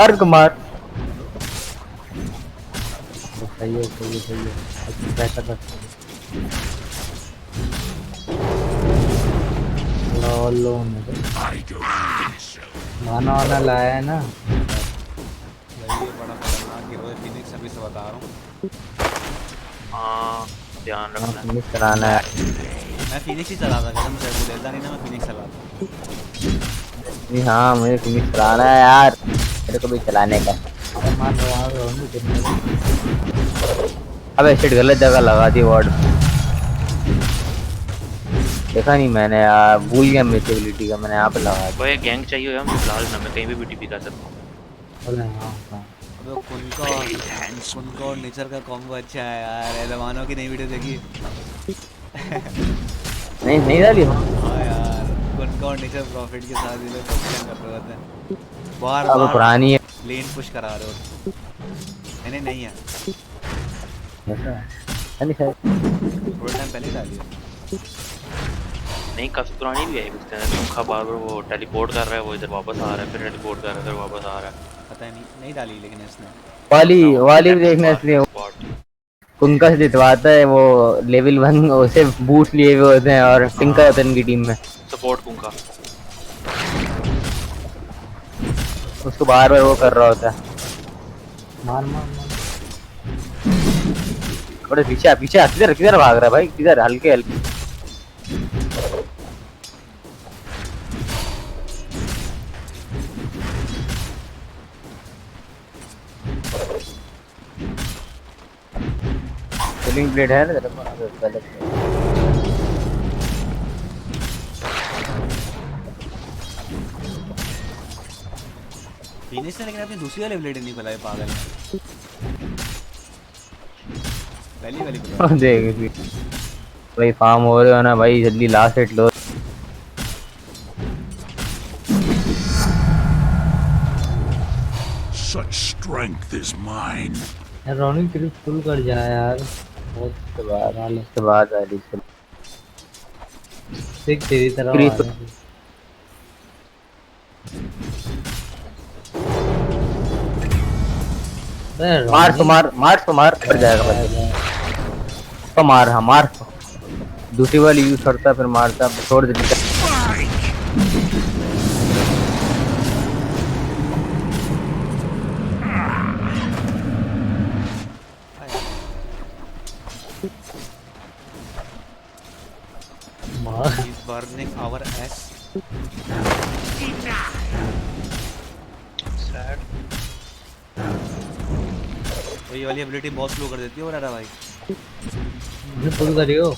मार को मार। सही है सही है सही है। अच्छा पैसा कर लो लो मुझे खाना वाना लाया है ना। भाई ये बड़ा खतरनाक हीरो है फिनिक्स, अभी से बता रहा हूँ। हाँ ध्यान हाँ रखना। फिनिश कराना है। मैं फिनिक्स ही चलाता कसम से, बुलेटा नहीं ना, मैं फिनिक्स चलाता। जी हाँ मुझे फिनिश कराना है यार, मेरे को भी चलाने का। अरे मार रहा हूँ कितने अबे शिट गलत जगह लगा दी वार्ड। देखा नहीं मैंने यार, भूल गया मिसेबिलिटी का, मैंने यहाँ पे लगा कोई गैंग चाहिए यार मुझे फिलहाल ना, मैं कहीं भी टीपी कर सकता हूँ। अरे हाँ हाँ अबे कुनका और नेचर का कॉम्बो अच्छा है यार। एलवानो की नई वीडियो देखी? दिया। नहीं नहीं डाली हो। हाँ यार, कुनका और नेचर प्रॉफिट के साथ ये लोग परेशान कर रहे होते हैं, बार अब बार पुरानी है। लेन पुश करा रहे होते। नहीं नहीं है, ऐसा है नहीं सर। थोड़े टाइम पहले ही डाली है। नहीं काफी पुरानी भी है उसके अंदर, पंखा बार बार वो टेलीपोर्ट कर रहा है, वो इधर वापस आ रहा है, फिर टेलीपोर्ट कर रहा है, फिर वापस आ रहा है। पता है नहीं, नहीं डाली लेकिन इसने। वाली हाँ, वो वाली भी लैटिन देखना स्पॉट इसलिए स्पॉट। उनका से जितवाता है वो। लेवल 1 उसे बूस्ट लिए हुए होते हैं और टिंकर हाँ होता है इनकी टीम में। सपोर्ट पंखा। उसको बार बार वो कर रहा होता है। मार मार मार। बड़े पीछे पीछे किधर किधर भाग रहा है भाई, किधर हल्के हल्के। किलिंग ब्लेड है ना तेरे पास पहले। फिनिक्स ने लेकिन अपनी दूसरी वाली ब्लेड नहीं खुलाई पागल ने। पहली वाली खुलाई। देख भाई फार्म हो रहे हो ना भाई, जल्दी last hit low. Such strength is mine. यार रोनी क्रिप फुल कर जा यार। बहुत उसके बाद आ रही देख तेरी तरफ आ क्रीप। रहे हैं। अरे मार तो रोनी मार मार तो मार पड़ जाएगा जा, बंदे जा। तो मार। हाँ मार तो। दूसरी वाली यूज करता फिर मारता छोड़ देता। मार He's burning our ass. Sad. तो ये वाली एबिलिटी बहुत स्लो कर देती है और भाई। मुझे फुल करियो।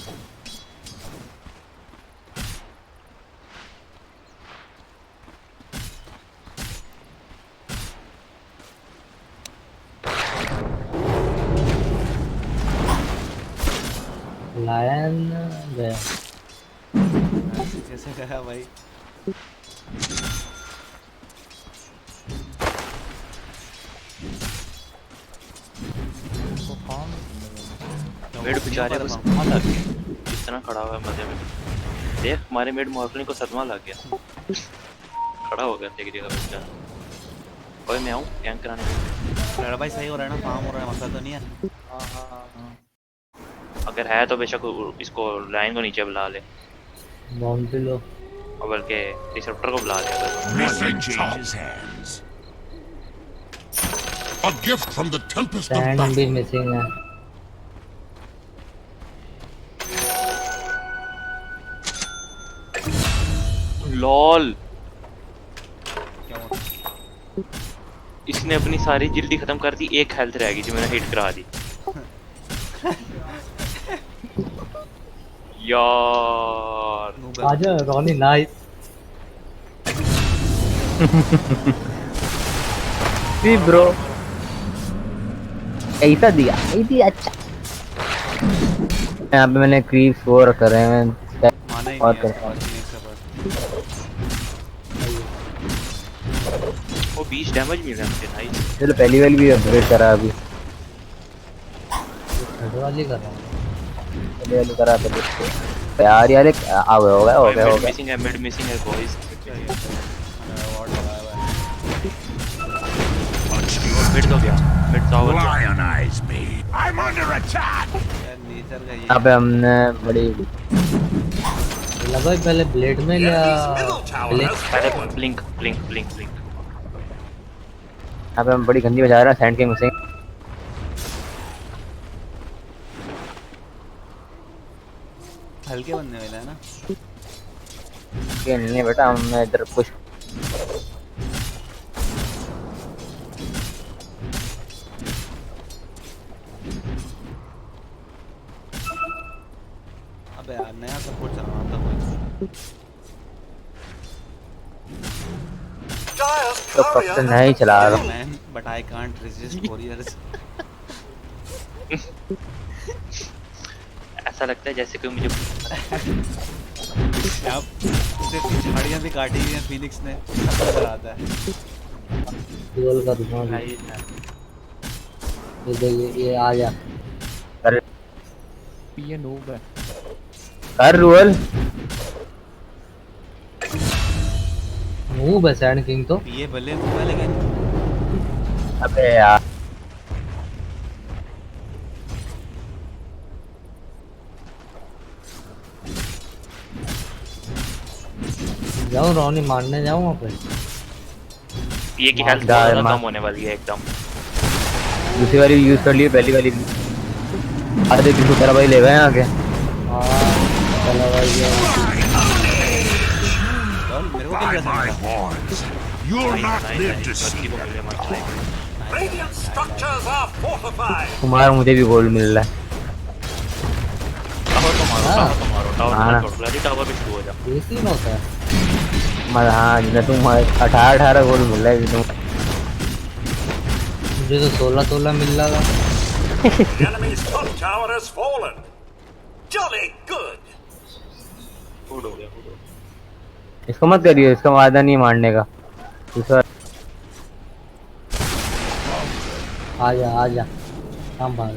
लायन गया। ऐसे कैसे करा भाई? मेड बेचारे को सदमा लग गया, इतना खड़ा हुआ है मजे में। देख हमारे मेड मॉर्फलिन को सदमा लग गया, खड़ा हो गया एक जगह बेचारा। कोई मैं आऊँ गैंग कराने के लिए? भाई सही हो रहा है ना, फार्म हो रहा है, मसला तो नहीं है। अगर है तो बेशक इसको लाइन को नीचे बुला ले, बाउंड्री लो। और बल्कि डिसरप्टर को बुला ले अगर। Mission changes hands. A gift from the tempest of sand भी battle. मिसिंग है। लॉल क्या हुआ? इसने अपनी सारी जिल्दी खत्म कर दी, एक हेल्थ रह गई जो मैंने हिट करा दी। यार आजा रोनी नाइस। सी ब्रो ऐसा दिया नहीं दिया अच्छा। यहाँ पे मैंने क्रीप्स वो करे हैं माना ही और नहीं है करता हूँ। इसके पास। वो 20 डैमेज मिल रहा है मुझे, नाइस। चलो पहली वाली भी अपग्रेड करा अभी। थर्ड वाली कर रहा हूँ। पहली वाली करा तो देखते यार यार आ गया हो गया हो गया हो मिड गया। मिसिंग है, मिड मिसिंग है बॉयज। अच्छा ये अवार्ड लगाया हुआ है। मिड तो गया, मिड टावर गया। Lionize me. I'm under attack. यार नेचर का ये यहाँ पे हमने बड़ी भाई पहले ब्लेड में लिया ब्लिंक। पहले ब्लिंक ब्लिंक ब्लिंक ब्लिंक। यहाँ पे हम बड़ी गंदी बजा रहे हैं सैंड किंग से। हल्के बनने वाला है ना। ये नहीं है बेटा, हमने इधर पुश अबे यार नया सपोर्ट चलाना था कोई। तो कब से नहीं चला रहा हूँ। Man but I can't resist warriors. ऐसा लगता है जैसे कोई मुझे अब सिर्फ झाड़ियाँ भी काटी हुई हैं फीनिक्स ने, नजर आता है। डुअल का दूंगा भाई ये देखिए ये आ गया। कर ये नूब है। कर रूल मूव है सैंड किंग तो। ये भले मुंह है लेकिन अबे यार जाऊँ रोनी मारने जाऊँ वहाँ पे। ये की हेल्थ मार- बहुत मार- कम होने वाली है एकदम। दूसरी वाली यूज कर ली, पहली वाली भी आधे किलो तेरा भाई ले गए आगे। हाँ चलो भाई ये लॉल मेरे को By क्या my करना horns. You'll नहीं, not नहीं, live नहीं, to बस see की it. पकड़ ले मत ले। Radiant structures are fortified. Kumar मुझे भी गोल्ड मिल रहा है। टावर को मारो, हाँ। टावर को मारो, टावर हाँ। को छोड़, ब्लडी टावर पे शुरू हो जा। ये सीन होता है। हाँ जिन्हें तुम 18 गोल्ड मिल रहा है तुम। मुझे तो 16 मिल रहा था। The enemy's top tower has fallen. Jolly good. Food हो गया, फूड हो गया। इसको मत करिए, इसका वादा नहीं मारने का। दूसरा आ जा काम भाग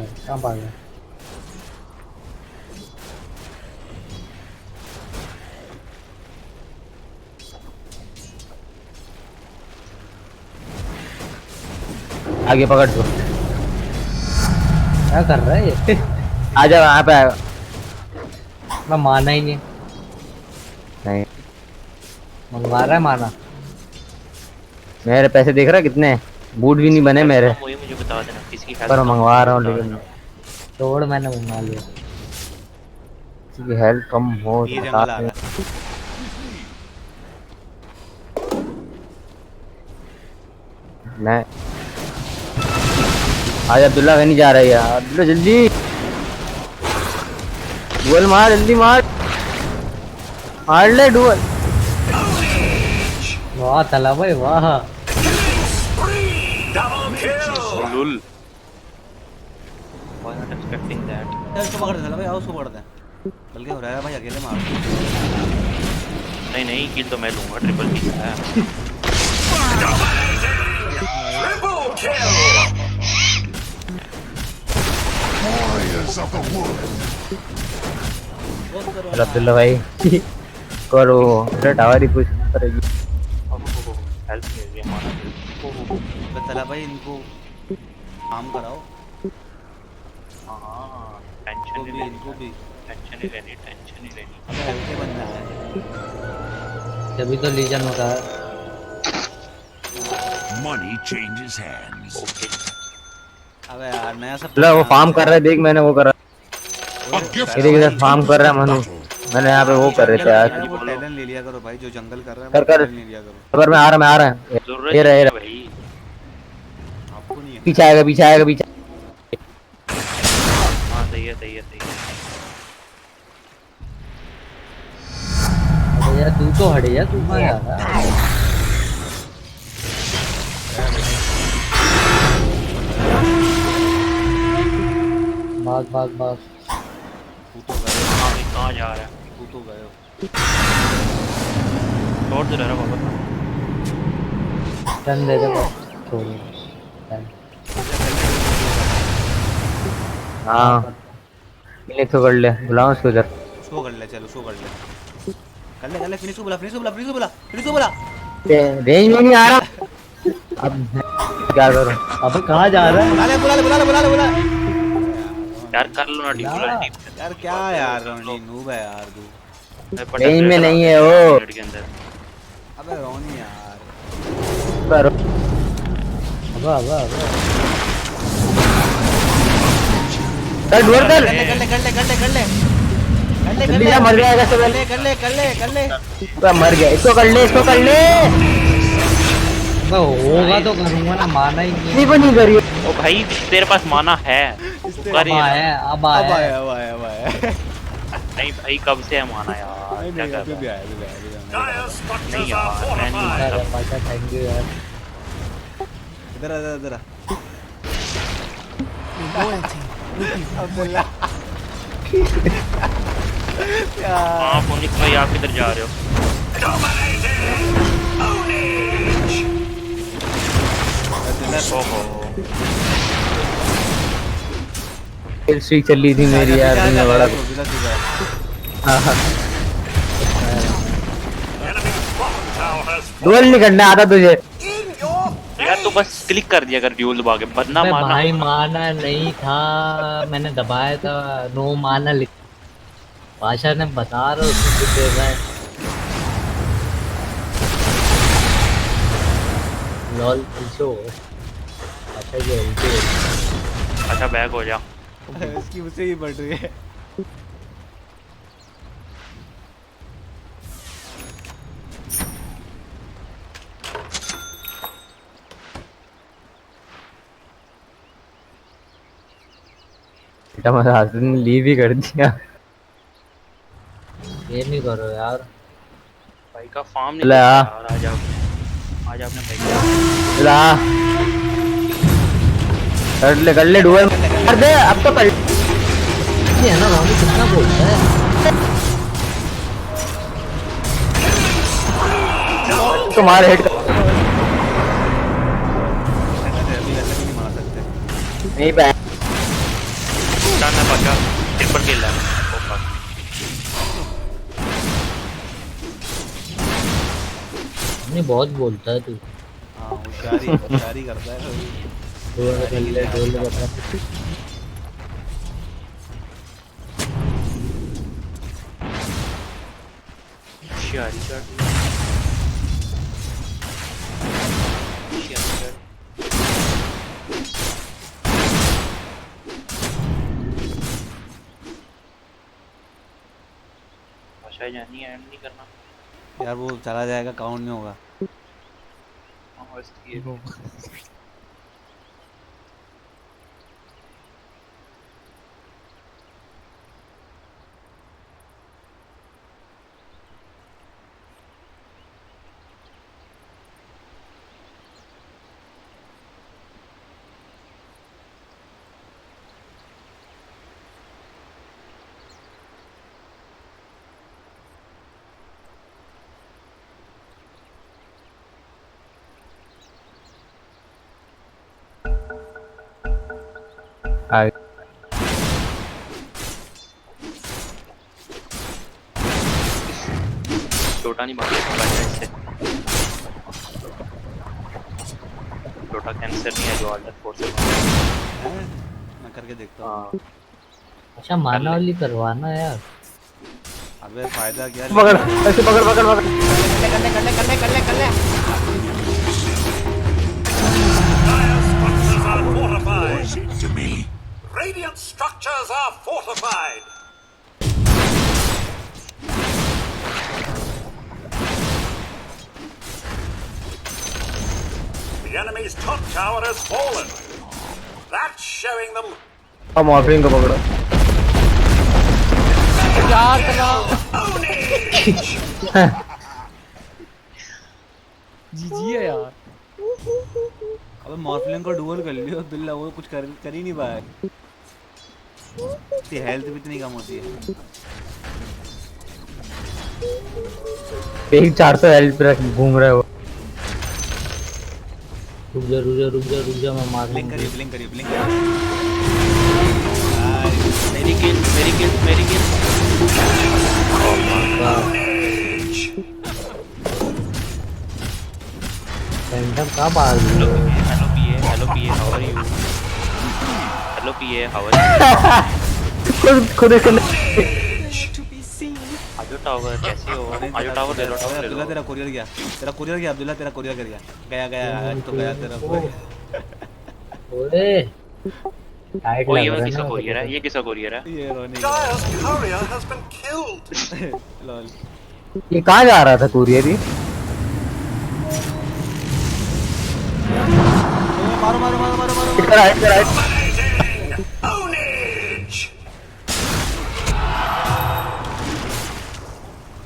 गया। आगे पकड़ दो। क्या कर रहा है ये? आ जा वहाँ पे आ। मैं माना ही नहीं। नहीं मंगवा रहा है माना। मेरे पैसे देख रहा है कितने हैं? बूट भी नहीं बने मेरे, वही मुझे बता देना किसकी हेल्थ पर कम मंगवा है, रहा हूँ बता लेकिन देना। तोड़ मैंने मंगवा लिया। किसी की हेल्थ कम हो ये तो जंगल आ बता रहा दे। है। मैं आज अब्दुल्ला कहीं नहीं जा रही है। अब्दुल्ला जल्दी डुअल मार, जल्दी मार ले डुअल। वाह तला भाई वाह। Double kill. लुल। Why not expecting that? यार उसको पकड़ दे भाई, आओ उसको पकड़ दे। बल्कि हो रहा है भाई अकेले मार। नहीं नहीं, किल तो मैं लूंगा, ट्रिपल किल है। Triple kill. Warriors of the wood. बहुत करो चल अब्दुल्ला भाई करो, टावर ही पुश करेगी। हेल्प मिल गई हमारा। चला भाई इनको काम कराओ। हाँ, टेंशन नहीं लेनी, इनको भी टेंशन नहीं लेनी, टेंशन नहीं लेनी। अबे हल्के बनना है। तभी तो लीजन होता है। Money changes hands. ओके, अबे यार नया सब अब्दुल्ला वो फार्म कर रहा है, देख मैंने वो कर रहा A gift है। इधर फार्म कर रहा है मनु। मैंने यहाँ पे वो कर रहे थे यार। वो टैलेंट ले लिया करो भाई, जो जंगल कर रहा है कर वो कर। टैलेंट ले लिया करो। खबर में आ रहा है जरूरत ये नहीं है रहा भाई। आपको नहीं है। पीछे आएगा पीछे। हाँ, सही है, सही है, सही है। अरे यार तू तो हट जा, तू कहाँ जा रहा है? भाग तू तो गए, हाँ, भाई कहाँ जा रहा है? तू तो गए हो। छोड़ दे रहा बाबा। टर्न दे दे बस, छोड़ दे। हाँ क्लिक तो कर ले, बुलाओ उसको इधर। उसको कर ले, चलो उसको कर ले फिनिश को बुला, फिनिश को बुला, फिनिश को बुला, फिनिश को बुला। रेंज में नहीं आ रहा। अब क्या करूं? अब कहाँ जा रहा है? बुला ले। यार कर लो ना डिफॉल्ट टीम यार क्या यार रोनी नूब है यार तू। नहीं में नहीं है वो। मिनट के अंदर अबे रोनी यार। करो। अब कर डोर कर। कर ले। जल्दी जा, मर जाएगा सब। कर ले। पूरा मर गया। इसको कर ले। मैं होगा तो करूंगा ना, माना ही नहीं किसी को नहीं करिए। ओ भाई तेरे पास माना है कर ही है। ना। अब अब आया आया। नहीं भाई कब से है माना यार क्या कर अभी भी रहा है? आया। Dire नहीं structures यार are मैं नहीं fortified. अरे पाचा, थैंक यू यार। इधर अब्दुल्ला हाँ फोनिक भाई आप किधर जा रहे हो? Dominating! Ownage! ओहो किल स्ट्रीक चली थी मेरी यार। तुमने बड़ा हाँ। Enemy's bottom tower has dual नहीं करना आता तुझे? in your यार तू बस क्लिक कर दिया कर ड्यूल दबा के बदना अबे मारना भाई माना नहीं था, मैंने दबाया था नो माना लिख। पाशा ने बता रहा उसको कुछ दे रहा है। लॉल पूछो। अच्छा ये उल्टे। अच्छा बैक हो जा। इसकी मुझसे ही बढ़ रही है। ने लीव ही कर दिया। ये नहीं करो यार। भाई का फार्म नहीं ले आ। यार आज आपने भाई ला कर ले डुअल कर दे अब तो कर। ये है ना रोनी कितना बोलता है। तुम्हारे हेड अभी ऐसा भी नहीं मार सकते। नहीं पा ना बचा ट्रिपल किल है ओपा नहीं बहुत बोलता है तू। हाँ होशियारी करता है कभी। ढोल कर ले बता। होशियारी कर भाषा जानी है एंड नहीं करना यार वो चला जाएगा काउंट नहीं होगा। हाँ इसलिए लोटा नहीं मारता इससे लोटा कैंसर नहीं है जो ऑर्डर फोर्स से मैं करके देखता हूँ। हाँ अच्छा माना वाली करवाना यार। अबे फायदा क्या? पकड़ ऐसे पकड़ कर ले। Dire structures are fortified. To me. Radiant structures are fortified. The enemy's top tower has fallen. That's showing them. अब मॉर्फिन को पकड़ो। जीजी है यार। अबे मॉर्फलिन को डुअल कर लियो बिल्ला, वो कुछ कर ही नहीं पाया। इसकी हेल्थ भी इतनी कम होती है। एक 400 हेल्थ पे घूम रहे हो। रुक जा मैं मार ब्लिंक लूंगा। करिए। मेरी किल फैंटम कहाँ भाग रही हेलो है? Hello PA, hello PA, how are you? Hello PA, how are you? खुद इसके आजो टावर कैसे हो? आजो टावर ले लो, टावर ले अब्दुल्ला लो। तेरा कुरियर गया, तेरा कुरियर गया अब्दुल्ला, तेरा कुरियर कर गया, गया आज तो गया तेरा ओए टाइट ओ लग ये रहा है किसका ना कोरियर है? ये किसका कोरियर है? ये रोनी Dire's courier has been killed. Lol. ये कहाँ जा रहा था कुरियर ही? मारो मारो मारो मारो मारो इधर आ, इधर आ। Dominating. Ownage.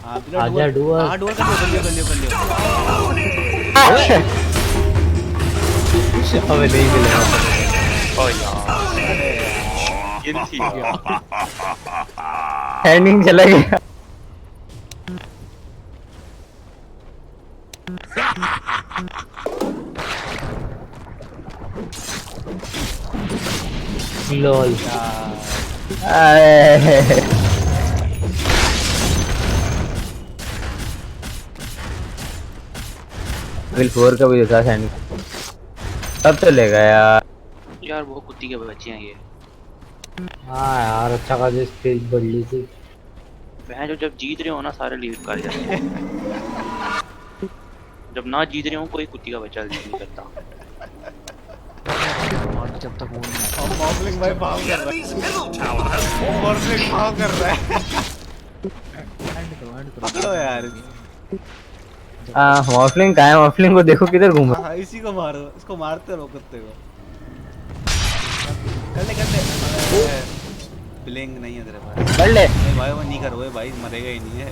अब्दुल्ला आजा डुअर। हाँ डुअर कर लियो। हमें नहीं मिलेगा। ओ यार ये थी हैंडिंग चला गया। लॉल विल 4 का भी था हैंडिंग। तब चलेगा यार। यार वो कुत्ती के बच्चे हैं ये। हाँ यार अच्छा खासी स्टेज बढ़ ली थी। मैं जो जब जीत रहे हो ना सारे लीव कर जाते हैं। जब ना जीत रहे हो कोई कुत्ती का बच्चा लीव नहीं करता। जब तक वो मॉबलिंग भाई भाव The कर रहा enemy's middle tower has है, मॉबलिंग भाव कर रहा है। एंड करो पकड़ो यार। मॉफलिंग कहाँ है? मॉफलिंग को देखो किधर घूम रहा हाँ इसी को मारो, इसको मारते रहो कुत्ते को। कर ले ब्लिंग नहीं है तेरे पास। है। कर ले। नहीं भाई वो नहीं करो भाई, मरेगा ही नहीं है।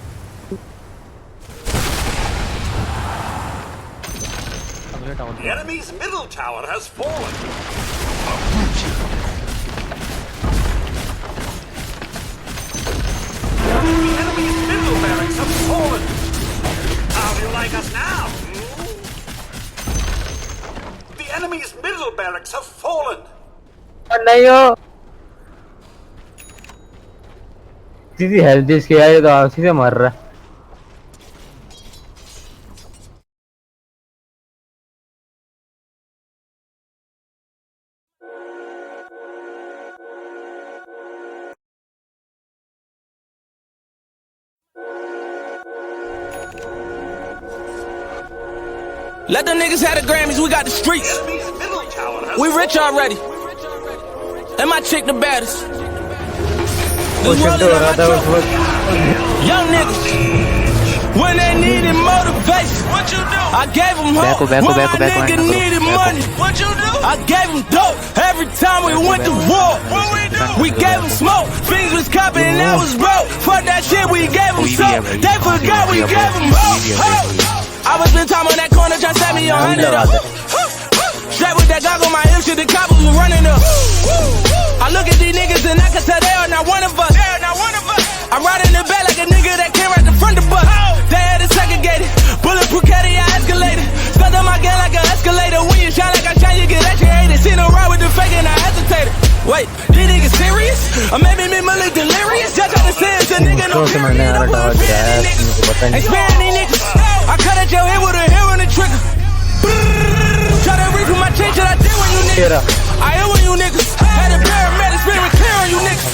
अगले tower The enemy's middle tower has fallen. The enemy's middle barracks have fallen. How do you like us now? The enemy's middle barracks have fallen. नहीं हो सीधी हेल्थ इसकी यार, ये तो आखिरी से मर रहा है। Let the niggas have the Grammys, we got the streets. The enemy's middle tower has We fallen. rich already. And my chick the baddest. वो This शब्द rolling हो on रहा my था उस truck. वक्त। Young niggas. When they needed motivation. What you do? I gave them hope. Back, When back, my back, nigga back, needed back. money. What you do? I gave them dope. Every time we went to war. What we do? We gave them smoke. Things was copping and I was broke. Fuck that shit, we gave them soap. They forgot we gave them hope. I was spend time on that corner trying to set me 100 up. Straight with that goggle, my hip shit, the coppers was running up. I look at these niggas and I can tell they are not one of us. I'm riding the back like a nigga that came right the front of the bus. They had it segregated, bulletproof caddy, I escalated. Stuck on my gun like an escalator. When you shine like I shine, you get actuated. Seen them ride with the fake and I hesitated. Wait, these niggas serious? Or maybe me look delirious? Just trying to say it's a nigga no से मरने period. वाला tower गिरा है, तुमको पता Ain't नहीं। sparing these niggas. I cut at your head with a hair on the trigger. Try to reach with my chain, shit I did when you तेरा niggas. I am when you niggas. Had a paramedic spinning clear on you niggas.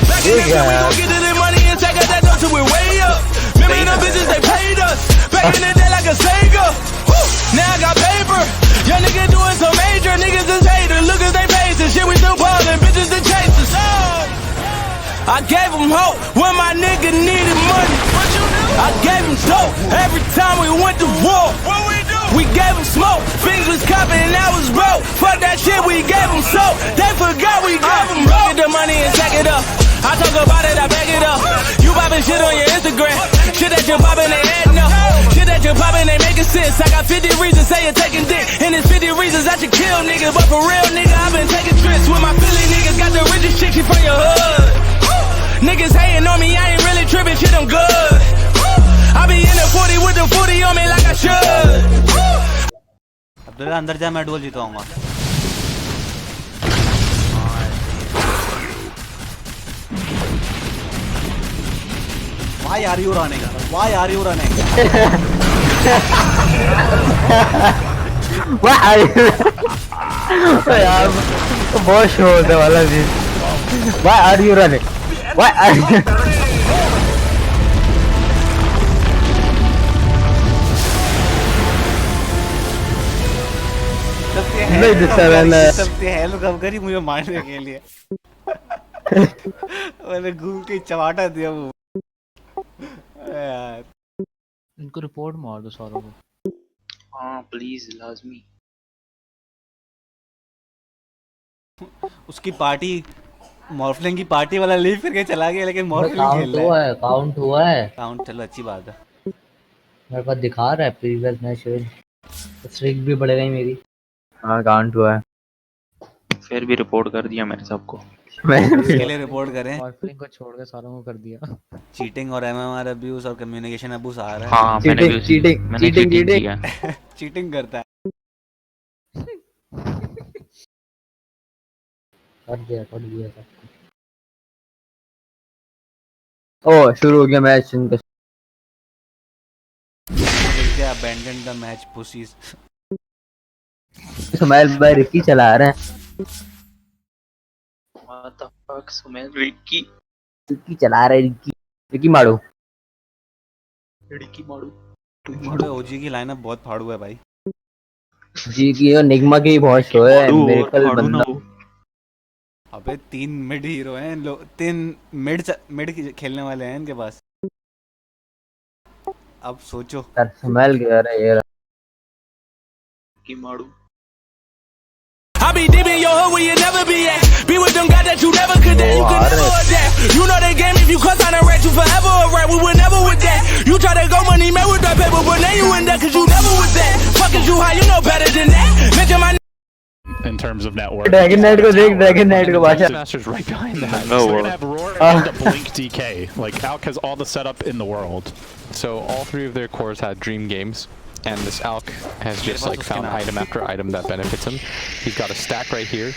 Back in the day, we gon' get to the money and take out that dough till we're way up. Remember the bitches, they paid us. Back in the day like a Sega. Now I got paper. Young nigga doing some major. Niggas is haters. Look at they faces. Shit, we still ballin'. Bitches the chasers. I gave him hope when my nigga needed money. I gave him dope every time we went to war. We gave him smoke, things was copping and I was broke. Fuck that shit, we gave him soap. They forgot we gave him rope. Get the money and stack it up. I talk about it, I back it up. You poppin' shit on your Instagram. Shit that you poppin', they adding up. Shit that you poppin', they making sense. I got 50 reasons, say you're taking dick. And it's 50 reasons I should kill niggas. But for real, nigga, I've been taking trips with my Philly niggas. Got the richest chick, she from your hood. Niggas hating on me, I ain't really tripping, shit, I'm good. I be in the 40 with the 40 on me like I should. Abdullah अंदर जा, मैं dual जीतवाऊंगा। Why are you running? Why are you running? What are you? यार बहुत show होने वाला जी. Why are you running? Why are you? नहीं दिखता मैंने. सबसे हेल्प कब करी मुझे मारने के लिए. मैंने घूम के चमाटा दिया वो. यार इनको रिपोर्ट मार दो सारों को. हाँ प्लीज लाजमी. उसकी पार्टी मॉर्फलिंग की पार्टी वाला लीव करके चला गया लेकिन मॉर्फलिंग खेल काउंट रहा हुआ है. है, काउंट हुआ है. काउंट चलो अच्छी बात है. मेरे पास दिखा रहा है प्रीवियस मैच में. स्ट्रिक भी बढ़ गई मेरी. हाँ काउंट हुआ है. फिर भी रिपोर्ट कर दिया मैंने सबको. इसके लिए रिपोर्ट करें. मॉर्फलिंग को छोड़ के सारों को कर दिया. चीटिंग और एमएमआर अब्यूज और कम्युनिकेशन अब्यूज आ रहा है. हाँ मैंने भी चीटिंग किया. चीटिंग करता है. कर दिया सब. ओ शुरू हो गया मैच इनका. Abandon the match pussies. Sumail भाई रिकी चला रहे हैं. What the fuck Sumail Ricky. Ricky चला रहे हैं. रिकी मारो. रिकी मारू. अबे ओजी की लाइनअप बहुत फाड़ू है भाई. जी की और निगमा की बहुत शो है. मिरेकल बंदा. अबे 3 मिड हीरो हैं लोग. 3 मिड खेलने वाले हैं इनके पास. अब सोचो. यार सुमैल कह रहा है यार. की मारू. I be deep in your hood where you never be at. Be with them guys that you never could date. You can never adapt. You know that game if you cuss on a rat, you forever a rat. We were never with that. You try to go money man with that paper, but now you in that cause you never with that. Fuck is you high, you know better than that. Mention my in terms of network. Dragon night को देख. Dragon night को बादशाह. Masters right behind that. No, So we're gonna have Roar and a Blink DK. Like Alk has all the setup in the world. So all three of their cores had dream games, and this Alk has just like found item after item that benefits him. He's got a stack right here.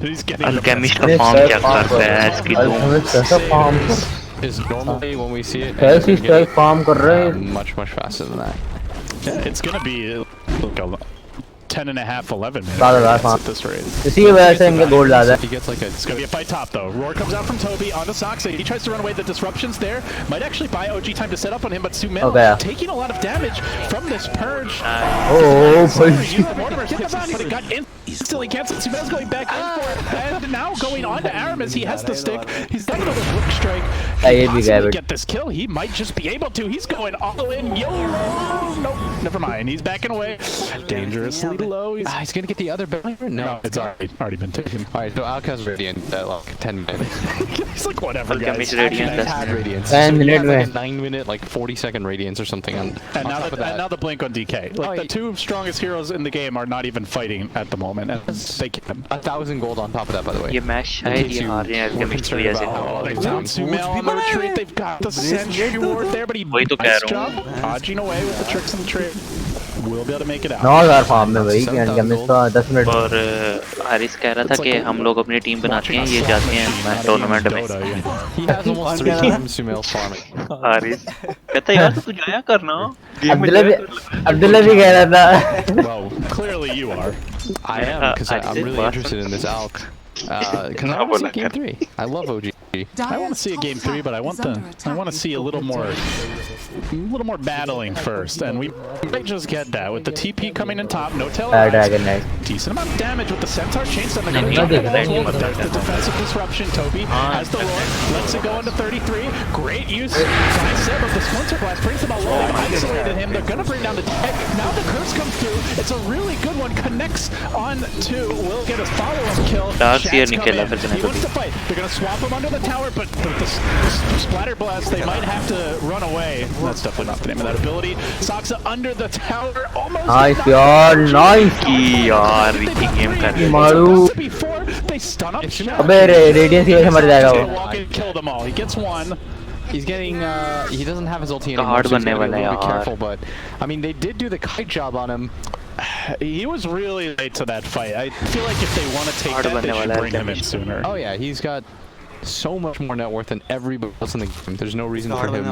He's getting alchemist का farm क्या करता है इसकी कैसा farm Is normally when we see it, कैसी style farm कर रहे हैं. much faster than that. Yeah, it's gonna be like a 10.5, 11 minutes ज़्यादा at this rate. इसी की वजह से इनका गोल ज़्यादा है. He gets like a. It's gonna be a fight top though. Roar comes out from Toby onto Soxa. He tries to run away. The disruptions there might actually buy OG time to set up on him, but Sumail Okay. taking a lot of damage from this purge. Oh, Mortimer get the bounty, but it got instantly cancelled. Sumail's going back in for it, and now going on to Aramis. He has the stick. He's done another Rook strike. ये भी गया Possibly get this kill. He might just be able to. He's going all in. Yo, nope, never mind. He's backing away. Dangerously low. He's gonna get the other bounty. No, It's already been taken. Alright, so Alk has Radiant at like 10 minutes. He's like whatever, guys. Alchemist radiant He's had Radiance. 10 So he minute has like a में. 9-minute, like 40-second Radiance or something. On And now, top of and now the blink on DK. Like Oh, the two strongest heroes in the game are not even fighting at the moment, and they can. 1,000 gold on top of that, by the way. ये match शायद ये हार रहे हैं alchemist की वजह से. Oh, they found Sumail on the retreat. They've got the Sentry Ward there, but he वही तो कह nice रहा हूँ. job dodging away with the tricks and the trade. We'll be able to make it out. 9,000 farm में भाई. क्या मिसका 10 minute. और हारिस कह रहा था कि हम लोग अपनी टीम बनाते हैं, ये जाते हैं टूर्नामेंट में. He has almost 3 times Sumail farming. Haris कहता यार तू जाया करना. अब्दुल्ला भी कह रहा था. Well, clearly you are. I am, because I'm really interested in this Alk. Because I want to see Game 3. I love OG. I want to see a game 3, but I want to see a little more battling first, and we might just get that with the TP coming in top. No telling. Dragon night. Decent amount of damage with the Centaur chains on the नहीं, ground. नहीं, नहीं, But there's the defensive disruption. Toby has the Lord, lets it go into 33. Great use by Seb of the Splinter Blast, brings them all low. Isolated him. They're gonna bring down the tech. Now the curse comes through. It's a really good one. Connects on to. Will get a follow-up kill. Dark Seer Shad's निकला come in. फिर He wants to fight. They're gonna swap him under the tower, but the Splatter Blast, they might have to run away. That's definitely not the name of that ability. Soxa under the tower, almost. Nice यार. Nice. की यार Ricky game कर रहे हैं. मारू. Before they stun up. अबे radiance की वजह से मर जाएगा वो. Walk and kill them all. He gets one. He's getting, he doesn't have his ulti तो anymore, hard so he's बनने gotta be a वाला है little bit यार. careful, but, I mean, they did do the kite job on him. He was really late to that fight. I feel like if they want to take Hard that, they बनने should वाला है bring him in Alchemist. sooner. Oh yeah, he's got so much more net worth than everybody else in the game. There's no reason for him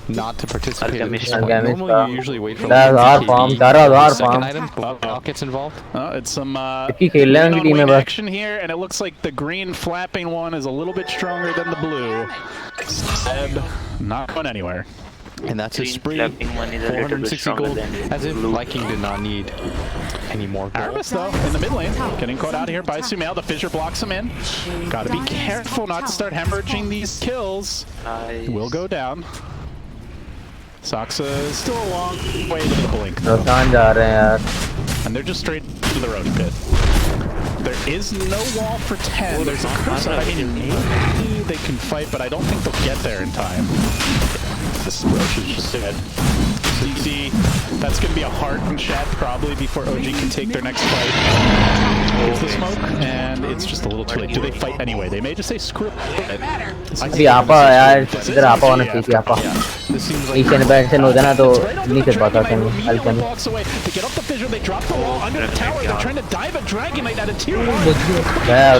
not to participate in this point. Normally you usually wait for That's our farm. That's our second farm. item before Alk gets involved. It's some खेल रहे हैं उनकी team में बस. action here, and it looks like the green flapping one is a little bit stronger than the blue. Seb not going anywhere. And that's his spree. Flapping one is a little bit 460 stronger gold, than as if blue. Viking did not need any more gold. Aramis, though, in the mid lane, getting caught out here by Sumail. The Fissure blocks him in. Gotta be careful not to start hemorrhaging these kills. Nice. Will go down. Saksa is still a long way to the blink. नुकसान जा रहे हैं यार. And they're just straight to the road pit. There is no wall for 10. There's a curse. I mean, maybe they can fight, but I don't think they'll get there in time. This Roche is just dead. So you see, that's going to be a hard chat probably before OG can take their next fight. It's the smoke, and it's just a little too late. Do they fight anyway? They may just say screw it. अभी आपा यार इधर आपा होना चाहिए आपा. नीचे न बैठ से नो देना तो नीचे बात आते हैं. हल्के में. They get up the fissure, they drop the wall under the tower. They're trying to dive a Dragon Knight at a tier 1. गया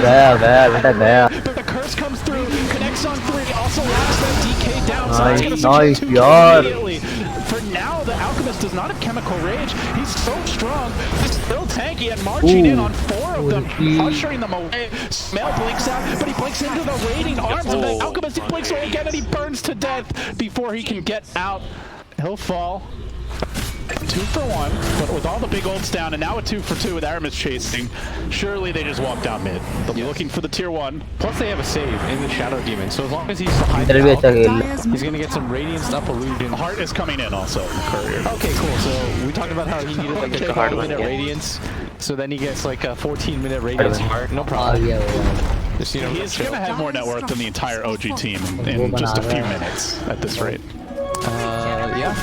बेटा गया. But the curse comes through, connects on 3, also locks that DK down. So Nice, it's gonna nice, secure 2 yaar. immediately. For now, the Alchemist does not have Chemical Rage. He's so strong, he's still tanky and marching in on 4 of them, ushering them away. Smell blinks out, but he blinks into the raiding arms of the Alchemist. He blinks away again and he burns to death before he can get out. He'll fall. 2 for 1, but with all the big ults down, and now a 2 for 2 with Aramis chasing, surely they just walk down mid. They'll be looking for the tier 1. Plus they have a save in the Shadow Demon, so as long as he's behind the Alk, he's gonna get some Radiance up illusion. Heart is coming in also in the courier. Okay, cool. So we talked about how he needed like a 12-minute Radiance, so then he gets like a 14-minute Radiance Heart. No problem. Just, you know, He's going to have more net worth than the entire OG team in just a few minutes at this rate. Yeah.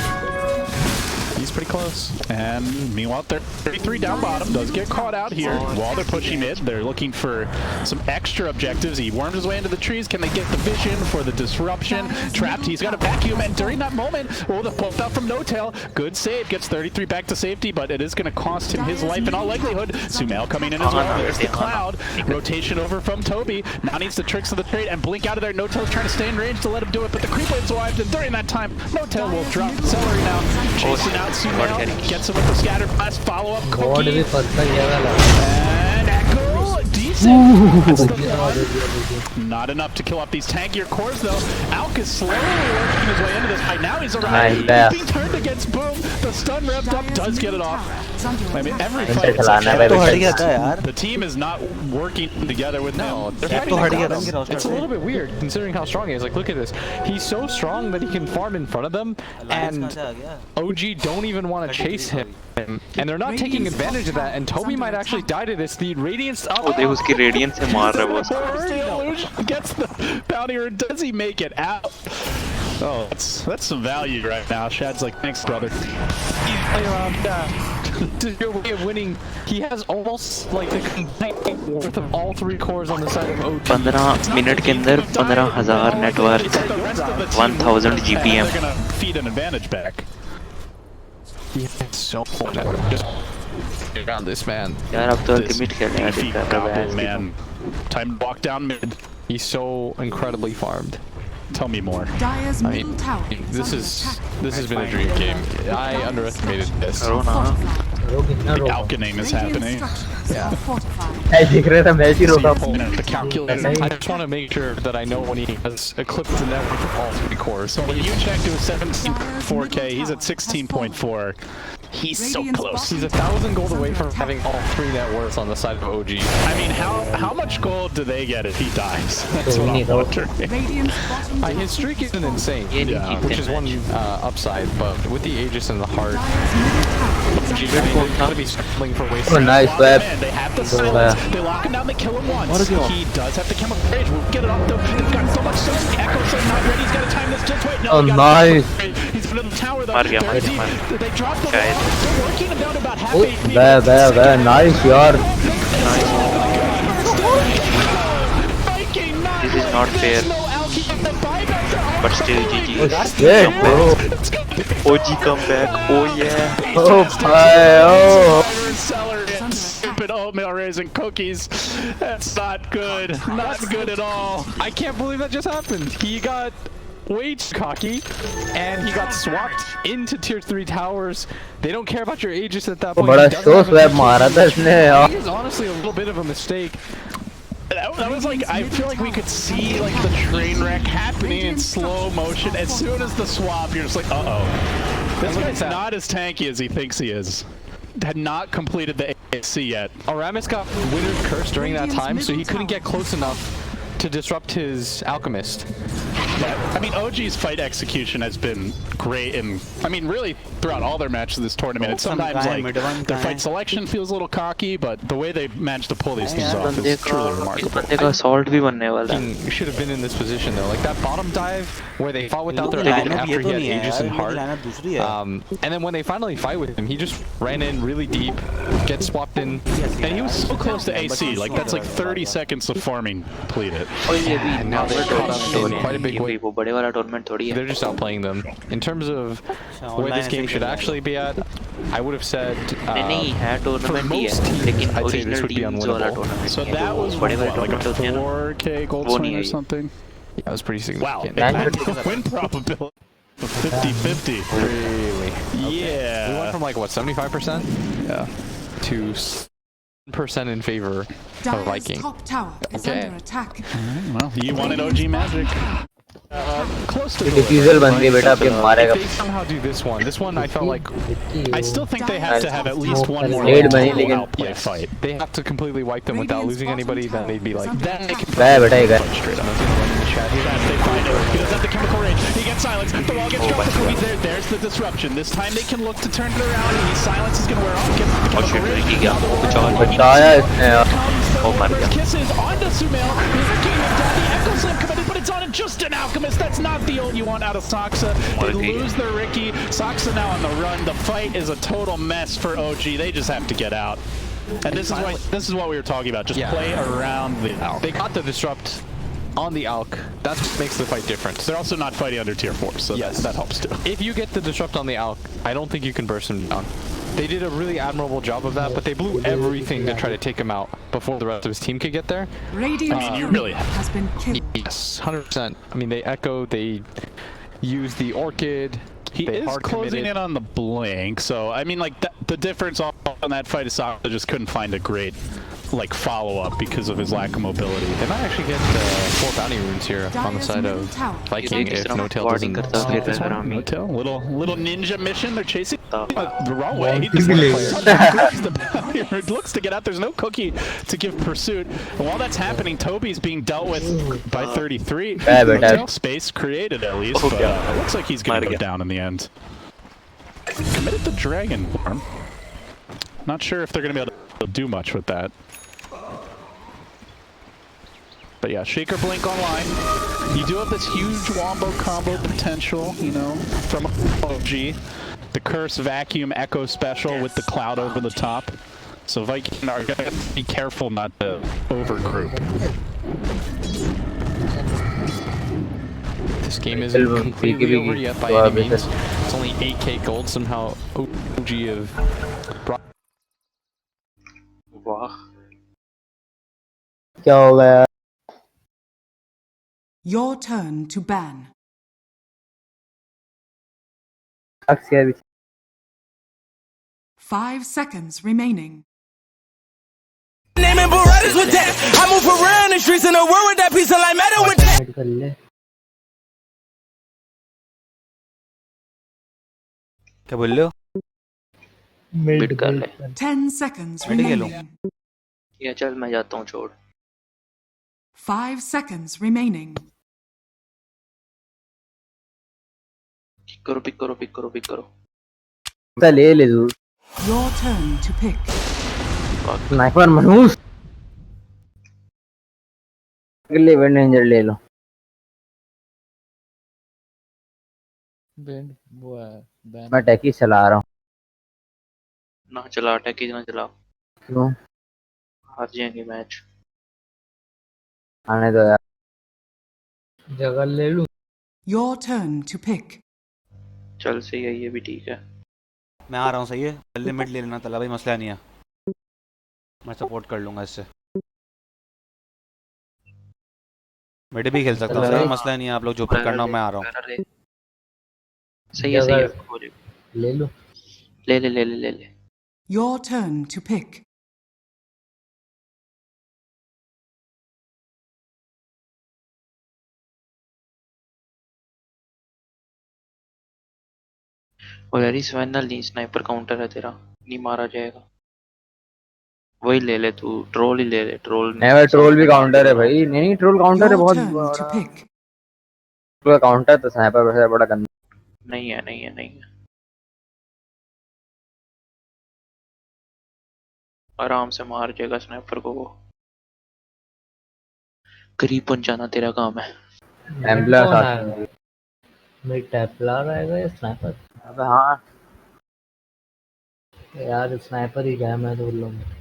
He's pretty close. And meanwhile, 33 down bottom does get caught out here. While they're pushing mid, they're looking for some extra objectives. He worms his way into the trees. Can they get the vision for the disruption? Trapped, he's got a vacuum, and during that moment, the pulled out from No-Tail. Good save, gets 33 back to safety, but it is going to cost him his life in all likelihood. Sumail coming in as well. There's the Cloud. Rotation over from Toby. Now needs the tricks of the trade and blink out of there. No-Tail's trying to stay in range to let him do it, but the creep wave's wiped, and during that time, No-Tail will drop Celery now. Chasing out Sumail, gets him with the scatter blast, follow up Cookie, and Echo, decent. That's the not enough to kill off these tankier cores though. Alk is slowly working his way into this fight. Now he's already being turned against Boom. The stun revved up, does get it off. I mean, every fight the team is not working together with him. It's a little bit weird considering how strong he is. Like, look at this. He's so strong that he can farm in front of them, and OG don't even want to chase him. And they're not taking advantage of that, and Toby might actually die to this. The Radiance up. Oh, देख उसकी Radiance से मार रहा है वो. Gets the bounty, or does he make it out? Oh, that's some value right now. Shad's like, thanks, brother. To your way of winning, he has almost like the combined worth of all 3 cores on the side of OG. 15 minute के अंदर 15,000 net worth, 1000 GPM. They're gonna feed an advantage back. He has so much network. Just around this man. यार अब तो ultimate खेलने का दिक्कत कर रहा है. Man, time to walk down mid. He's so incredibly farmed. Tell me more. I mean, this has been a dream game. I underestimated this. The Alchemy is happening. Yeah. The calculator. I just want to make sure that I know when he has eclipsed the network of all 3 cores. So when you check to a 17.4k, he's at 16.4. He's so close. He's 1,000 gold away from having all 3 net worths on the side of OG. I mean, how much gold do they get if he dies? That's what I'm wondering. His streak isn't insane, which is one upside, but with the Aegis and the Heart, they're gotta be struggling for waste. Nice web. They have the silence. They lock him down. They kill him once. He does have the chemical rage. We'll get it off though. They've got so much silence. The Echo said not ready. He's got to time this. Just wait. No, nice. He's in the tower though. They drop the wall. They're working him down to about half HP. Nice, yaar. This is not fair. But still GG. That's good, bro. OG comeback. Oh yeah. Oh, bye. Oh. stupid oatmeal raisin cookies. That's not good. Not good at all. I can't believe that just happened. He got way too cocky, and he got swapped into tier 3 towers. They don't care about your Aegis at that point. बड़ा He doesn't show have a swap PK. मारा था इसने यार. I think it's honestly a little bit of a mistake. That was like, I feel like we could see like the train wreck happening in slow motion. As soon as the swap, you're just like, uh-oh. This guy's not as tanky as he thinks he is. Had not completed the AC yet. Aramis got Winter's Curse during that time, so he couldn't get close enough to disrupt his Alchemist. Yeah, I mean, OG's fight execution has been great, and I mean, really throughout all their matches this tournament. And sometimes like their fight selection feels a little cocky, but the way they managed to pull these things off is truly remarkable. assault भी बनने वाला है. He should have been in this position though, like that bottom dive where they fought without their ult after he had Aegis and Heart. And then when they finally fight with him, he just ran in really deep, gets swapped in, And he was so close to AC, like that's like 30 seconds of farming completed. and now they're caught up in quite a big way. वो बड़े वाला tournament थोड़ी है. They're just outplaying them. In terms of where this game should actually be at, I would have said नहीं है for tournament he most है, teams, लेकिन I'd say this original would be teams वाला unwinnable. tournament. So that was बड़े what, वाले like a tournament होते हैं ना. 4K gold वो swing नहीं or है ये. something? Yeah, that was pretty Wow, significant. win probability of 50-50. Really? Yeah. We went from like what, 75%? Yeah. To 7% in favor of Viking. top tower is Okay. under attack. Well, you wanted OG Magic. Close to defusal बन गई बेटा, अब ये मारेगा. If they somehow do this one I felt like I still think they have to have at least one more Lead बनी, total लेकिन- outplay fight. they have to completely wipe them without losing anybody, then they'd be like, Then they can गया बेटा, ये गया. straight up. They find it. He does have the chemical range. He gets silenced. The wall gets dropped. The Kobe's there. There's the disruption. This time they can look to turn it around. And his silence is going to wear off. Gets the chemical range. Ricky क्या बचा बचाया इसने यार. Oh my God. Kisses onto Sumail. Ricky has got the Echo Slam committed, but it's on just an Alchemist. That's not the ult you want out of Saksa. They lose their Ricky. Saksa now on the run. The fight is a total mess for OG. They just have to get out. And this is what we were talking about. Just Yeah. play around the Alch. they got the disrupt on the Alk. That makes the fight different. They're also not fighting under tier 4, so Yes. that helps too. If you get the disrupt on the Alk, I don't think you can burst him down. They did a really admirable job of that, but they blew everything to try to take him out before the rest of his team could get there. Radiant's you really has been killed. Yes, 100%. I mean, they echo, they use the Orchid. He they is hard closing committed. in on the blink, so I mean, like the difference on that fight is Saksa just couldn't find a great like follow-up because of his lack of mobility. They might actually get 4 bounty runes here on the side of Viking if No Tail doesn't stop this one. No Tail, little ninja mission. They're chasing the wrong Wow. way. He just the bounty rune looks to get out. There's no cookie to give pursuit. And while that's happening, Toby's being dealt with by 33. Yeah, but No Tail space created at least, but it looks like he's gonna go Maria. down in the end. Committed the Dragon Form. Not sure if they're gonna be able to do much with that. But yeah, Shaker Blink online. You do have this huge wombo combo potential, you know, from OG. The Curse Vacuum Echo special with the cloud over the top. So Viking are gonna be careful not to overgroup. This game isn't completely over yet by any means. It's only 8k gold somehow. OG have brought. वाह. क्या हो गया? Your turn to ban. अक्सर भी 5 seconds remaining. Naming Berettas with that. I move around the streets in the world with that piece of like metal with that. Add कर ले. क्या बोल रहे हो? Bid कर ले. 10 seconds Ready, hello. remaining. या चल मैं जाता हूँ छोड़. 5 seconds remaining. पिक करो. तो ले ले तू. Your turn to pick. Sniper मनूस. अगले इवेंट रेंजर ले लो. बैंड वो है बैन मैं टैकी चला रहा हूँ. ना चला अटैक ही ना चलाओ. क्यों? हार जाएंगे मैच. आने दो यार. जगह ले लूं. Your turn to pick. चल सही है, ये भी ठीक है. मैं आ रहा हूँ, सही है. जल्दी मिड ले लेना तला भाई, मसला नहीं है. मैं सपोर्ट कर लूंगा इससे। मिड भी खेल सकता हूँ, कोई मसला नहीं है। आप लोग जो पिक करना हो मैं आ रहा हूँ। सही है सही है, हो जाएगा। ले लो, ले ले ले ले ले ले। Your turn to pick. और यार इस फाइनल नहीं, स्नाइपर काउंटर है तेरा, नहीं मारा जाएगा। वही ले ले तू, ट्रोल ही ले ले। ट्रोल नहीं भाई, ट्रोल भी काउंटर है भाई। नहीं ट्रोल काउंटर है Your बहुत turn to बड़ा। pick. ट्रोल काउंटर तो स्नाइपर वैसे बड़ा गंदा। नहीं है नहीं है नहीं है। आराम से मार जाएगा स्नाइपर को वो। करीब पहुंचाना तेरा काम है। एम्बलर कौन साथ आएगा? में। मेरी टेम्पलर आएगा या स्नाइपर? अबे हाँ, यार स्नाइपर ही जाए, मैं तो बोल रहा हूँ।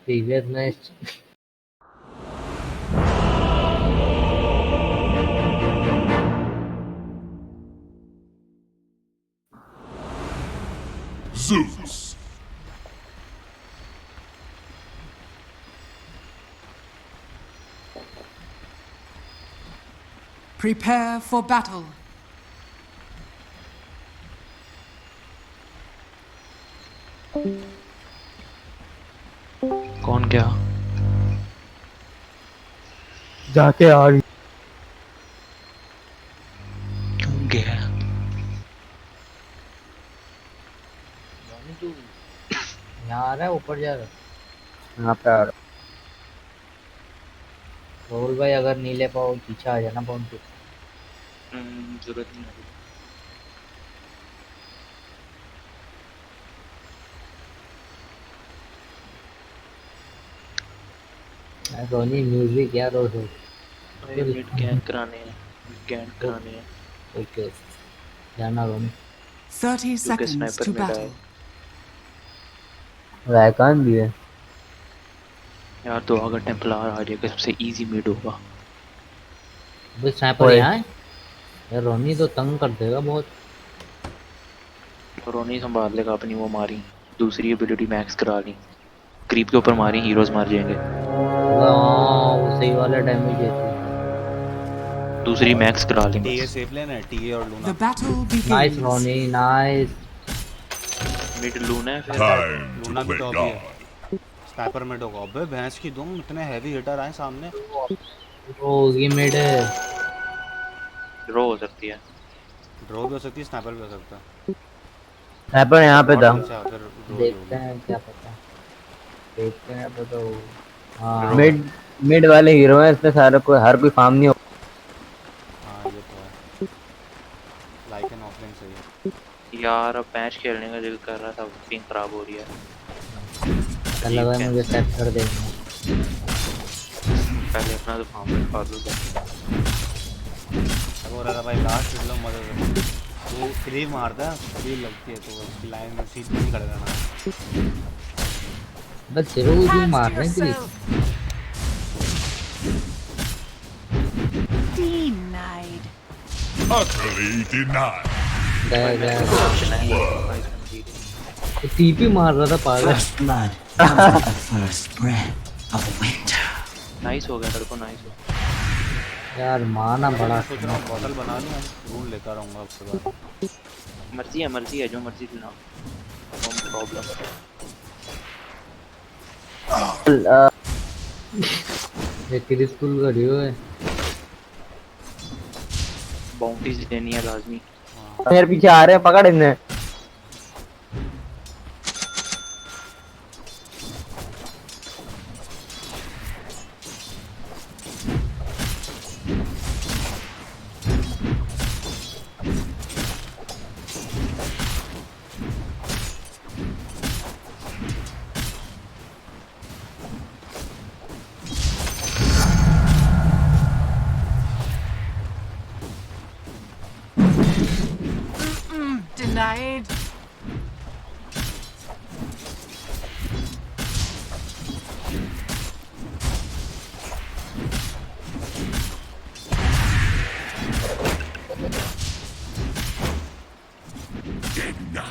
Previous match Zeus. Prepare for battle. कौन गया? जाके आ रही। क्यों गया? यहाँ आ रहा है, ऊपर जा रहा है। यहाँ पे आ रहा। रोल भाई अगर नहीं ले पाओ पीछे आ जाना पॉइंट पे। जरूरत नहीं है। रोनी म्यूजिक यार रोज मिड गैंग कराने हैं, गैंग कराने हैं। ओके जाना रोनी। 30 क्योंकि seconds स्नाइपर to मिड आए। battle. रायकान भी है यार तो अगर टेम्पलर आ जाएगा सबसे इजी मिड होगा। भाई स्नाइपर यहाँ है यार। रोनी तो तंग कर देगा बहुत। रोनी संभाल लेगा अपनी। वो मारी दूसरी एबिलिटी मैक्स करा ली, क्रीप के ऊपर मारी, हीरोज मार जाएंगे। वो सही वाला डैमेज देती है। दूसरी मैक्स करा ली। टीए सेफ लेना है, टीए और The Luna. battle nice begins. Ronnie nice. Mid Luna है फिर। Time लूना to भी play तो अभी है। God. स्नाइपर मिड होगा। अबे भैंस की दूं, इतने हैवी हिटर आए सामने। ओ ये मिड है। ड्रॉ हो सकती है। ड्रॉ भी हो सकती है, स्नाइपर भी हो सकता है। स्नाइपर यहाँ पे था। अच्छा फिर ड्रॉ भी देखते होगी। हैं क्या पता, देखते हैं तो हाँ मिड वाले हीरो हैं इसमें सारे। कोई हर कोई फार्म नहीं हो। हाँ ये तो है। लाइक एंड ऑफलाइन सही है। यार अब मैच खेलने का दिल कर रहा था, पिंग खराब हो रही है। लगा है मुझे सेट कर देंगे। पहले अपना तो फार्म कर लो। अब हो रहा था भाई लास्ट हिट लो मदद कर। वो फ्री मारता है, फ्री लगती है तो उसकी लाइन में सीट नहीं खड़ा रहना। बस जरूर ही मार रहे हैं प्लीज। Denied. Utterly denied. गया गया तो टीपी मार रहा था पागल। blood comes with the first breath of winter. Nice हो गया तेरे को, नाइस हो गया। यार माना बड़ा। सोच रहा हूँ बॉटल बना लूँ, ढूंढ लेता रहूँगा उसके बाद। मर्जी है जो मर्जी लेना, नो प्रॉब्लम। ये किस स्कूल का रियो है? बाउंटीज लेनी है लाजमी। मेरे पीछे आ रहे हैं, पकड़ इन्हें। Denied. Denied.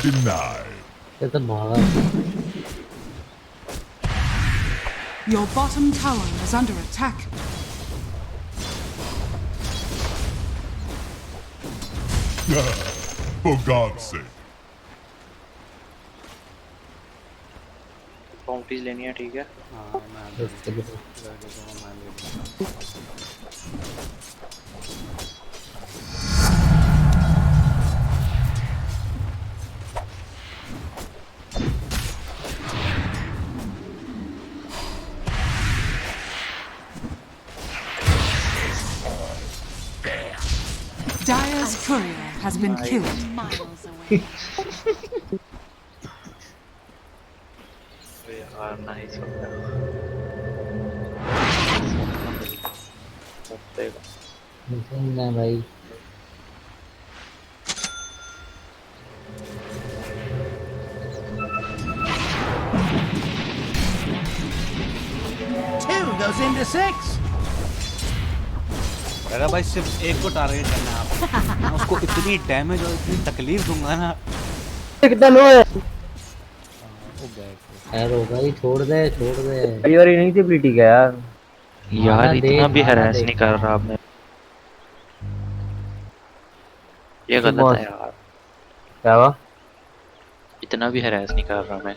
Denied. ये तो भागा Your bottom tower is under attack. For God's sake. Bounties लेनी है, ठीक है। हाँ मैं ले लूँगा, मैं ले लूँगा। Dire's courier has been killed. यार नाइस हो गया। ना भाई goes into 6. अरे भाई सिर्फ एक को टारगेट करना है आप। मैं उसको इतनी डैमेज और इतनी तकलीफ दूंगा ना। कितना लो है? यार हो भाई छोड़ दे यार ये नहीं थी पीटी का यार। यार इतना भी हैरेस नहीं कर रहा मैं। ये गलत है यार। क्या हुआ? इतना भी हैरेस नहीं कर रहा मैं।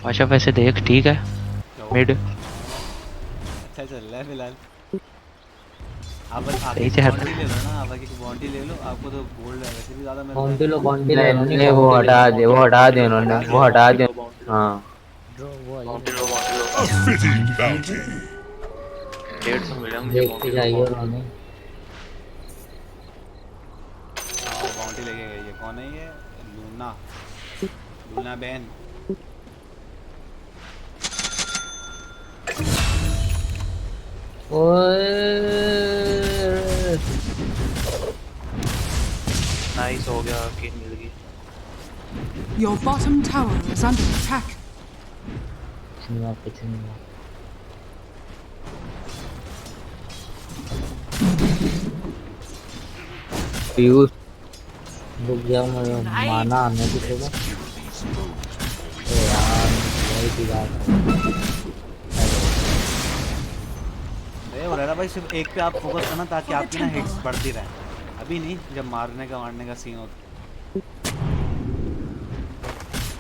अच्छा वैसे देख ठीक है मिड अच्छा चल रहा है फिलहाल। आप सही से बॉन्डी ले लो ना, आप आगे की बॉन्डी ले लो, आपको तो गोल्ड है वैसे भी ज्यादा मिल रहा है। बॉन्डी ले वो हटा दे उन्होंने, वो हटा दे। हाँ 150 मिला मुझे देखते जाइए उन्होंने। बाउंटी लेके गई है। कौन है ये? लूना बहन। नाइस हो गया, किल मिल गई। Your bottom tower is under attack. कुछ नहीं यूज रुक जाओ मैं माना आने की थोड़ा। यार वही की बात है। वगैरह भाई सिर्फ एक पे आप फोकस करना ताकि आपकी ना हिट्स बढ़ती रहें। अभी नहीं, जब मारने का सीन होता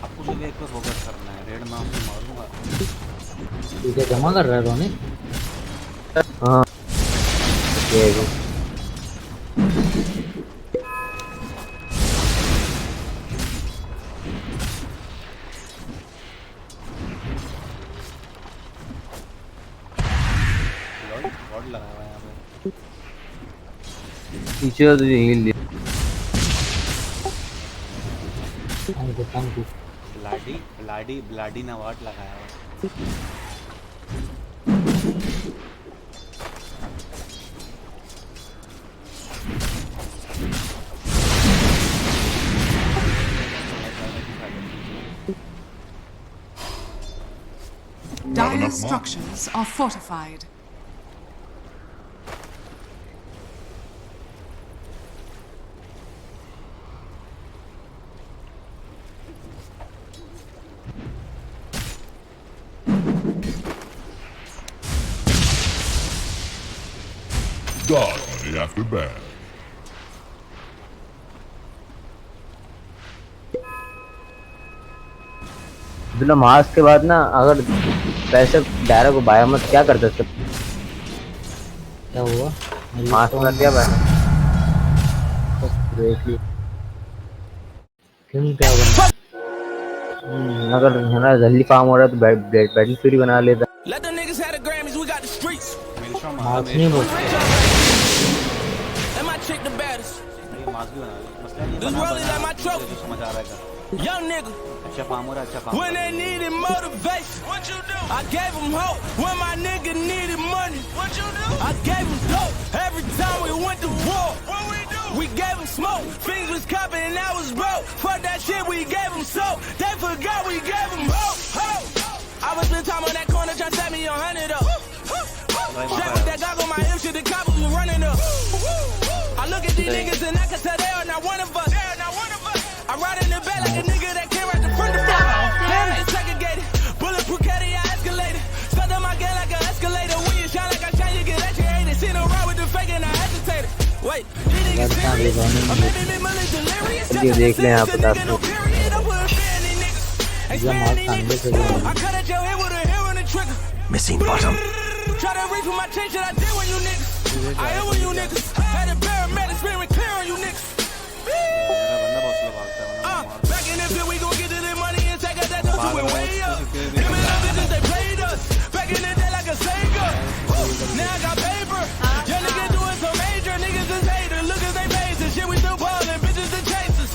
आपको सिर्फ एक पे फोकस करना है। रेड में आपको मारूंगा। ठीक है जमा कर रहा है रोनी। हाँ गॉड लगा हुआ है यहाँ पे। पीछे तुझे हील दिया। थैंक यू ब्लाडी नवाट लगाया है। Dire's structures are fortified. God money after bad. बिना मास्क के बाद ना अगर पैसे डायरेक्ट को बाया मत क्या कर सकते? क्या हुआ? मास्क कर दिया भाई। क्यों क्या हुआ? अगर है ना जल्दी काम हो रहा है तो बैटल फ्री बना लेता। Let the niggas have the Grammys, we got the streets. Mask नहीं बोल And my chick the baddest. ये मास्क भी बना ले, मसला नहीं This बना rolling like my trophy. समझ आ रहा है। Young nigga. अच्छा फार्म हो रहा है, अच्छा farm. When they needed motivation, what you do? I gave them hope. When my nigga needed money, what you do? I gave them dope. Every time we went to war, what we do? We gave them smoke. Things was cupping and I was broke. Fuck that shit, we gave them soap. They forgot we gave them hope. I was spend time on that corner trying to set me 100 up. Strap with that goggle, my hip shit, the cops was running up. I look at these niggas and I can tell they are not one of us. I ride in the back like a nigga that came right the front of the damn, it's segregated. Bulletproof caddy, I escalated. Stuck on my game like an escalator. When you shine like I shine, you get educated. See no ride with the fake and I hesitated. Wait, these niggas serious? Or maybe me really delirious? ये देख ले यहाँ पे I cut at your head with a hair on the trigger. Missing bottom. Try to reach with my chain, shit I did when you niggas. I am when you niggas. Had a paramedics, very clear on you niggas. Back in the pit, we gon' get to the money and take us that dough to it way up. Them and them bitches, they played us. Back in the day like a Sega. Now I got paper. Young niggas doing so major. Niggas is haters. Look at they faces. Shit, we still ballin'. Bitches the chasers.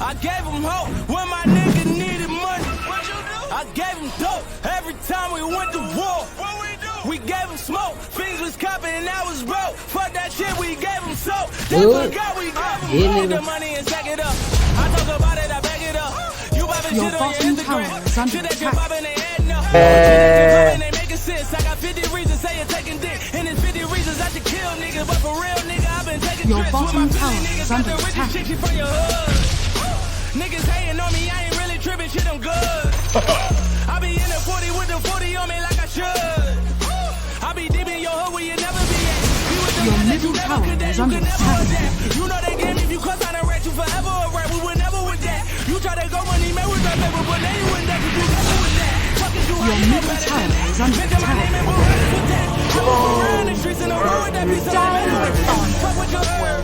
I gave them hope when my nigga needed money. What you do? I gave them dope every time we went to war. What we do? We gave them smoke. Things was cupping and I was broke. Fuck that shit, we gave them soap. They forgot we gave them the money and stack it up. I talk about it, I back it up. You poppin' shit on your Instagram. Shit that you poppin', they adding up. They making sense. I got 50 reasons say you're taking dick. And it's 50 reasons I should kill niggas. But for real, nigga, I've been taking trips with my Philly niggas. Got the richest chick from your hood. Niggas hating on me, I ain't really tripping, shit, I'm good. I be in the 40 with the 40 on me like I should. I be deep in your hood where you never be at. Your middle tower is under attack. You know they game if you cuss I done rat you forever or right, we were never with that. You try to go money man with that paper, but now you in that cause you never with that. Fucking you Your middle tower is under attack. around the streets in the road with that piece of fuck with your herb.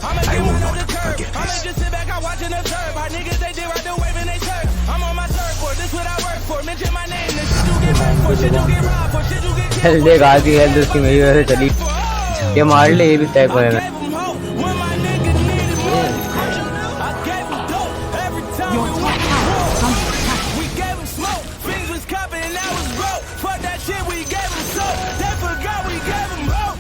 I'ma get one on the curb. I'ma just sit back and watch and observe. Our niggas they did right the wave and they serve. I'm on my surfboard, this what I work for. Mention my name, this shit you get murked for. Shit you get robbed for. Shit you get killed देख आज की health उसकी मेरी वजह से चली। ये मार ले ये भी टैग हो जाएगा। Your top tower is under attack. We gave them smoke. Things was cupping and I was broke. Fuck that shit, we gave them soap. They forgot we gave them hope.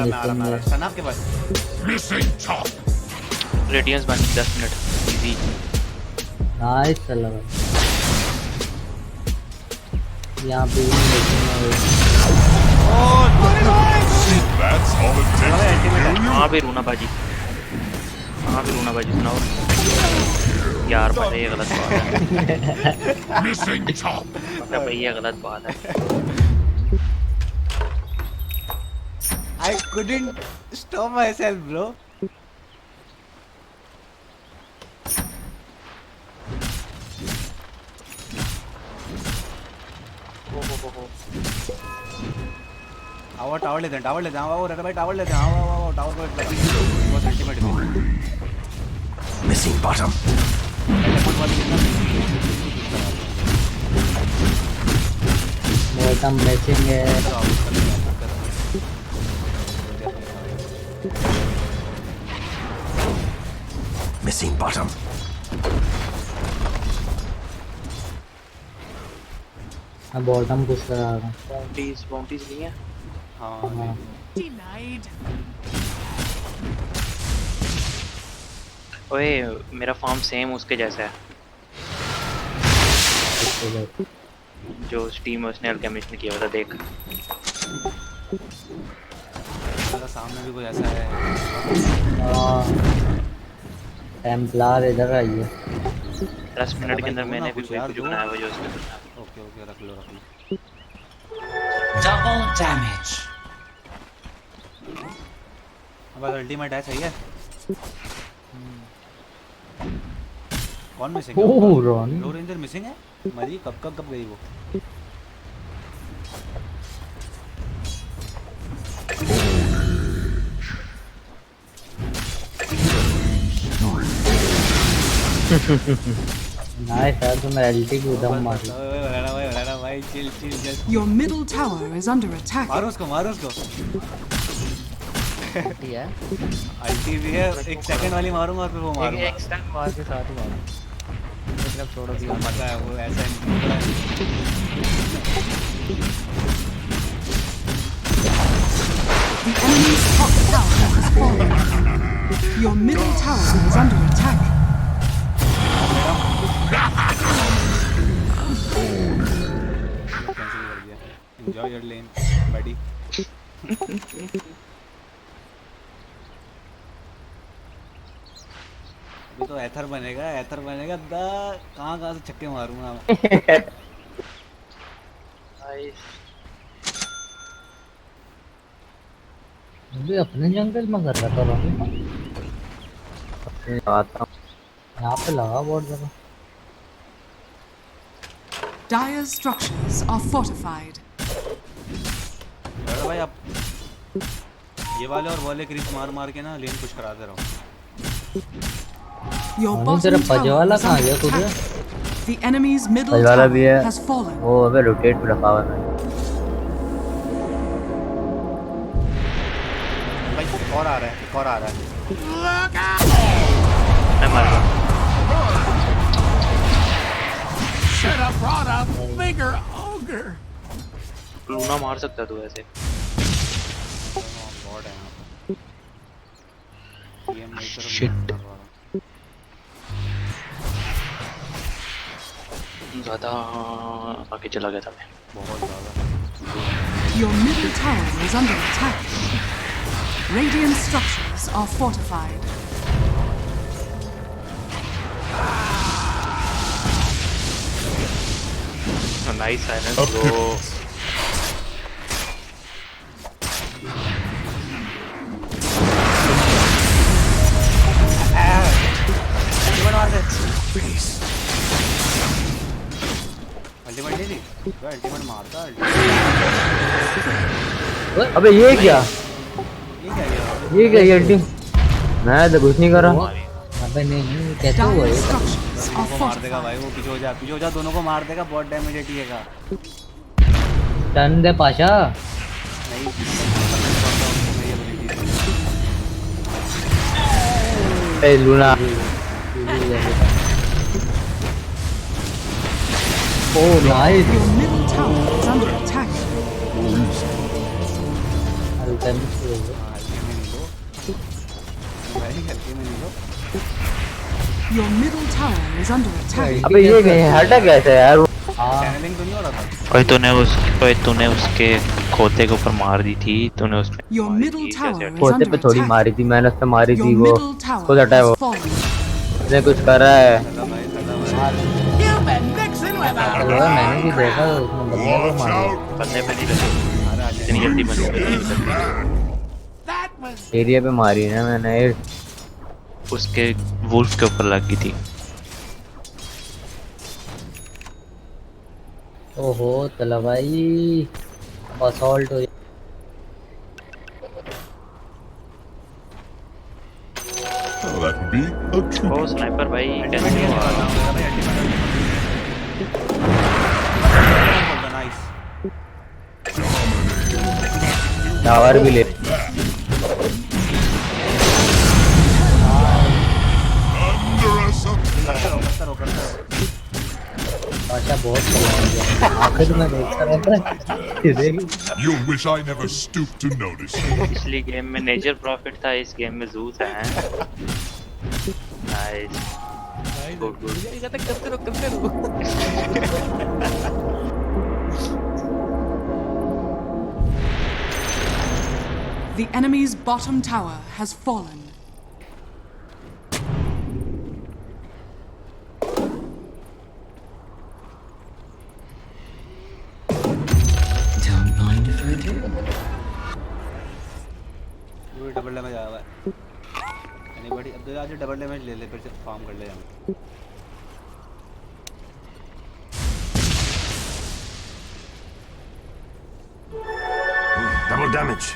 नारा सनाफ के पास Missing top. Radiance बन 10 minute easy. Nice चला भाई। यहाँ पे That's all it takes. हाँ भी रूना बाजी, हाँ भी रूना बाजी सुनाओ यार। भाई ये गलत बात है। Missing top. भाई ये गलत बात है। I couldn't stop myself, bro. Tower लेते हैं आओ रेड भाई टावर लेते हैं आओ टावर पे बहुत अल्टीमेट है। Missing bottom. बॉटम मैचिंग है। Missing bottom. हाँ बॉटम पुश करा रहा हूँ। बाउंटीज नहीं है। हाँ Denied. ओए मेरा फार्म सेम उसके जैसा है जो स्टीम उसने अल्केमिस्ट ने किया हुआ था देख। सामने भी कोई ऐसा है। टेम्पलार इधर आइए। 10 मिनट के अंदर मैंने भी कुछ बनाया हुआ जो उसमें। ओके ओके रख लो। Double damage. अब अल्टीमेट है सही है। कौन मिसिंग है? ओह रॉन। लो रेंजर मिसिंग है। मरी कब गई वो? नाइस यार तुम एलटी की उधम मारी। भाई chill just. Your middle tower is under attack. मारो उसको। अल्टी भी है, एक सेकंड वाली मारूंगा और फिर वो मारूंगा। एक स्टैक मार के साथ ही मारो। मतलब छोड़ो दिया। पता है वो ऐसा नहीं। The enemy's top tower has fallen. Your middle tower is under attack. Cancel कर दिया। Enjoy your lane, buddy. अभी तो एथर बनेगा कहाँ से छक्के मारूंगा। अभी अपने जंगल में कर रहा था भाई। यहाँ पे लगा बहुत जगह। Dire's structures are fortified. भाई आप ये वाले और वाले क्रीप मार के ना लेन पुश कराते रहो। Your bottom tower is under attack. The enemy's middle tower has fallen. वो अबे रोटेट पे रखा हुआ है। भाई एक और आ रहा है। मैं मर गया। Should have brought a bigger ogre. Luna मार सकता तू ऐसे। शिट। ज़्यादा आगे चला गया था मैं। बहुत ज़्यादा। Your middle tower is under attack. Radiant structures are fortified. Nice silence, bro. Ultimate ले ली। अल्टीमेट मारता। अबे ये क्या ये अल्टीमेट? मैं तो कुछ नहीं कर रहा। अबे नहीं कैसे हुआ ये? वो मार देगा भाई। वो पीछे हो जा दोनों को मार देगा। बहुत डैमेज है टीए का। टर्न दे पाशा। नहीं ए Luna. Oh nice. Your middle tower is under attack. Your middle tower is under attack. अबे ये हटा कैसे यार? चैनलिंग तो नहीं हो रहा था। ओए तूने उसके खोते के ऊपर मार दी थी। तूने उसमें Your middle tower is खोते पे under थोड़ी attack. मारी थी मैंने। उससे मारी Your थी वो middle tower खुद हटा है। वो has fallen. इसने कुछ कर रहा है। मैंने भी देखा उसने बंदे को मारा। बंदे पे नहीं लगे। इतनी जल्दी बंदे पे नहीं लगे। एरिया पे मारी ना मैंने। उसके वुल्फ के ऊपर लगी थी। ओहो तला भाई असॉल्ट हो। That would be a true. ओ स्नाइपर भाई नाइस। टावर भी ले। पाशा बहुत चला गया। आखिर में देखता रहता है। You wish I never stooped to notice. पिछली गेम में नेचर प्रॉफिट था, इस गेम में ज़ूस है। नाइस। Good good. ये करते रहो। The enemy's bottom tower has fallen. Don't mind if I do. पूरी डबल डैमेज आया हुआ है। एनीबॉडी अब आज डबल डैमेज ले ले, फिर से फार्म कर ले हम। Double damage.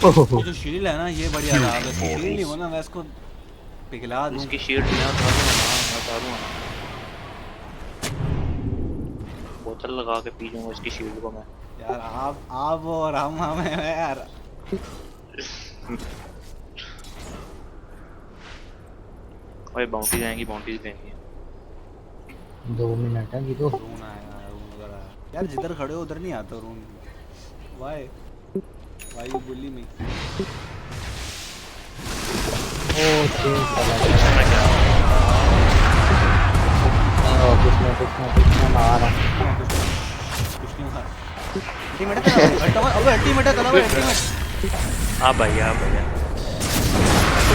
ये जो शील्ड है ना, ये बढ़िया रहा। अगर शील्ड नहीं हो ना, मैं इसको पिघला दूं। इसकी शील्ड मैं उतारूं ना। बोतल लगा के पी लूंगा इसकी शील्ड को मैं। यार आप और हम हैं यार। ओए बाउंटीज आएंगी, बाउंटीज देंगी। 2 मिनट है तो रून आएगा, रून वगैरह यार। जिधर खड़े हो उधर नहीं आता रून। Why you bully me? Okay कुछ ना मार रहा। कुछ नहीं मार। अल्टीमेट है, अबे अल्टीमेट है, चला भाई अल्टीमेट। हाँ भैया, हाँ भैया,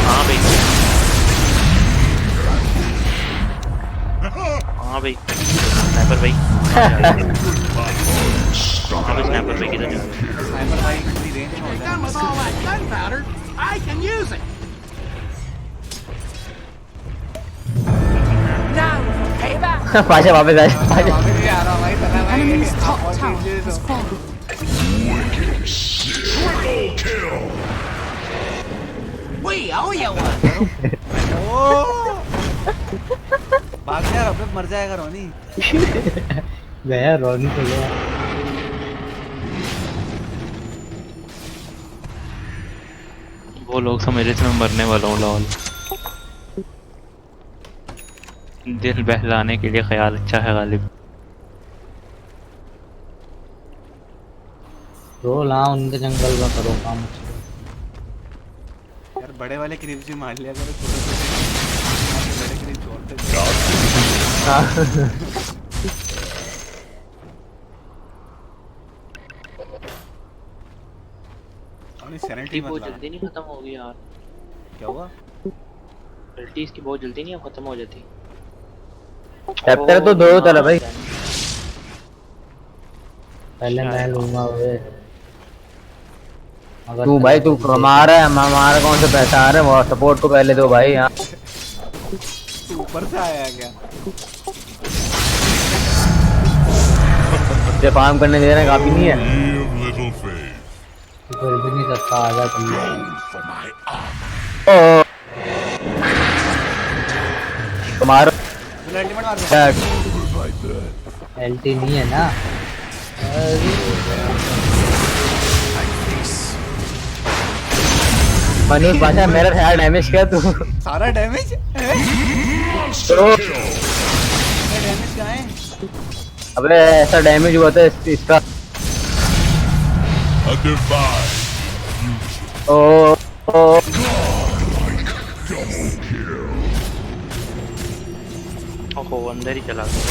हाँ भाई, हाँ भाई, स्नाइपर भाई, हाँ भाई, स्नाइपर भाई किधर जा रहे हैं? स्नाइपर भाई की रेंज में होता है। With all that gunpowder, I can use it. Now for payback. Pasha वापस आए। Enemy's top tower has fallen. We owe you one. भाग यार, अब मर जाएगा रोनी। गया रोनी तो गया। वो लोग समझ रहे थे मैं मरने वाला हूँ। लॉल, दिल बहलाने के लिए ख्याल अच्छा है गालिब। तो ला उनके जंगल का करो काम। यार बड़े वाले क्रीप्स भी मार लिया करो, छोटे छोटे बड़े क्रीप छोड़ते। सैनिटी बहुत जल्दी नहीं खत्म होगी यार। क्या हुआ? अल्टी इसकी बहुत जल्दी नहीं खत्म हो जाती। चैप्टर तो 2 होता है भाई। पहले मैं लूंगा वे। तू भाई तू कमा रहा है, हमारा कौन सा पैसा आ रहा है? वो सपोर्ट को पहले दो भाई। यहाँ तू ऊपर से आया क्या? ये फार्म करने दे रहे हैं, काफी नहीं है। कोई भी नहीं करता, आजा तुम। तुम्हारा अल्टीमेट मार दे। एलटी नहीं है ना। मनोज पाशा मेरा सारा डैमेज किया तू। सारा डैमेज? तो डैमेज कहाँ है? अबे ऐसा डैमेज हुआ था इसका। ओहो अंदर ही चला गया।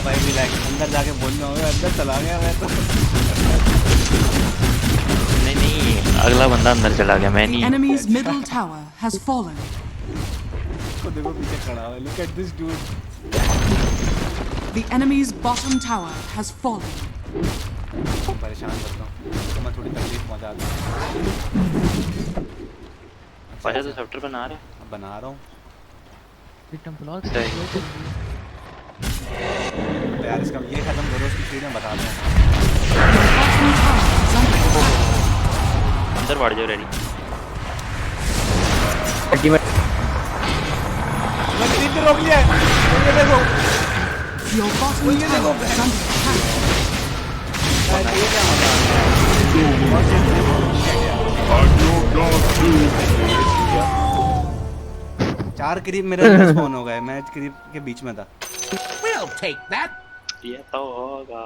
भाई भी लाइक अंदर जाके बोलना होगा, अंदर चला गया मैं तो। नहीं अगला बंदा अंदर चला गया, मैं नहीं। The enemy's middle tower has fallen. तो देखो पीछे खड़ा है। Look at this dude. The enemy's bottom tower has fallen. परेशान करता हूँ तो मैं थोड़ी तकलीफ पहुँचा दूँ। पाशा तो सॉफ्टवेयर बना रहा है। बना रहा हूँ यार। इसका ये खत्म करो, उसकी चीज़ें बता दो। अंदर बढ़ जाओ। रेडी रोक लिया है। ये देखो Your bottom tower is under attack. ये क्या 4 क्रीप मेरे अंदर स्पॉन हो गए, मैं क्रीप के बीच में था। We'll take that. ये तो होगा।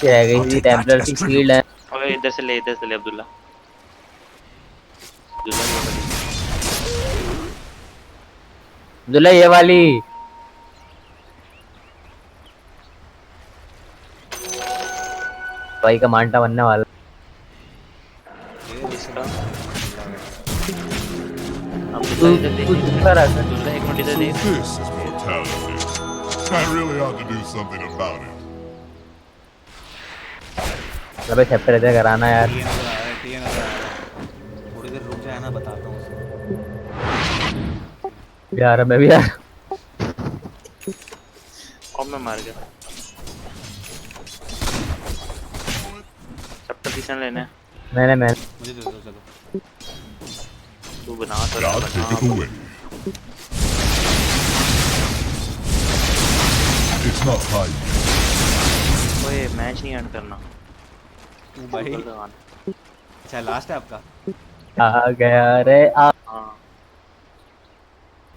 क्या है गई टेम्पलर की शील्ड है। ओए इधर से ले अब्दुल्ला। अब्दुल्ला ये वाली भाई का मांटा बनने वाला। अब्दुल्ला इधर देख। So this is mortality. I really ought to do something about it. अबे चैप्टर इधर कराना यार। थोड़ी देर रुक जाए ना, बताता हूँ उसे। यार मैं भी यार। अब मैं मार गया। चैप्टर किसने लेना है? मैंने मुझे दे दो चलो। तू बना तो I'll take it away. It's not time. ओए मैच नहीं एंड करना। तू भाई। अच्छा लास्ट है आपका? आ गया रे आ। हाँ।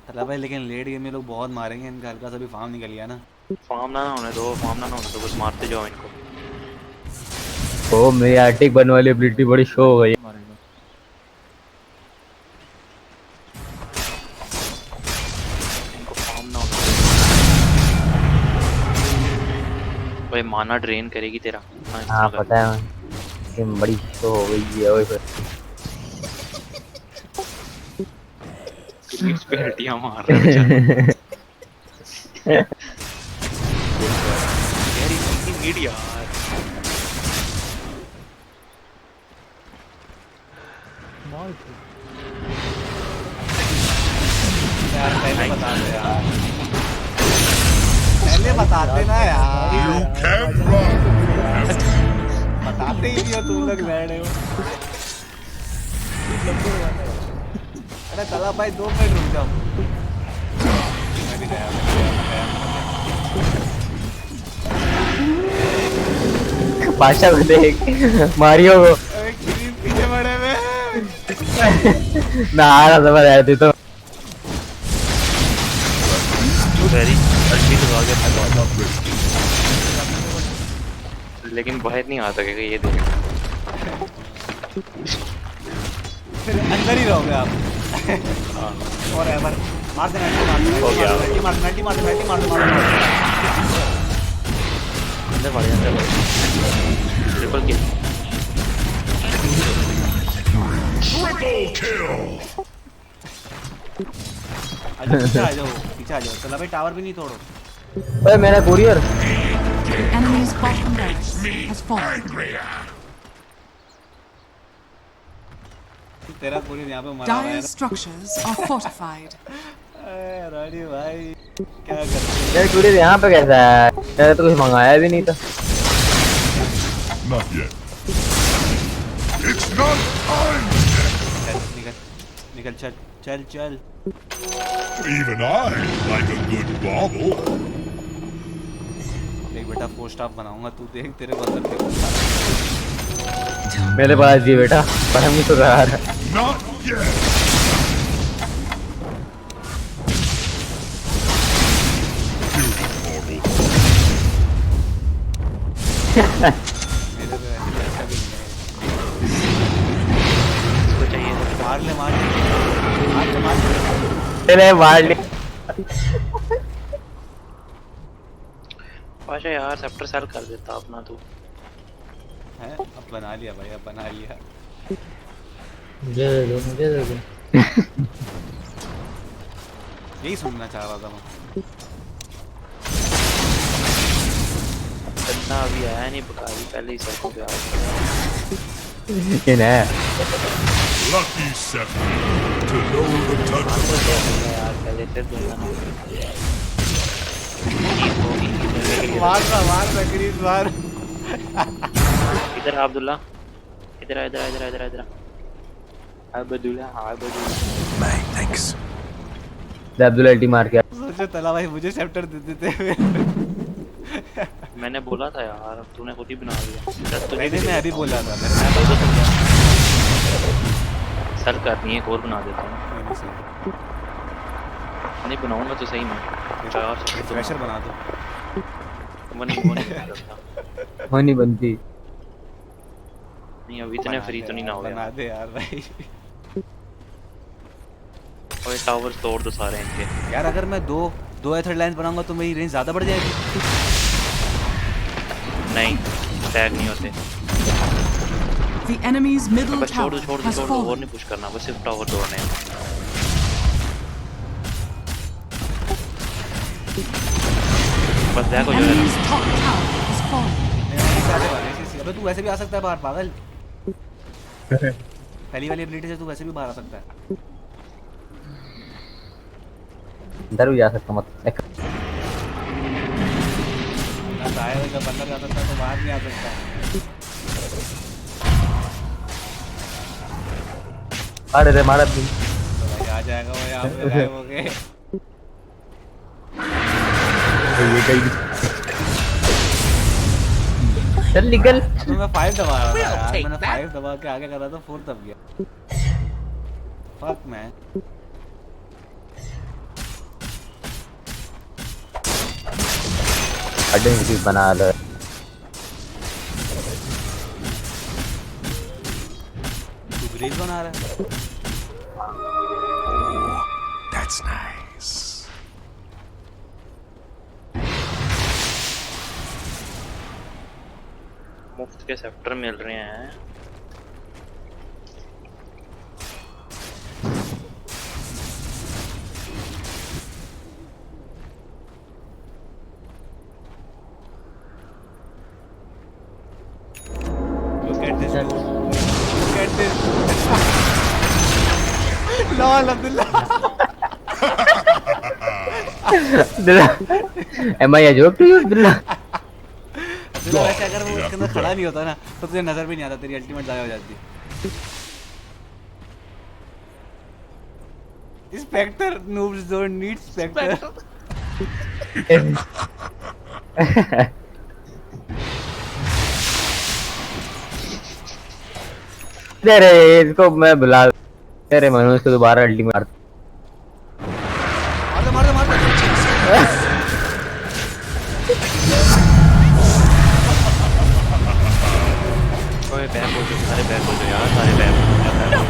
चला भाई, लेकिन लेट गेम में लोग बहुत मारेंगे, इनका हल्का सा भी फार्म निकल गया ना। फार्म ना होने दो, बस मारते जाओ इनको। ओ मेरी आर्टिक बनने वाली एबिलिटी बड़ी शो हो गई। इनको फार्म ना होने दो। ओए माना ड्रेन करेगी तेरा। हाँ पता है कि बड़ी शो हो गई है। ओए इस पे हड्डियां मार रहा है यार, ये मीडिया यार पहले बताते ना यार। You can't run. बताते ही नहीं हो तुम लोग, लड़े हो। अरे चला भाई 2 मिनट रुक जाओ। मैं भी गया। बादशाह को देख, मारियो को पीछे पड़े हुए ना आ रहा समझ आया थी तो वेरी अच्छी तो आगे था, लेकिन बाहर नहीं आ सकेगा ये देख। फिर अंदर ही रहोगे आप। और एवर मार देना, हो गया। मार अंदर बढ़ जाता है ट्रिपल किल। Triple kill. पीछे आ जाओ। चला भाई टावर भी नहीं तोड़ो। ओए मेरा courier. Enemy's bottom barracks has fallen. तेरा कुरियर यहाँ पे मरा हुआ है। Dire structures are fortified. रानी भाई क्या कर रहे मेरा कुरियर यहाँ पे कैसा है? मैंने तो कुछ मंगाया भी नहीं था। Not yet. It's not time. निकल चल। Even I like a good bobble. देख बेटा 4 स्टार बनाऊंगा, तू देख तेरे को अंदर देखो। मेरे पास जी बेटा, पर हम तो रहा है। Not yet. मार ले। पाशा यार सेप्टर सेल कर देता अपना तू। है अब बना लिया भाई, अब बना लिया। मुझे दे दो। यही सुनना चाह रहा था मैं। इतना अभी आया नहीं बकारी, पहले ही सब पे आ गया। ये ना Lucky Seven to know the touch of यार पहले से दूंगा ना। मार क्रीज मार। इधर अब्दुल्ला, इधर आ। अब्दुल्ला। My thanks. अब्दुल्ला अल्टी मार के। सोचो तला भाई मुझे चैप्टर दे देते। मैंने बोला था यार, अब तूने खुद ही बना लिया। मैं अभी बोला था। सेल करनी है, एक और बना देता हूँ। नहीं बनाऊंगा तो सही में 4 फ्रेशर बना दो। वो नहीं बना सकता। वो नहीं बनती। नहीं अभी इतने फ्री तो नहीं ना हो गया। बना दे यार भाई। और टावर्स तोड़ दो सारे इनके। यार अगर मैं दो एथर लाइन बनाऊंगा तो मेरी रेंज ज्यादा बढ़ जाएगी। नहीं टैग नहीं होते। The enemy's middle बस छोड़ tower दो has और fallen. नहीं पुश करना, बस सिर्फ टावर तोड़ने हैं। बस बैक हो जाएगा। Enemy's top tower has fallen. अबे तू वैसे भी आ सकता है बाहर पागल। पहली वाली एबिलिटी से तू वैसे भी बाहर आ सकता है। अंदर भी जा सकता मत। अंदर जा सकता है तो बाहर नहीं आ सकता। अरे रे मारा भी। तो भाई आ जाएगा वो यहाँ पे गायब हो गए। ये कहीं चल निकल। अब मैं 5 दबा रहा था यार, मैंने 5 दबा के आगे कर रहा था, 4 दब गया। Fuck man. आइडेंटिटी बना लो। तू ग्रिल बना रहा है। That's nice. मुफ्त के सेक्टर मिल रहे हैं। Look at this. Look at this. Lol Abdullah. Am I a joke to you, Abdullah? वैसे अगर वो इसके अंदर खड़ा नहीं होता ना तो तुझे नजर भी नहीं आता, तेरी अल्टीमेट जाया हो जाती। Spectre noobs don't need Spectre. तेरे इसको मैं बुला तेरे मनोज को दोबारा अल्टीमेट मार दो। ओए बैक हो जाओ, सारे बैक हो जाओ यार, सारे बैक हो जाओ।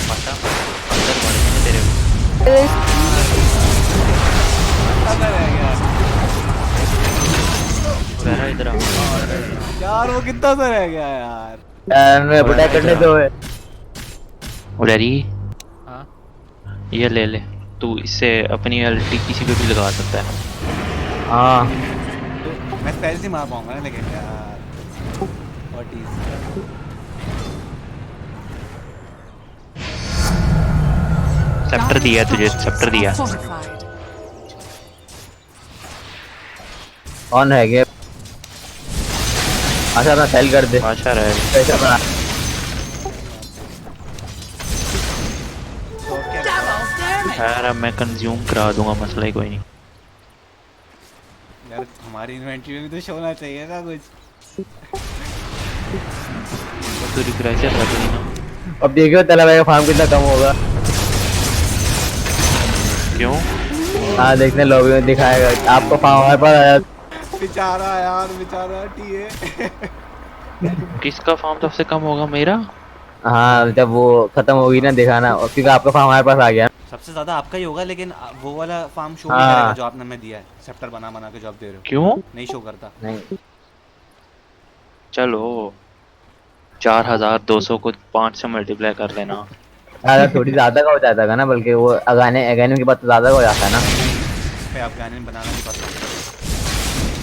माता अंदर बढ़ गए तेरे। मेरा इधर आ यार वो कितना सा रह गया यार। मैं बुढ़ा करने दो है। उड़री हाँ ये ले ले, तू इससे अपनी अल्टी किसी पे भी लगा सकता है। हाँ मैं स्पेल से मार पाऊंगा ना, लेकिन यार व्हाट इज सेप्टर दिया तुझे, सेप्टर दिया। Fortified. कौन है ये? अच्छा ना सेल कर दे। अच्छा रहे पैसा बना। यार अब मैं कंज्यूम करा दूंगा, मसला ही कोई नहीं। यार हमारी इन्वेंटरी में भी तो होना चाहिए ना कुछ। तो रिक्राइजर रख ली ना। अब देखियो तला भाई का फार्म कितना कम होगा। क्यों? हाँ देखने लॉबी में दिखाएगा आपको फार्म हमारे पास आया। बेचारा यार, बेचारा टीए। किसका फार्म सबसे कम होगा? मेरा। हाँ जब वो खत्म होगी ना दिखाना, क्योंकि आपका फार्म हमारे पास आ गया। सबसे ज्यादा आपका ही होगा, लेकिन वो वाला फार्म शो नहीं हाँ। करेगा जो आपने हमें दिया है। सेप्टर बना बना के जो आप दे रहे हो। क्यों नहीं शो करता? नहीं चलो 4200 को 5 से मल्टीप्लाई कर लेना। अगर थोड़ी ज्यादा का हो जाता है ना, बल्कि वो अगाने अगाने के बाद तो ज्यादा का हो जाता है ना। पे आप गाने बनाना नहीं पड़ता।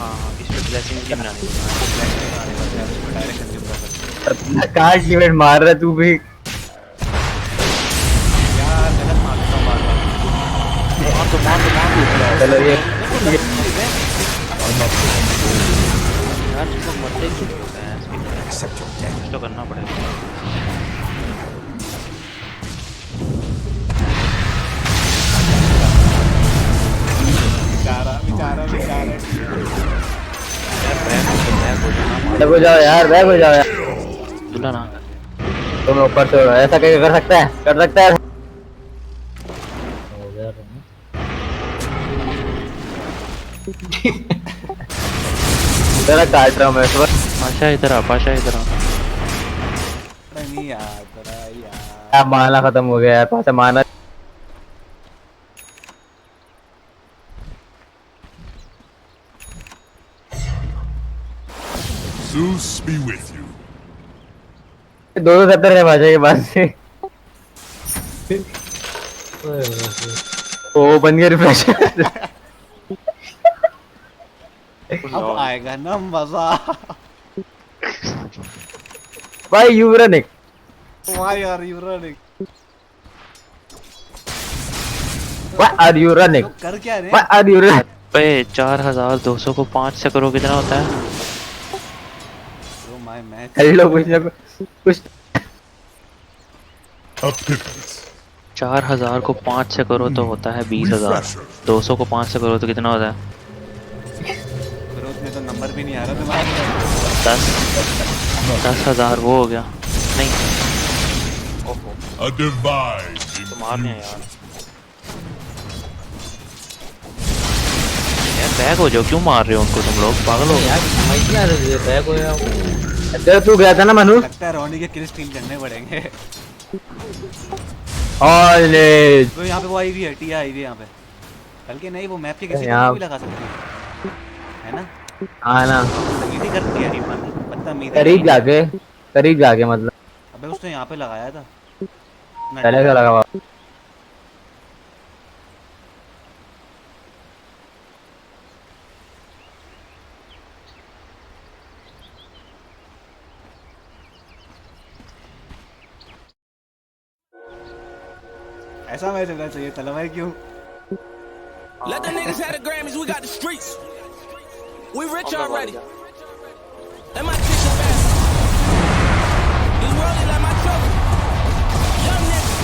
हाँ इस पे ब्लेसिंग की बनानी है। डायरेक्ट कंज्यूम कर सकते कार्ड लिमिट मार रहा तू भी। यार गलत मार देता हूँ बार-बार। चलो ये यार तुमको मरते क्यों होता है? कुछ तो करना पड़ेगा। बेचारा यार बैक हो जाओ ना। बैक हो जाओ यार, बैक हो जाओ यार। अब्दुल्ला ना तो मैं ऊपर से ऐसा कैसे कर सकता है? कर सकता है? हो गया तुम। तेरा काट रहा हूँ मैं इस वक्त। पाशा इधर आ, पाशा इधर आ। नहीं यार तेरा यार यार माना खत्म हो गया यार, पासा माना। Zeus be with you. 270 है भाषा के बाद से। ओ बन गया रिफ्रेश। अब आएगा ना मजा। भाई you running. Why are you running? Why are you running? कर क्या रहे? Why are you running? पे 4200 को 5 से करो कितना होता है? Bro, my match. हेलो कुछ 4000 को 5 से करो तो होता है 20,000। 200 को 5 से करो तो कितना होता है? ग्रोथ में तो नंबर भी नहीं आ रहा तुम्हारा। 10,000 वो हो गया। नहीं A divine मारने यार बैग हो जाओ, क्यों मार रहे हो उनको तुम लोग? पागल हो यार, समझ नहीं आ रही है बैग हो या तेरा तू गया था ना मनु? लगता है रोनी के किल स्टील करने पड़ेंगे। और ले तो यहाँ पे वो आई हुई है, टिया आई हुई है यहाँ पे। बल्कि नहीं, वो मैप के किसी को भी लगा सकती है ना? हाँ ना। बदतमीजी करती है बदतमीजी। करीब जाके मतलब। अबे उसने यहाँ पे लगाया था। पहले से लगा हुआ। ऐसा मैच होना चाहिए तलवार क्यों? Let the niggas have the Grammys, we got the streets. We rich already. Let my shit so fast. This world is like my trophy. Young niggas.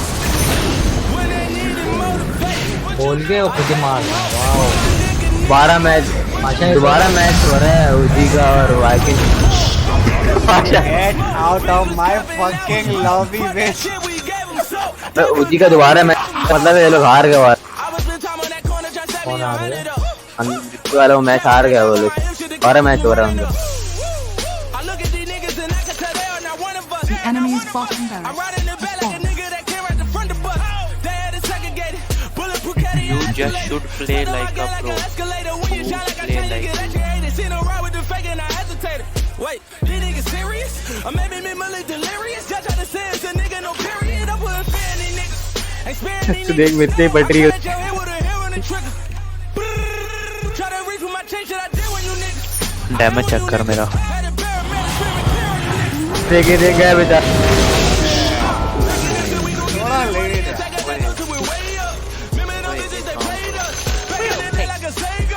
When they need it motivation. बोल के वो खुद ही मारना। Wow. दोबारा match हो रहा है उजी का और Viking. Get out of my fucking lobby, bitch. उजी का दोबारा मैच मतलब ये लोग हार गए। कौन आ रहा है? वाला वो मैच हार गया वो लोग। दोबारा मैच हो रहा है उनका। The enemy's bottom barracks has fallen. You just should play like a pro. You play like Wait, these niggas serious? Or maybe me really delirious? Just try to say it's a nigga, no period. I'm putting fear in these niggas. Ain't sparing these niggas. देख मित्ते पटरी Try to reach with my chain, should I deal with you niggas? Damage check कर मेरा। देख गया बेटा।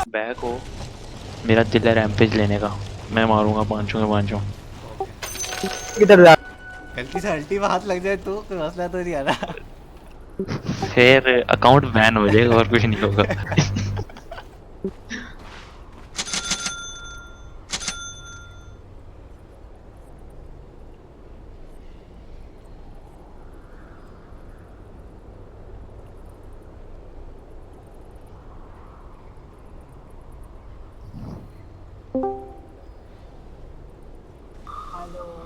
Bag हो, मेरा दिल है रैम्पेज लेने का। मैं मारूंगा पांचों के पांचों। किधर जा? गलती से अल्टी में हाथ लग जाए तो कोई मसला तो नहीं आना। फिर अकाउंट बैन हो जाएगा और कुछ नहीं होगा।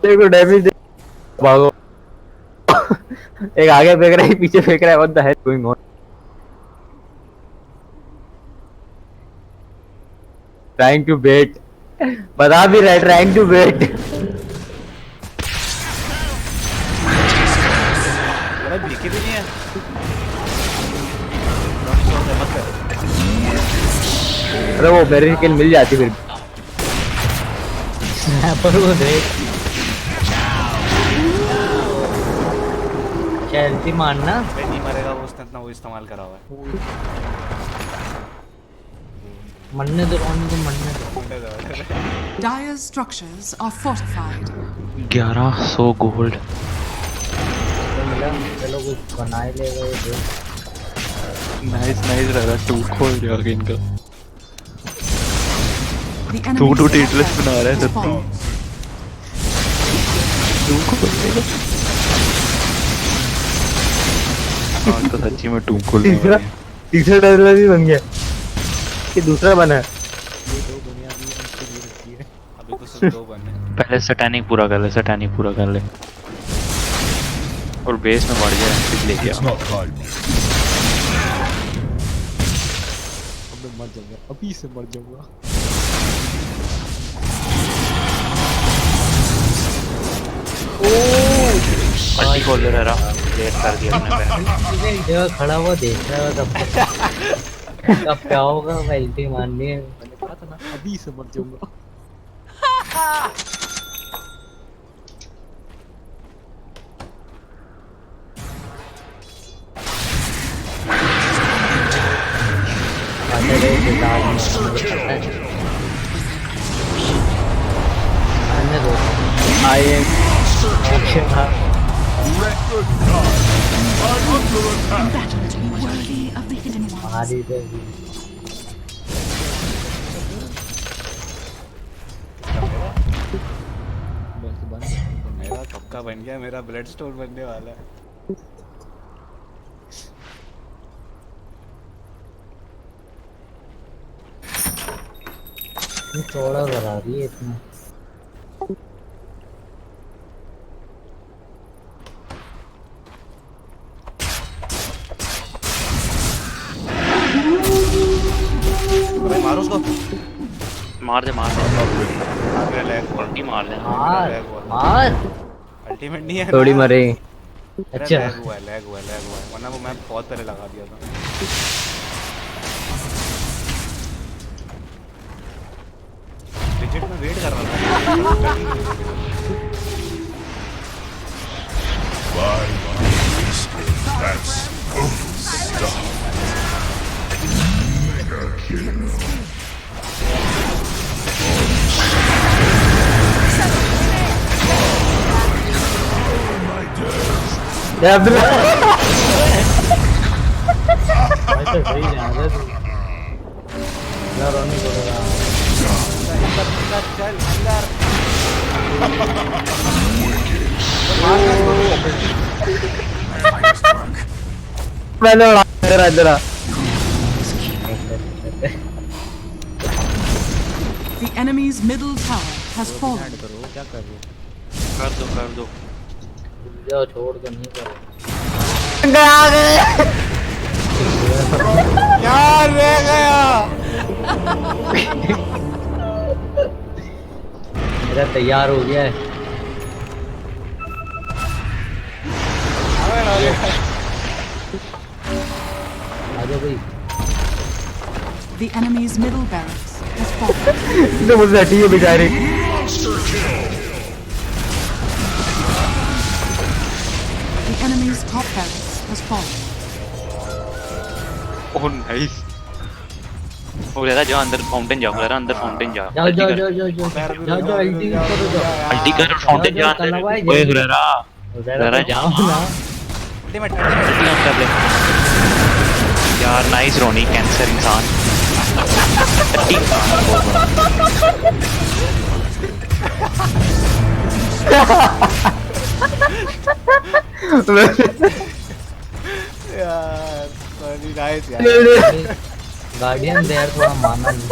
देखो डैमेज दे। भागो। एक आगे फेंक रहा है, पीछे फेंक रहा है। What the hell going on? Trying to bet. बता भी रहा है ट्राइंग टू बेट। अरे भीखे भी नहीं है। अरे वो मेरी किल मिल जाती फिर। स्नैपर को देख। चलती मारना। नहीं मरेगा वो, उसने इतना वो इस्तेमाल करा हुआ है। मरने दो उनको, मरने दो। Dire's structures are fortified. 1100 gold. चलो कुछ बनाए ले गए थे। नाइस लग रहा है। 2 खोल जाएगा इनका। The तू enemy's टेटलेस बना रहा है has सब। fallen. हाँ तो सच्ची में टूम खोलने तीसरा वाली है। तीसरा डायलॉग भी बन गया कि दूसरा बना है। ये दो दुनिया भी हमसे भी रखी है। अभी तो सिर्फ 2 बने। पहले सैटेनिक पूरा कर ले, सैटेनिक पूरा कर ले और बेस में बढ़ गया एंट्री लेके It's आ। not time. अब मैं मर जाऊंगा, अभी से मर जाऊंगा। मल्टी खोल ले रहा, लेट कर दिया मैंने पहले। एक जगह खड़ा हुआ देख रहा था तब कब क्या होगा वेल्टी मारनी है। मैंने कहा था ना, अभी से मर जाऊंगा। I am Record time. I'm under attack. Battle to be worthy of the hidden ones. मारी देगी। बस बंद कर। मेरा कपका बन गया, मेरा ब्लड स्टोन बनने वाला है। थोड़ा करा रही है इतना। भाई मारो उसको। मार दे मार दे, मेरा लैग हुआ। उल्टी मार दे। मार लैग हुआ। मार। अल्टीमेट नहीं है थोड़ी ना। मरे। मेरा अच्छा लैग हुआ है, लैग हुआ है, लैग हुआ है, वरना वो मैं बहुत पहले लगा दिया था। रिजेक्ट में वेट कर रहा था। Bye bye, wasted. That's stuff. Mega kill. ये अब्दुल्ला भाई तो सही जा रहा तू। यार रोनी बोल रहा। चल अंदर। मैंने उड़ा तेरा जरा। The enemy's middle tower has fallen. करो, क्या कर रहे हो? कर दो कर दो। जाओ छोड़ कर नहीं कर। यार रह गया। मेरा तैयार हो गया है। आजा भाई। The enemy's middle barracks has fallen. तो मुझसे हटी है बेचारी। The enemy's top barracks has fallen. Oh nice. वो ले रहा जाओ अंदर फाउंटेन जाओ, ले रहा अंदर फाउंटेन जाओ। जाओ जाओ जाओ जाओ जाओ जाओ अल्टी करो जाओ। अल्टी कर और फाउंटेन जा अंदर। ओए हुरेरा हुरेरा जाओ ना। अल्टीमेट अल्टी ऑन कर ले यार। नाइस रोनी, कैंसर इंसान। अल्टी इंसान बहुत यार सॉरी नाइस यार। गार्डियन देयर थोड़ा माना नहीं।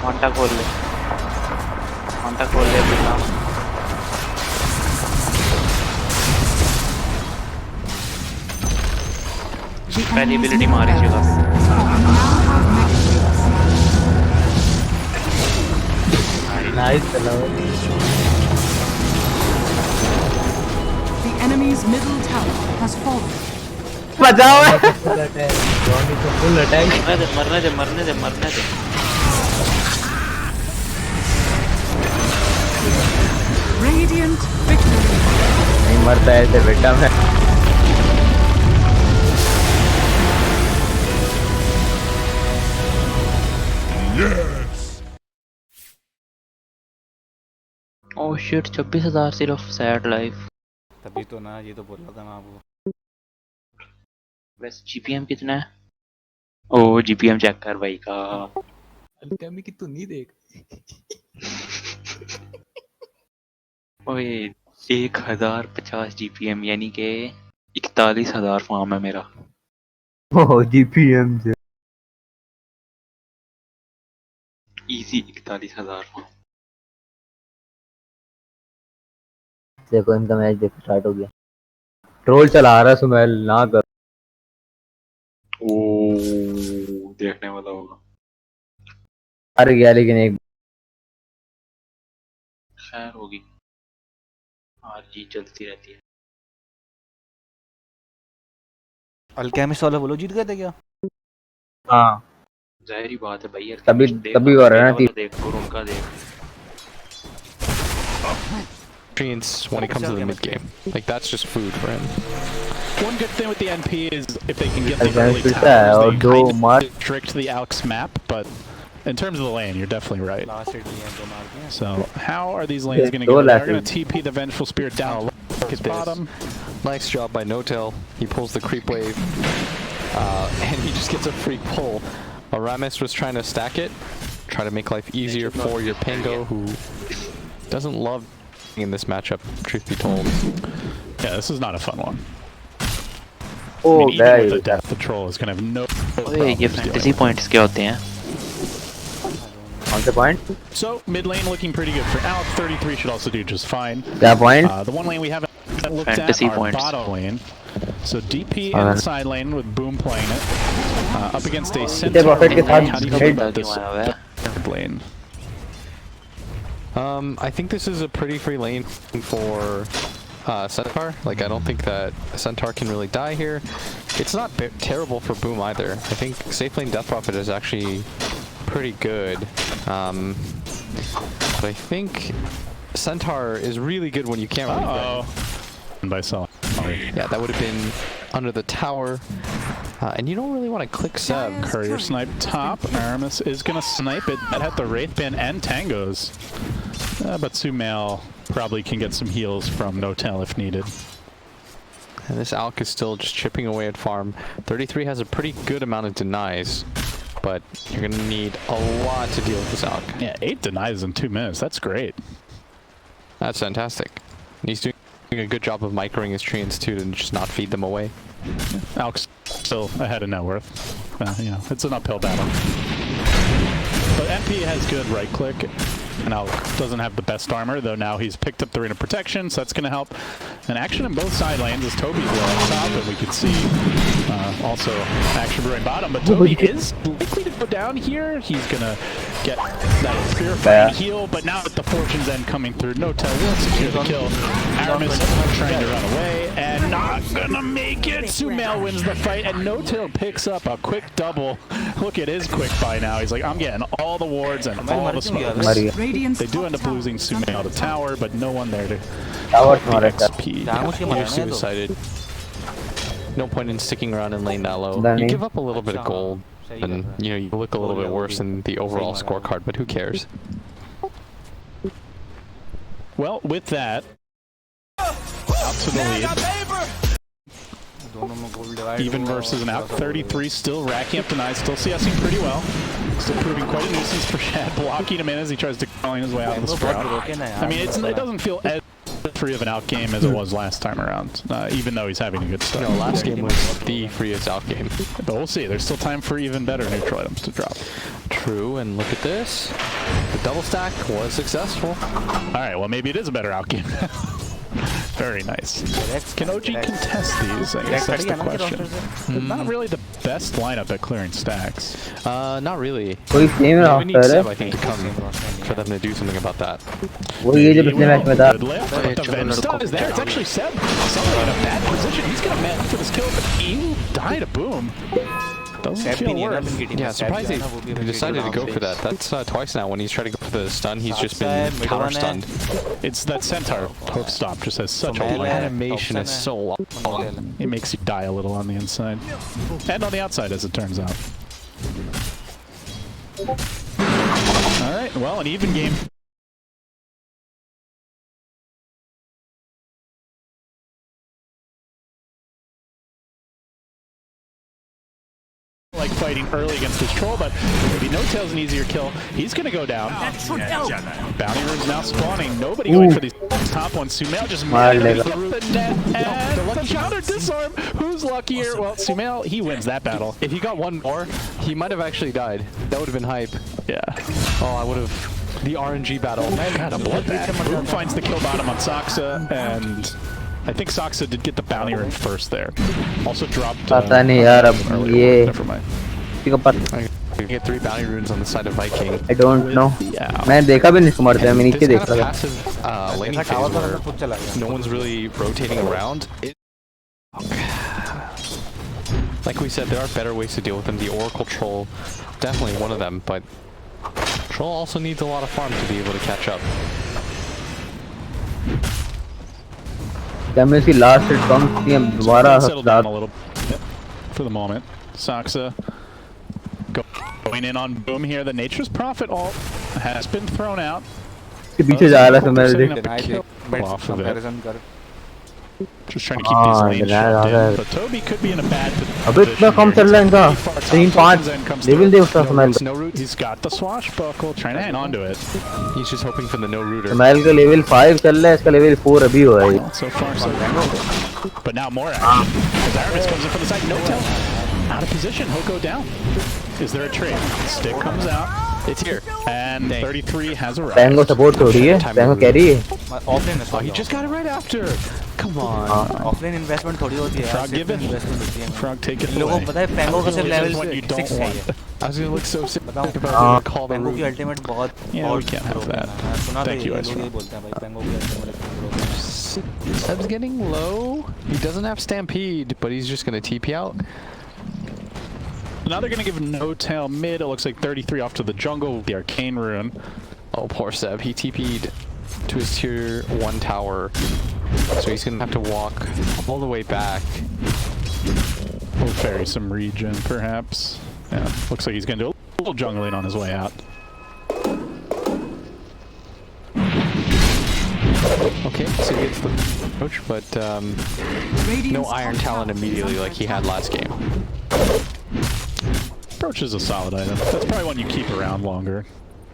कांटा खोल ले, कांटा खोल ले अपना। The पहली enemy's एबिलिटी middle मारी barracks जगह। has fallen. Now have mega nice चलाओ। The enemy's middle tower has fallen. बचाओ। Full attack. रॉनी को फुल अटैक। मरने दे मरने दे मरने दे। Radiant victory. नहीं मरता ऐसे बेटा मैं। Yes. ओह शिट 26,000 सिर्फ सैड लाइफ। तभी तो ना, ये तो बोल रहा था मैं आपको। वैसे जीपीएम कितना है? ओ जीपीएम चेक कर भाई का। अलकेमी की तू नहीं देख। ओए 1050 जीपीएम यानी के 41,000 फार्म है मेरा। ओह जीपीएम से इजी 41,000 फार्म। देखो इनका मैच देखो स्टार्ट हो गया। ट्रोल चला रहा है सुमेल ना कर। ओ देखने वाला होगा। हार गया लेकिन एक खैर होगी, हार जीत चलती रहती है। अल्केमिस्ट वाला बोलो जीत गए थे क्या? हाँ जाहिर ही बात है भाई यार। तभी देख हो रहा है मेरा ना वाला देख और उनका देख। Nutrients when it comes to the mid game. Like that's just food for him. One good thing with the NP is if they can get the Alchemist early फिर से आया towers, और they दो kind of मार restrict the Alex map, but in terms of the lane, you're definitely right. Last hit लिए दो मार के। So how are these lanes going to दो go? They're last going to TP the Vengeful Spirit down. Look at Bottom. this. Nice job by Notel. He pulls the creep wave, and he just gets a free pull. Aramis was trying to stack it, try to make life easier for your Pango, who doesn't love in this matchup, truth be told. Yeah, this is not a fun one. O I mean, even with the गया death, the troll is going to have no ओए ये problem fantasy dealing with points क्या होते हैं? कौन से point? it. So mid lane looking pretty good for Alex. 33 should also do just fine. क्या point? The one lane we haven't looked Fantasy at, our points. bottom lane. So DP in the side lane with Boom playing it. Up against a centaur. Buffett के साथ How do you feel about क्यों this आया हुआ है? third lane? I think this is a pretty free lane for Centaur. Like, I don't think that Centaur can really die here. It's not terrible for Boom either. I think safe lane Death Prophet is actually pretty good. But I think Centaur is really good when you can't really Uh-oh. By Salah. Yeah, that would have been under the tower. And you don't really want to click Seb. Courier snipe top. Aramis is going to snipe it. That had the Wraith Band and Tangos. But Sumail probably can get some heals from Notel if needed. And this Alk is still just chipping away at farm. 33 has a pretty good amount of denies, but you're going to need a lot to deal with this Alk. Yeah, 8 denies in 2 minutes. That's great. That's fantastic. He's doing a good job of microing his treants too to just not feed them away. Alk's still ahead of net worth. You know, it's an uphill battle. But MP has good right click. And Alk doesn't have the best armor, though now he's picked up the Ring of Protection, so that's going to help. And action in both side lanes as Toby's on top, and we can see also action brewing bottom. But Toby is likely to go down here. He's going to get that purifying heal, but now with the Fortune's End coming through, Notel will secure the kill. Aramis trying to run away, and not going to make it. Sumail wins the fight, and Notel picks up a quick double. Look at his quick buy now. He's like, I'm getting all the wards and all the smokes. They do end up losing Sumail to tower, but no one there to the XP. You're suicided. No point in sticking around in lane that low. You give up a little bit of gold, and you know you look a little bit worse in the overall scorecard, but who cares? Well, with that, out to the lead. Even versus an out. 33 still racking up denies, still CSing pretty well. Still proving quite a nuisance for Shad, blocking him in as he tries to clean his way out of the sprout. I mean, it doesn't feel as free of an out game as it was last time around, even though he's having a good start. No, last game was the freest out game. But we'll see. There's still time for even better neutral items to drop. True, and look at this. The double stack was successful. All right, well, maybe it is a better out game. Very nice. Can OG contest these? I guess that's the question. Not really the best lineup at clearing stacks. Not really. कोई same We need रास्ता Seb, है I think, to come for them to do something about that. वो ये जो पिछले match में था Good lift, but the Venge stun is there. It's actually Seb. Somebody in a bad position. He's gonna man for this kill, but he died a boom. Doesn't feel worse. Yeah, surprised they decided to go for that. That's twice now when he's trying to go for the stun, he's just been counter stunned. It's that Centaur hook stop just has such a The long animation is so long. It makes you die a little on the inside. And on the outside, as it turns out. Alright, well, an even game. like fighting early against his troll, but maybe No Tail's an easier kill. He's gonna go down. Bounty runes now spawning. Nobody going for these top ones. Sumail just made the net, and the counter disarm. Who's luckier? Well, Sumail, he wins that battle. If he got one more, he might have actually died. That would have been hype. Yeah. Oh, I would have. The RNG battle. God, a bloodbath. Boom finds the kill bottom on Saksa, and I think Saksa did get the bounty rune first there. Also dropped. पता नहीं यार अब ये. Never mind. You get 3 bounty runes on the side of Viking. I don't know. Yeah. मैं देखा भी नहीं इसको मरते. मैं नीचे देख रहा था. Passive laning phase where no one's really rotating around. Like we said, there are better ways to deal with them. The Oracle Troll, definitely one of them, but Troll also needs a lot of farm to be able to catch up. Damn, इसकी last hit कम थी. हम दोबारा Settle down a little bit for the moment. Saksa going in on Boom here. The Nature's Prophet ult has been thrown out. इसके पीछे जा रहा था मैं देख. Off of it. Just trying to keep these lanes shut in, but Toby could be in a bad position. अबे इतना कम चल रहा है इनका. 3-5 लेवल दे उसका Sumail को. No root. He's got the swashbuckle, trying to hang on to it. He's just hoping for the no rooter. Sumail का level 5 चल रहा है. इसका level 4 अभी हुआ है. So far so good. But now more action. As Aramis comes in from the side, No Tail out of position. Hoko down. Is there a trade? Stick comes out. It's here. And 33 has arrived. Pango support थोड़ी है. Pango carry है. Offlane Oh, he just got it right after. Come on. Offlane investment थोड़ी होती है. Frog given. Investment होती है. Frog taken away. लोगों को पता है Pango का सिर्फ level What you 6 don't चाहिए. want. I was gonna look so sick बताऊं. about call the Pango की root. ultimate बहुत. Yeah, we can't have that. सुना था Thank you, ये Ezra. लोग ये बोलते हैं भाई Pango की ultimate. Seb's getting low. He doesn't have Stampede, but he's just gonna TP out. Now they're going to give No Tail mid. It looks like 33 off to the jungle with the Arcane Rune. Oh, poor Seb. He TP'd to his tier 1 tower. So he's going to have to walk all the way back. We'll ferry some regen, perhaps. Yeah, looks like he's going to do a little jungling on his way out. Okay, so he gets the approach, but no Iron Talon immediately like he had last game. Approach is a solid item. That's probably one you keep around longer,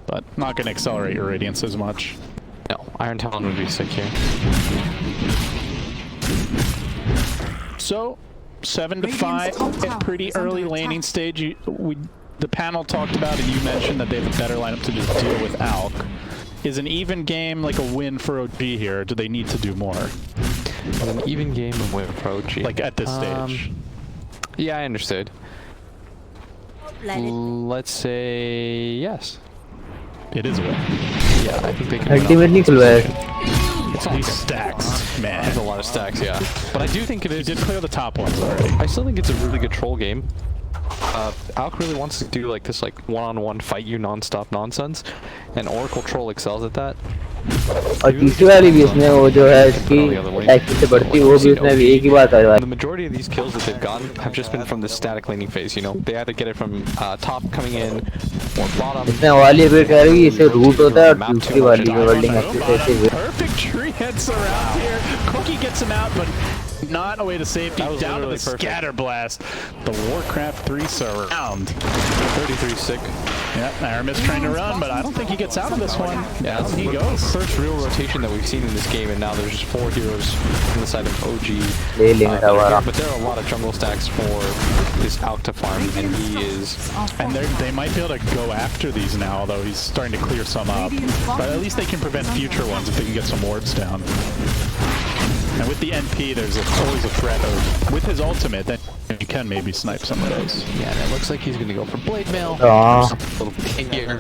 but not going to accelerate your radiance as much. No, Iron Talon would be sick here. So, 7 to 5, pretty early laning stage. The panel talked about, and you mentioned that they have a better lineup to just deal with Alk. Is an even game like a win for OG here, or do they need to do more? An even game of win for OG. Like at this stage. Yeah, I understood. Let's say yes. It is a win. Yeah, I think they can Ultimately खुलवाया. It's these stacks, man. There's a lot of stacks, yeah. But I do think it is. He did clear the top ones already. I still think it's a really good troll game. Alk really wants to do like this one-on-one fight you non-stop nonsense, and Oracle Troll excels at that. और तीसरी वाली भी इसमें वो जो है इसकी active से बढ़ती वो भी उसमें भी एक ही बात है. The majority of these kills that they've gotten have just been from the static laning phase. You know, they either get it from top coming in or bottom. इसमें वाली भी कह रही है इसे रूट होता है और दूसरी वाली जो वर्ल्डिंग active Perfect tree hits around here. Cookie gets him out, but not away to safety. Down to the scatter blast. The Warcraft 3 surround. 33 sick. Yeah, Aramis trying to run, but I don't think he gets out of this one. Yeah, down he goes. First real rotation that we've seen in this game, and now there's just 4 heroes on the side of OG. But there are a lot of jungle stacks for this Alk to farm, and he is. And they might be able to go after these now, although he's starting to clear some up. But at least they can prevent future ones if they can get some wards down. And with the NP, there's always a threat of, with his ultimate, then you can maybe snipe some of those. Yeah, and it looks like he's going to go for Blade Mail. Here.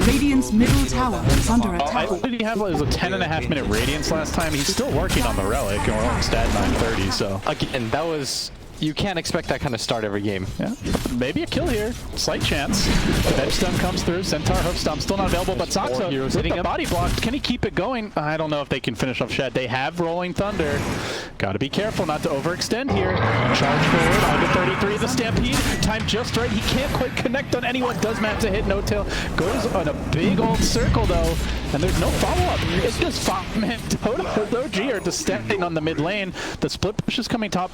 Radiant's middle tower is under attack. What did he have? It was a 10.5 minute radiance last time. He's still working on the relic, and we're on stat 930, so. Again, that was. You can't expect that kind of start every game. Yeah, maybe a kill here. Slight chance. The Edge Stun comes through. Centaur Hoofstomp still not available, but Saksa with the body block. Can he keep it going? I don't know if they can finish off Shed. They have Rolling Thunder. Gotta be careful not to overextend here. Charge forward onto 33. The Stampede. Time just right. He can't quite connect on anyone. Does map to hit. No Tail. Goes on a big old circle though. And there's no follow-up. It's just 5-man Toto OG are just standing on the mid lane. The split push is coming top.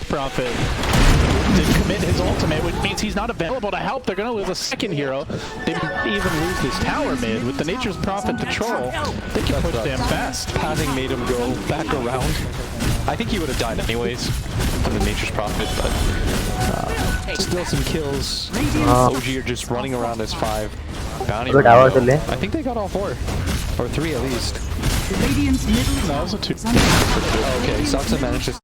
Prophet. Prophet did commit his ultimate, which means he's not available to help. They're going to lose a second hero. They might even lose this tower mid. With the Nature's Prophet patrol, they can push damn fast. Pathing made him go back around. I think he would have died anyways from the Nature's Prophet, but still some kills. OG are just running around as 5. Bounty I think they got all 4. Or 3 at least. Radiant's middle That was a 2. Okay, Saksa managed to...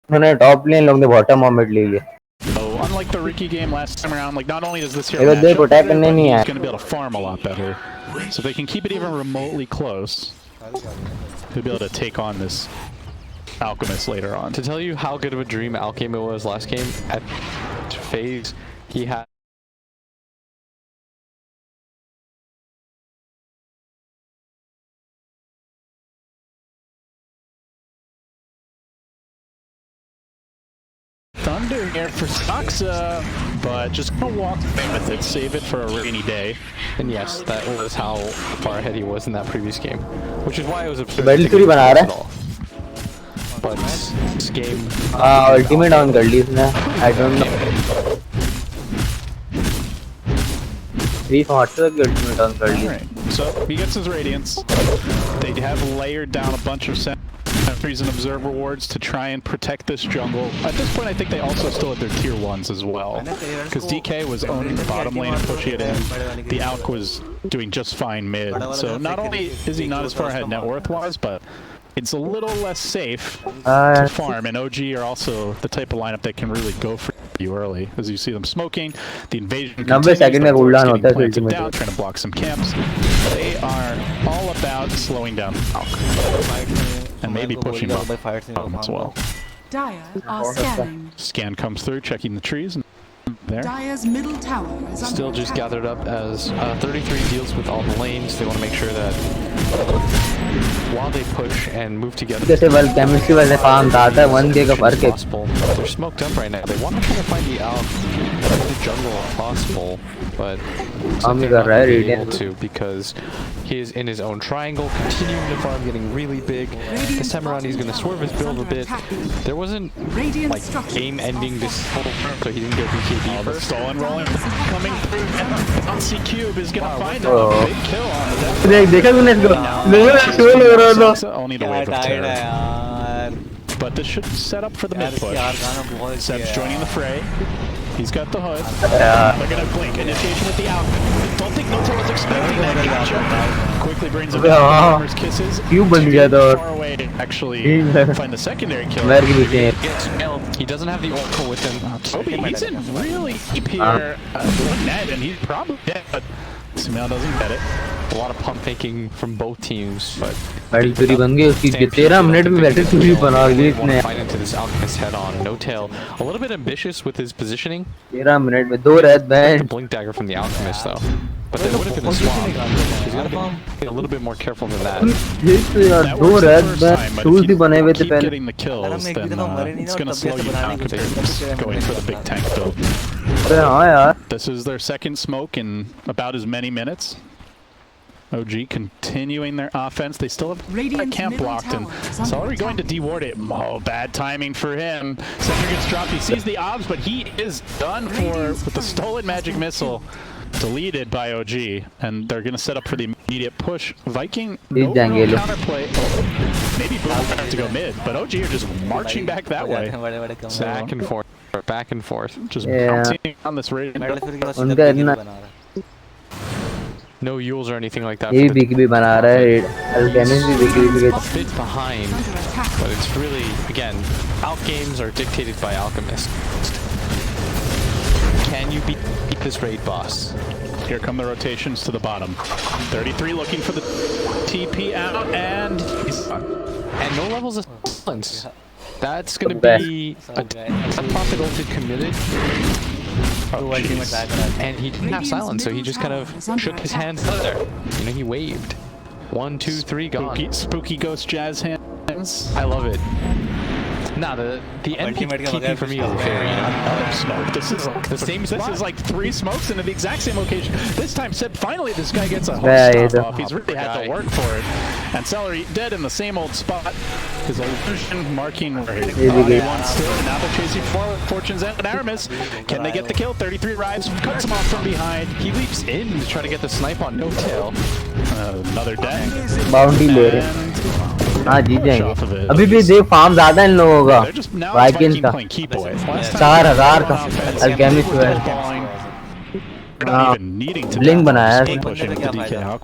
उन्होंने top लेन लोग ने bottom और mid ले लिया. Oh, unlike the Riki game last time around, like not only does this hero They match up, protect करने नहीं he's आए. going to be able to farm a lot better. So if they can keep it even remotely close, he'll be able to take on this Alchemist later on. To tell you how good of a dream Alchemy was last game, at phase, he had... Thunder here for Saksa, but just gonna walk away with it, save it for a rainy day. And yes, that was how far ahead he was in that previous game, which is why it was absurd. But this game... ultimate on कर ली इसने. I don't know. 340 की ultimate on कर ली. Alright, so he gets his Radiance. They have layered down a bunch of sentries and observer wards to try and protect this jungle. At this point, I think they also still have their tier 1s as well. Because DK was owning the bottom lane and pushing it in. The Alk was doing just fine mid. So not only is he not as far ahead net worth-wise, but it's a little less safe to farm, and OG are also the type of lineup that can really go for you early. As you see them smoking, the invasion continues, the force getting planted down, trying to block some camps. They are all about slowing down Alk, and maybe pushing up as well. Dire are scanning. Scan comes through, checking the trees. And there. Dire's middle tower is Still just gathered up as 33 deals with all the lanes. They want to make sure that while they push and move together, जैसे वाल chemistry वाले काम आता है 1K का फर्क है. They're smoked up right now. They want to try to find the out the jungle if possible, but something not really able to because he is in his own triangle, continuing to farm, getting really big. This time around, he's going to swerve his build a bit. There wasn't like game ending this whole turn, so he didn't go BKB first. Stolen rolling coming through. Bouncy Cube is going to find him. A big kill on the death. देखा तूने इसको? I'll need a wave of terror. But this should set up for the mid push. Seb's joining the fray. He's got the hood. They're gonna blink. Initiation with the out. Don't think Noto was expecting that. Gotcha. Quickly brings him down. Kisses. Far away to actually find the secondary kill. He doesn't have the oracle with him. Toby, he's in really deep here. Ned, and he's probably dead, but Sumail doesn't get it. A lot of pump faking from both teams, but battle पूरी बन गई उसकी 13 minute में battle पूरी बना ली इसने. Fight into this Alchemist head on. No tail. A little bit ambitious with his positioning. 13 minute में 2 red band. Blink dagger from the Alchemist though. But they would have been a swamp. He's got to be a little bit more careful than that. That was the first time, but if you keep getting the kills, then it's going to slow you down compared to just going for the big tank build. This is their second smoke in about as many minutes. OG continuing their offense. They still have a camp blocked, and Solary going to deward it. Oh, bad timing for him. Sentry gets dropped. He sees the obs, but he is done for with the stolen magic missile. Deleted by OG, and they're going to set up for the immediate push. Viking, no counterplay. Oh, maybe Boom have to go mid, but OG are just marching back that way. Back and forth, back and forth. Just bouncing on this raid. No Yules or anything like that. ये BKB बना रहा है. Alchemist भी BKB a bit behind, but it's really, again, out games are dictated by Alchemist. Can you beat this raid boss? Here come the rotations to the bottom. 33 looking for the TP out, and no levels of silence. That's going to be a Prophet ulted committed. Oh, and he didn't have silence, so he just kind of shook his hands there. You know, he waved. 1, 2, 3, gone. Spooky Ghost Jazz hands. I love it. Nah, the NPP for me is very smoke. This is like the same. This is like 3 smokes into the exact same location. This time, Seb, finally this guy gets a hook stop off. He's really had to work for it. And Celery dead in the same old spot. His old version marking where he wants to. And now they're chasing forward. Fortune's End and Aramis. Can they get the kill? 33 rides, cuts him off from behind. He leaps in to try to get the snipe on No Tail. Another dead. Bounty ले रहे हाँ जीत जाएंगे अभी भी देख farm ज़्यादा इन लोगों का वाइकिंग्स का 4000 का अल्केमिस्ट ब्लिंक बनाया है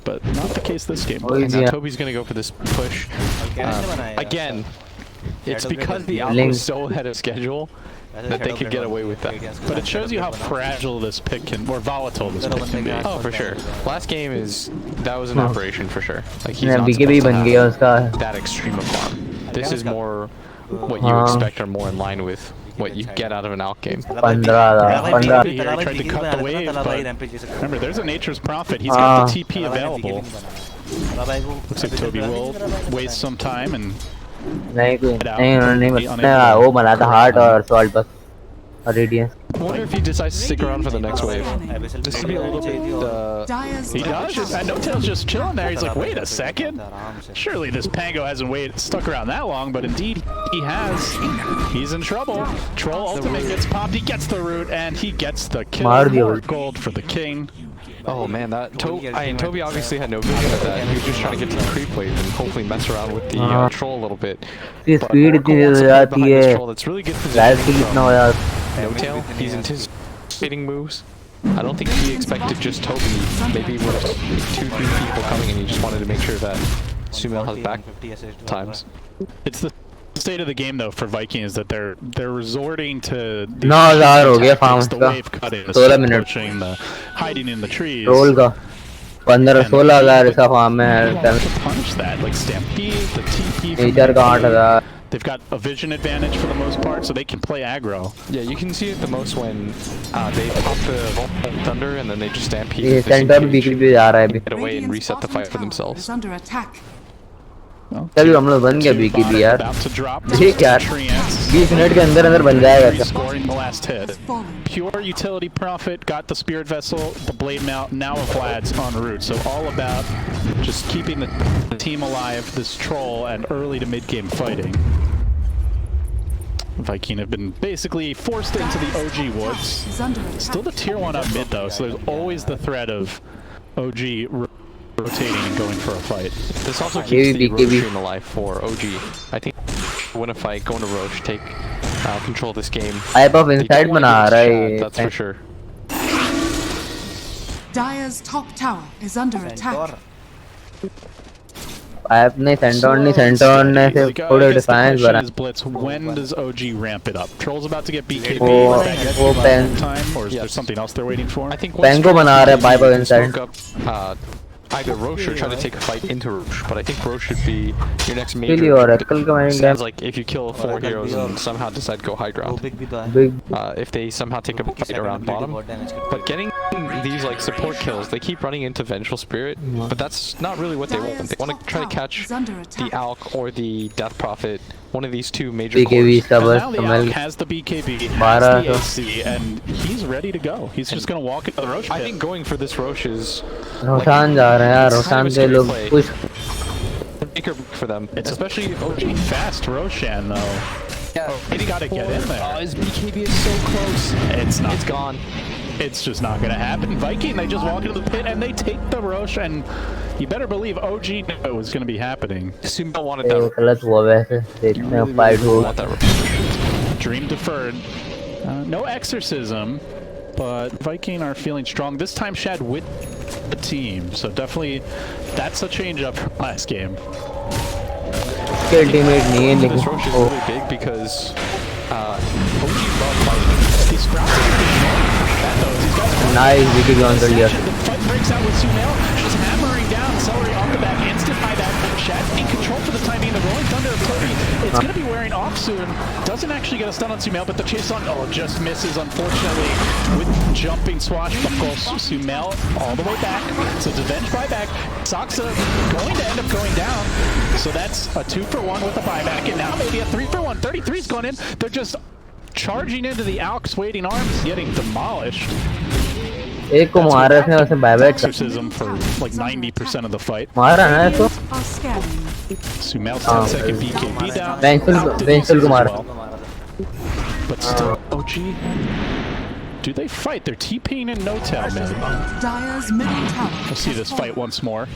but not the case this game. Now Toby's gonna go for this push again. It's because the Alpha is so ahead of schedule that they could get away with that. But it shows you how fragile this pick can, or volatile this pick can be. Oh, for sure. Last game that was an operation for sure. Like he's not that extreme of farm. This is more what you expect or more in line with what you get out of an Alk game. He tried to cut the wave, but remember, there's a Nature's Prophet. He's got the TP available. Looks like Toby will waste some time and नहीं वो बना था heart और salt बस और radiance I wonder if he decides to stick around for the next wave. This could be a little bit. He does. And No Tail's just chilling there. He's like, wait a second. Surely this Pango hasn't stuck around that long, but indeed he has. He's in trouble. Troll ultimate gets popped. He gets the root and he gets the kill. More gold for the king. Oh man, Toby obviously had no vision of that. He was just trying to get to the creep wave and hopefully mess around with the troll a little bit. Speed इतनी हो जाती है. That's really good Life speed इतना हो जाता. No Tail, he's anticipating moves. I don't think he expected just Toby. Maybe with 2-3 people coming and he just wanted to make sure that Sumail has back times. It's the state of the game though for Viking is that they're resorting to the wave cutting, the hiding in the trees. Roll का 15-16,000 इसका farm है. Punish that like Stampede, the TP. Nature का 8,000. They've got a vision advantage for the most part, so they can play aggro. Yeah, you can see it the most when they pop the Volt Thunder and then they just stampede. ये center बीकरी भी जा रहा है अभी. Get away and reset the fight for themselves. तभी हम लोग बन गया बीकी भी यार. ठीक यार. 20 मिनट के अंदर बन जाएगा. Scoring the last hit. Pure utility profit got the Spirit Vessel, the Blade Mount, now a Vlad's en route. So all about just keeping the team alive, this troll, and early to mid game fighting. Viking have been basically forced into the OG woods. Still the tier 1 up mid though, so there's always the threat of OG rotating and going for a fight. This also keeps the Roche stream alive for OG. I think win a fight, go into Roche, take control of this game. Hype of inside बना रहा है. That's for sure. Dire's top tower is under attack. Hype नहीं Centron ने से थोड़े defiance बना. When does OG ramp it up? Troll's about to get BKB. वो time, or is there something else they're waiting for? I think Pango बना रहा है Hype of inside. Either Roche or try to take a fight into Roche, but I think Roche should be your next major. Sounds like if you kill 4 heroes and somehow decide to go high ground. If they somehow take a fight around bottom. But getting these like support kills, they keep running into Vengeful Spirit, but that's not really what they want. They want to try to catch the Alk or the Death Prophet, one of these 2 major cores. Now the Alk has the BKB, has the AC, and he's ready to go. He's just going to walk into the Roche pit. I think going for this Roche is... Roshan जा रहे हैं यार. रोशान से लोग push. Maker for them. It's especially OG fast Roshan though. Yeah, he's got to get in there. Oh, his BKB is so close. It's not. It's gone. It's just not going to happen. Viking, they just walk into the pit and they take the Roche, and you better believe OG knew it was going to be happening. Sumo wanted that. गलत हुआ वैसे. देखते हैं fight होगा. Dream deferred. No exorcism, but Viking are feeling strong. This time Shad with the team, so definitely that's a change up from last game. Ultimate नहीं है This Roche is really big because OG love fighting. He's nice, BKB on कर लिया. The fight breaks out with Sumail, just hammering down Celery off the back, instant buyback. Shad in control for the time being. The Rolling Thunder of Toby, it's going to be wearing off off soon. Doesn't actually get a stun on Sumail, but the chase on just misses, unfortunately, with jumping swashbuckle. Sumail all the way back. So it's avenged buyback. Saksa going to end up going down. So that's a 2-for-1 with a buyback, and now maybe a 3-for-1. 33's gone in. They're just charging into the Alk's waiting arms, getting demolished. एक को मारा इसने वैसे buyback exorcism for like 90% of the fight. मारा ना इसको Sumail's 10-second BKB down. Vengeful को मारा. But still, OG, do they fight? They're TPing in no tail, man. We'll see this fight once more.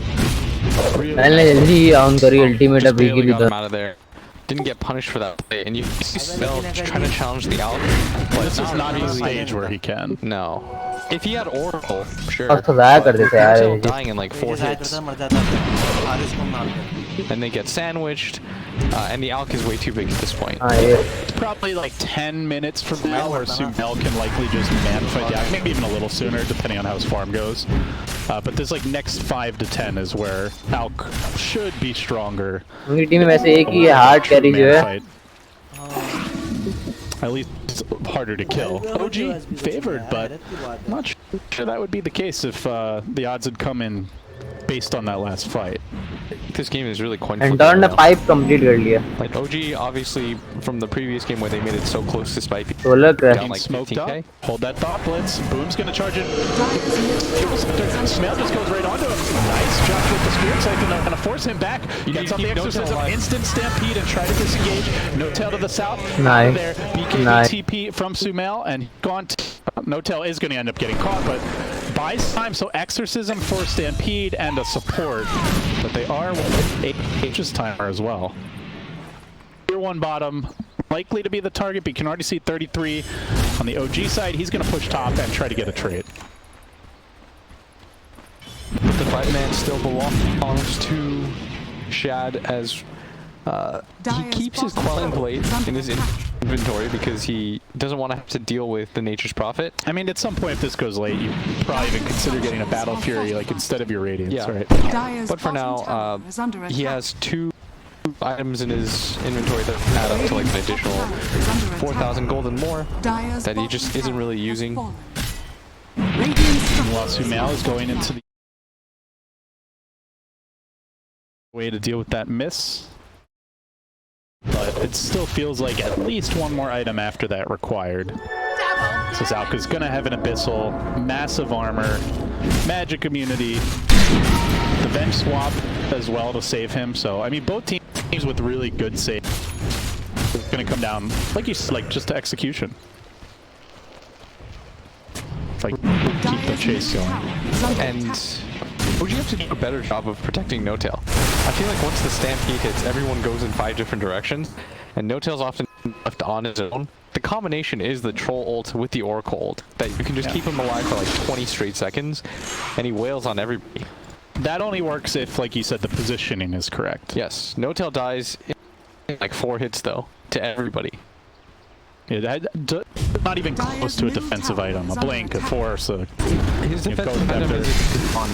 मैंने जल्दी ऑन करी ultimate अब BKB got him out of there. Didn't get punished for that play, and you see Sumail trying to challenge the Alk. But this is not the stage where he can. No. If he had Oracle, sure. Until dying in like 4 hits. And they get sandwiched, and the Alk is way too big at this point. It's probably like 10 minutes from now where Sumail can likely just man-fight the Alk, maybe even a little sooner, depending on how his farm goes. But this like next 5 to 10 is where Alk should be stronger. At least it's harder to kill. OG favored, but I'm not sure that would be the case if the odds had come in based on that last fight. This game is really coin and turn the pipe complete कर लिया. Like OG, obviously from the previous game where they made it so close to Spike. Solar crash. Down like smoked 15K. Up. Hold that thought blitz. Boom's gonna charge it. Sumail just goes right onto him. Nice drop with the Spirit Siphon. They're gonna force him back. Gets off the exorcism. Instant stampede and try to disengage. No tail to the south. Nice. There. BKB TP from Sumail and gone. No tail is gonna end up getting caught, but buys time. So exorcism for stampede and a support, but they are with H's timer as well. Tier 1 bottom, likely to be the target, but you can already see 33 on the OG side. He's going to push top and try to get a trade. The 5-man still belongs to Shad as he keeps his Quelling Blade in his inventory because he doesn't want to have to deal with the Nature's Prophet. I mean, at some point, if this goes late, you probably even consider getting a Battle Fury like instead of your Radiance, right? But for now, he has 2 items in his inventory that add up to like an additional 4,000 gold and more that he just isn't really using. While Sumail is going into the way to deal with that miss. But it still feels like at least one more item after that required. So Zalka's gonna have an Abyssal, massive armor, magic immunity, the Venge swap as well to save him. So, I mean, both teams with really good save. It's gonna come down, like you said, like just to execution. Like, keep the chase going. And would you have to do a better job of protecting No-Tail? I feel like once the stampede hits, everyone goes in 5 different directions, and No-Tail's often left on his own. The combination is the Troll ult with the Oracle ult, that you can just keep him alive for like 20 straight seconds, and he wails on everybody. That only works if, like you said, the positioning is correct. Yes, No-Tail dies in like 4 hits though, to everybody. Yeah, not even close to a defensive item. A blink, a force, his defensive item is a wand.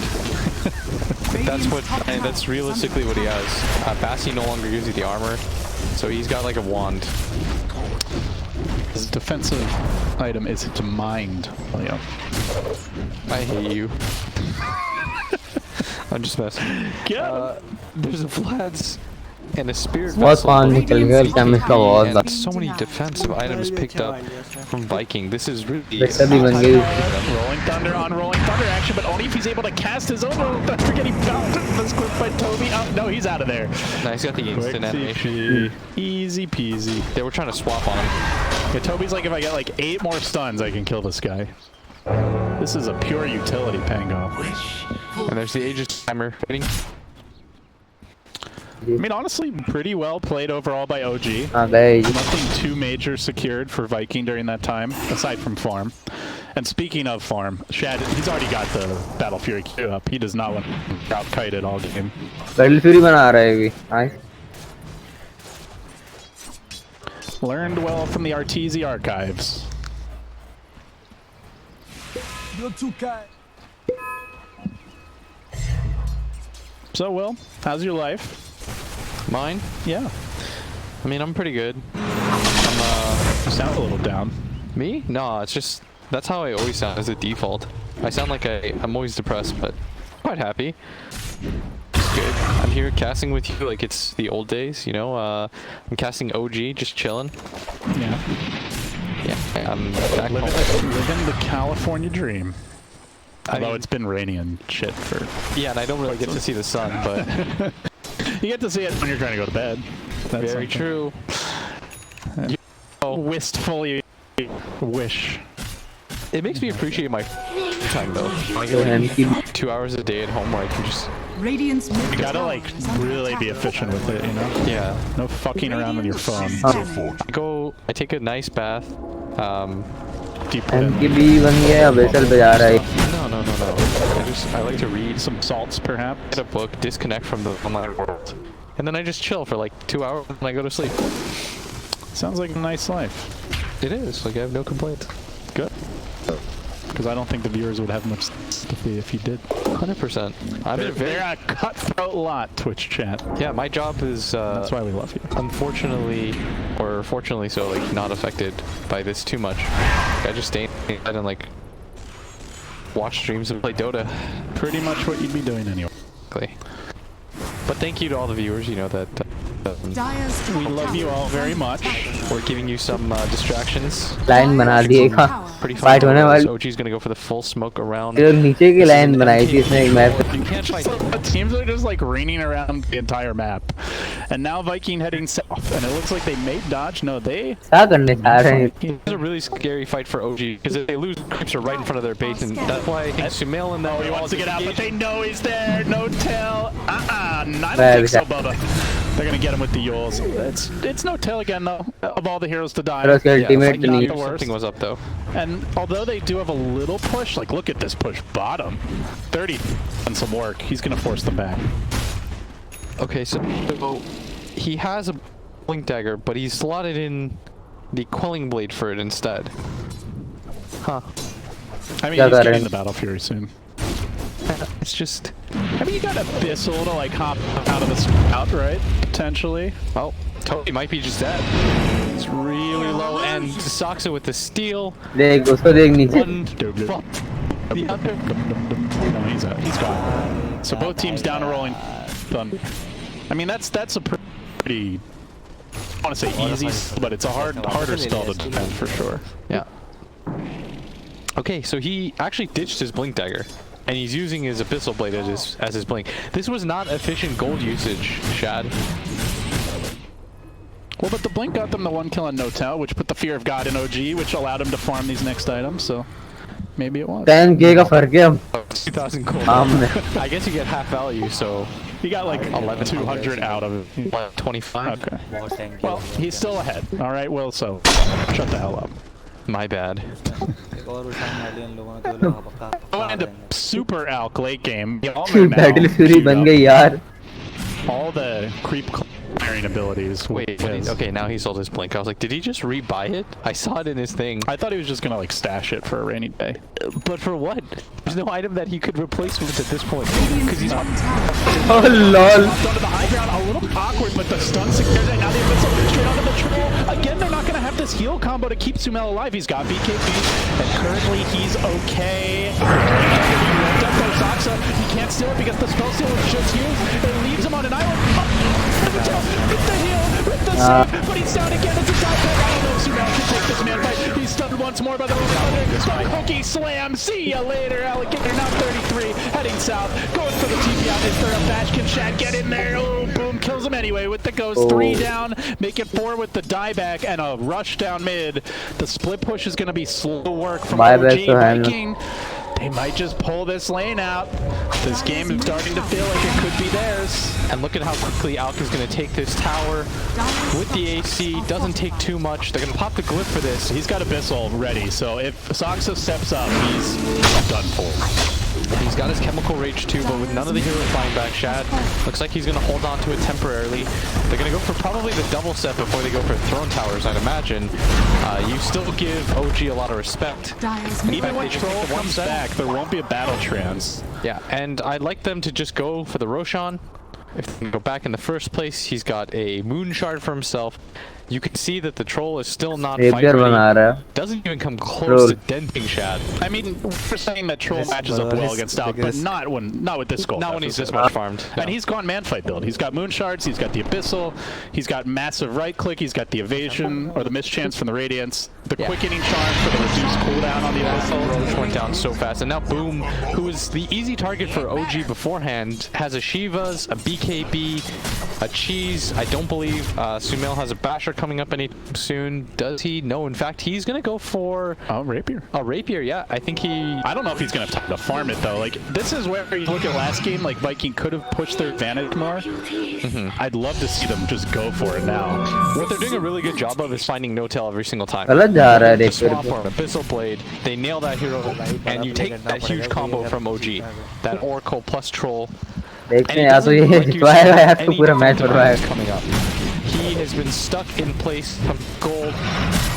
That's realistically what he has. Bassi no longer uses the armor, so he's got like a wand. His defensive item is to mind. William. I hate you. I'm just messing. There's a Vlad's and a Spirit Vessel. So many defensive items picked up from Viking. This is really Rolling Thunder on Rolling Thunder action, but only if he's able to cast his own Rolling Thunder. Getting bounced this quick by Toby. Oh, no, he's out of there. Nice, got the instant animation. Easy peasy. They were trying to swap on him. Yeah, Toby's like, if I get like 8 more stuns, I can kill this guy. This is a pure utility Pango. And there's the Aegis timer waiting. I mean, honestly, pretty well played overall by OG. Nothing too major secured for Viking during that time, aside from farm. And speaking of farm, Shad, he's already got the Battle Fury queue up. He does not want to out-kite it all game. Battle Fury बना रहा है अभी. Nice. Learned well from the Arteezy archives. You're too kind. So, Will, how's your life? Mine? Yeah. I mean, I'm pretty good. You sound a little down. Me? No, it's just that's how I always sound as a default. I sound like I'm always depressed, but quite happy. It's good. I'm here casting with you like it's the old days, you know. I'm casting OG, just chilling. Yeah. Yeah, I'm back home. Living the California dream. Although I mean, it's been raining and shit for... Yeah, and I don't really get to see the sun, but... You get to see it when you're trying to go to bed. That's very true. Wistfully wish. It makes me appreciate my time though. 2 hours a day at home where I can just... Radiant's middle You gotta tower like is under really be attack. efficient with it, you know? Yeah. No fucking around with your phone. I take a nice bath. Do you put in MKB बन गया basal बजा रहा है. No. I like to read, some salts perhaps? get a book, disconnect from the online world. And then I just chill for like 2 hours and I go to sleep. Sounds like a nice life. It is, like I have no complaints. Good. Because I don't think the viewers would have much sympathy if you did. 100%. They're a cutthroat lot, Twitch chat. Yeah, my job is That's why we love you. unfortunately, or fortunately so, like not affected by this too much. I just stay inside and like watch streams and play Dota. Pretty much what you'd be doing anyway. But thank you to all the viewers, you know, that Dire's top We love you tower all is very under much. attack. we're giving you some distractions. Line बना दिएगा. Pretty Fight fun. होने वाली. OG's gonna go for the full smoke around. जो नीचे की line बनाई थी इसने एक match. You can't fight. The teams are just like raining around the entire map. And now Viking heading south. And it looks like they may dodge. No, they... क्या करने जा रहे हैं? It's a really scary fight for OG because if they lose, creeps are right in front of their base, and that's why I think Sumail and Oh, he wants to get out, but they know he's there. No tell. I don't think so, Bubba. They're gonna get him with the Yules. It's no tail again though. Of all the heroes to die. Pero उसके ultimate Not नहीं. the worst. something was up though. And although they do have a little push, like look at this push bottom. 30 and some work. He's gonna force them back. Okay, so he has a blink dagger, but he's slotted in the quelling blade for it instead. Huh. I mean, he's getting the Battle Fury soon. It's just... I mean, you got Abyssal to like hop out of the scout, right? Potentially. Oh, Toby might be just dead. It's really low, and Saksa with the steal. देख उसको देख नीचे. One from the other. No, he's gone. So both teams down to rolling thunder. I mean, that's a pretty... I want to say easy, but it's a harder stall to defend for sure. Yeah. Okay, so he actually ditched his blink dagger, and he's using his abyssal blade as his blink. This was not efficient gold usage, Shad. Well, but the blink got them the one kill on No Tell, which put the Fear of God in OG, which allowed him to farm these next items. So maybe it was. 10k का फर्क है. 2,000 gold. I guess you get half value, so he got like 200 out of it. 25. Okay. Well, he's still ahead. All right, Will. So shut the hell up. My bad. Going into super alk late game. Battle Fury बन गई यार. All the creep clearing abilities. Wait, okay, now he sold his blink. I was like, did he just rebuy it? I saw it in his thing. I thought he was just gonna like stash it for a rainy day. But for what? There's no item that he could replace with at this point. Because he's on. Oh lol. Onto the high ground, a little awkward, but the stun secures it. Now the Abyssal straight onto the troll. Again, they're not gonna have this heal combo to keep Sumail alive. He's got BKB, and currently he's okay. He can't steal it because the spell seal was just used. It leaves him on an island. With the heal, with the save, but he's down again. It's a side pick. I don't know if Sumail can take this man fight. He's stunned once more by the hooky slam. See ya later, Alligator. Now 33, heading south, going for the TP out. Is there a bash? Can Shad get in there? Oh, boom, kills him anyway with the ghost. 3 down, make it 4 with the dieback and a rush down mid. The split push is going to be slow work from OG Viking. They might just pull this lane out. This game is starting to feel like it could be theirs. And look at how quickly Alk is going to take this tower with the AC. Doesn't take too much. They're going to pop the glyph for this. He's got Abyssal ready, so if Saksa steps up, he's done for. He's got his Chemical Rage too, but with none of the heroes buying back Shad, looks like he's going to hold on to it temporarily. They're going to go for probably the double set before they go for Throne Towers, I'd imagine. You still give OG a lot of respect. Even when Troll comes back, there won't be a battle trance. Yeah, and I'd like them to just go for the Roshan. If they can go back in the first place, he's got a Moon Shard for himself. You can see that the troll is still not Rapier fight बना ready. रहा है. Doesn't even come close Troll. to denting Shad. I mean, we're saying that Troll matches up well against Stout, but not with this goal. Not when he's this much farmed. And he's gone man fight build. He's got moon shards, he's got the abyssal, he's got massive right click, he's got the evasion or the mischance from the radiance, the quickening charm for the reduced cooldown on the abyssal. Roach went down so fast, and now Boom, who was the easy target for OG beforehand, has a Shivas, a BKB, a Cheese. I don't believe Sumail has a Basher coming up any soon. Does he? No, in fact, he's gonna go for a Rapier. A Rapier, yeah. I think he... I don't know if he's gonna have time to farm it though. Like, this is where you look at last game, like Viking could have pushed their advantage more. I'd love to see them just go for it now. What they're doing a really good job of is finding No-Tail every single time. गलत जा रहा है The Rapier Swamp पे. Arm, Abyssal Blade, they nail that hero, and you take that huge combo from OG. That Oracle plus Troll. देखते हैं या तो ये जितवाएगा या तो पूरा match उड़वाएगा. Coming up. He has been stuck in place from gold.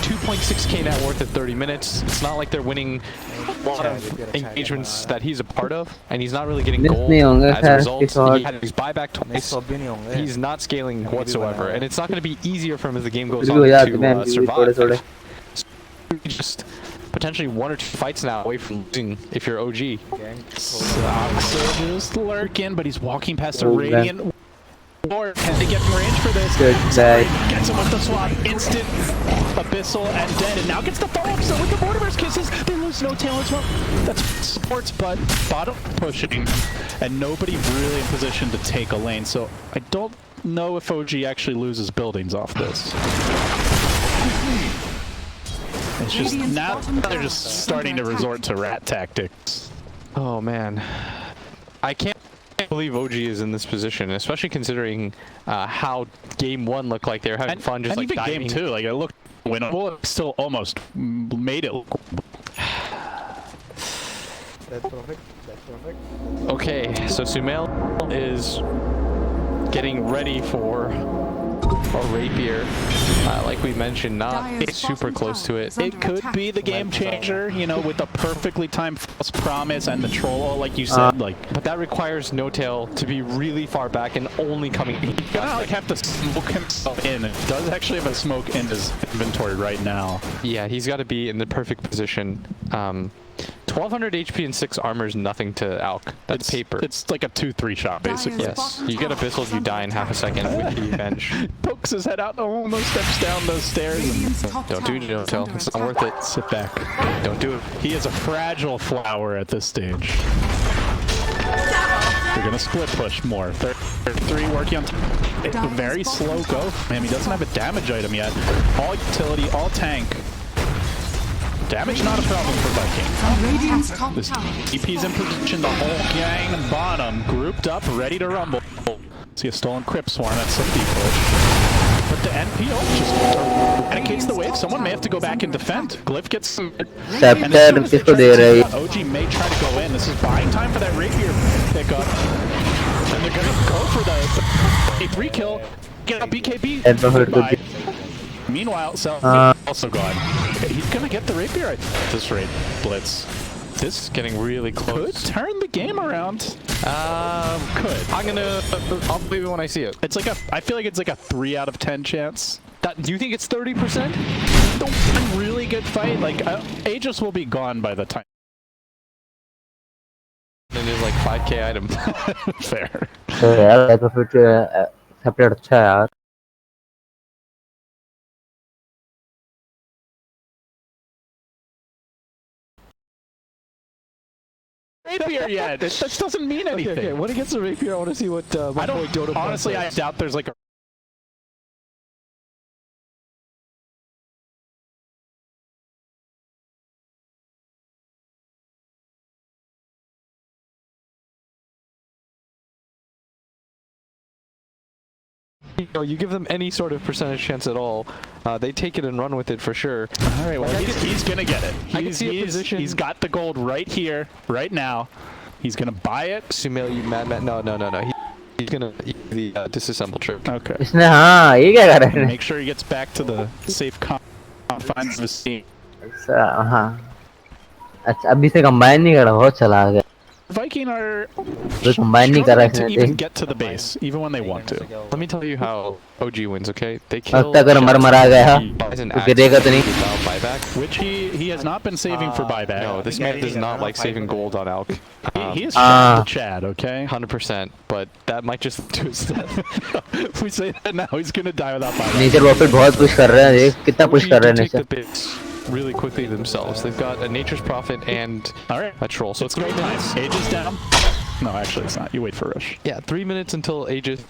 2.6k net worth at 30 minutes. It's not like they're winning a lot of engagements that he's a part of, and he's not really getting gold as a result. He had his buyback twice. He's not scaling whatsoever, and it's not going to be easier for him as the game goes on to survive. Just potentially 1 or 2 fights now away from losing if you're OG. Soxer just lurking, but he's walking past a Radiant. Or can they get in range for this? Gets him with the swap. Instant Abyssal and dead. And now gets the follow-up. So with the Mortimer's kisses, they lose No-Tail as well. That's supports, but bottom pushing. And nobody really in position to take a lane. So I don't know if OG actually loses buildings off this. It's just now they're just starting to resort to rat tactics. Oh man. I can't believe OG is in this position, especially considering how game 1 looked like. They were having fun, just and like even diving. game 2, like it looked winnable. It still almost made it look. That's perfect. That's perfect. Okay, so Sumail is getting ready for a Rapier. Like we mentioned, not super close to it. It could be the game changer, you know, with the perfectly timed false promise and the troll, like you said. But that requires No-Tail to be really far back and only coming. He's gonna like have to smoke himself in. It does actually have a smoke in his inventory right now. Yeah, he's got to be in the perfect position. 1200 HP and 6 armor is nothing to Alk. That's paper. It's like a 2-3 shot, basically. Yes. You get Abyssal, you die in half a second with the Avenge. Pokes his head out, almost steps down those stairs. And don't do it, No-Tail. It's not worth it. Sit back. Don't do it. He is a fragile flower at this stage. We're gonna split push more. Third 3 working on very slow go. Man, he doesn't have a damage item yet. All utility, all tank. Damage not a problem for Viking. This DP's in position, the whole gang bottom, grouped up, ready to rumble. See a stolen Crypt Swarm, that's some deep push. But the NPO just eradicates the wave. Someone may have to go back and defend. Glyph gets some... Scepter किसको दे रही? OG may try to go in. This is buying time for that Rapier pickup. And they're gonna go for the A3 kill. Get a BKB. Meanwhile, so also gone. Okay, he's gonna get the Rapier at this rate. Blitz. This is getting really close. Could turn the game around. Could. I'll believe it when I see it. It's like I feel like it's like a 3 out of 10 chance. Do you think it's 30%? A really good fight. Like Aegis will be gone by the time. And there's like 5k items. Fair. तो यार तो फिर separate अच्छा है यार. Rapier yet. That doesn't mean anything. Okay. When he gets a Rapier, I want to see what my boy Dota honestly, I doubt there's like a... You give them any sort of percentage chance at all, they take it and run with it for sure. All right, well, he's gonna get it. He's got the gold right here, right now. He's gonna buy it. Sumail, you madman. No. He's gonna the disassemble trick. Okay. इसने हाँ ये क्या कर रहा है? Make sure he gets back to the safe confines of his team. अच्छा हाँ. अच्छा अभी से कंबाइन नहीं कर रहा, बहुत चला गया. Viking Viking are तो combine नहीं कर रहा to है even get to the base, even when they want to. Let me tell you how OG wins, okay? They अब kill तक अगर मरा गया buys an तो axe गिरेगा तो नहीं without buyback. Which he has not been saving for buyback. No, this man does not like saving gold on Alk. He is trying to Chad, okay? 100%, but that might just do his death. If we say that now, he's gonna die without buyback. Nature profit बहुत push कर रहे हैं देख कितना push कर रहे हैं Take the nature bits really quickly themselves. They've got a Nature's Prophet and a Troll, so it's great 3 time. minutes. Aegis down. No, actually it's not. You wait for Rush. Yeah, 3 minutes until Aegis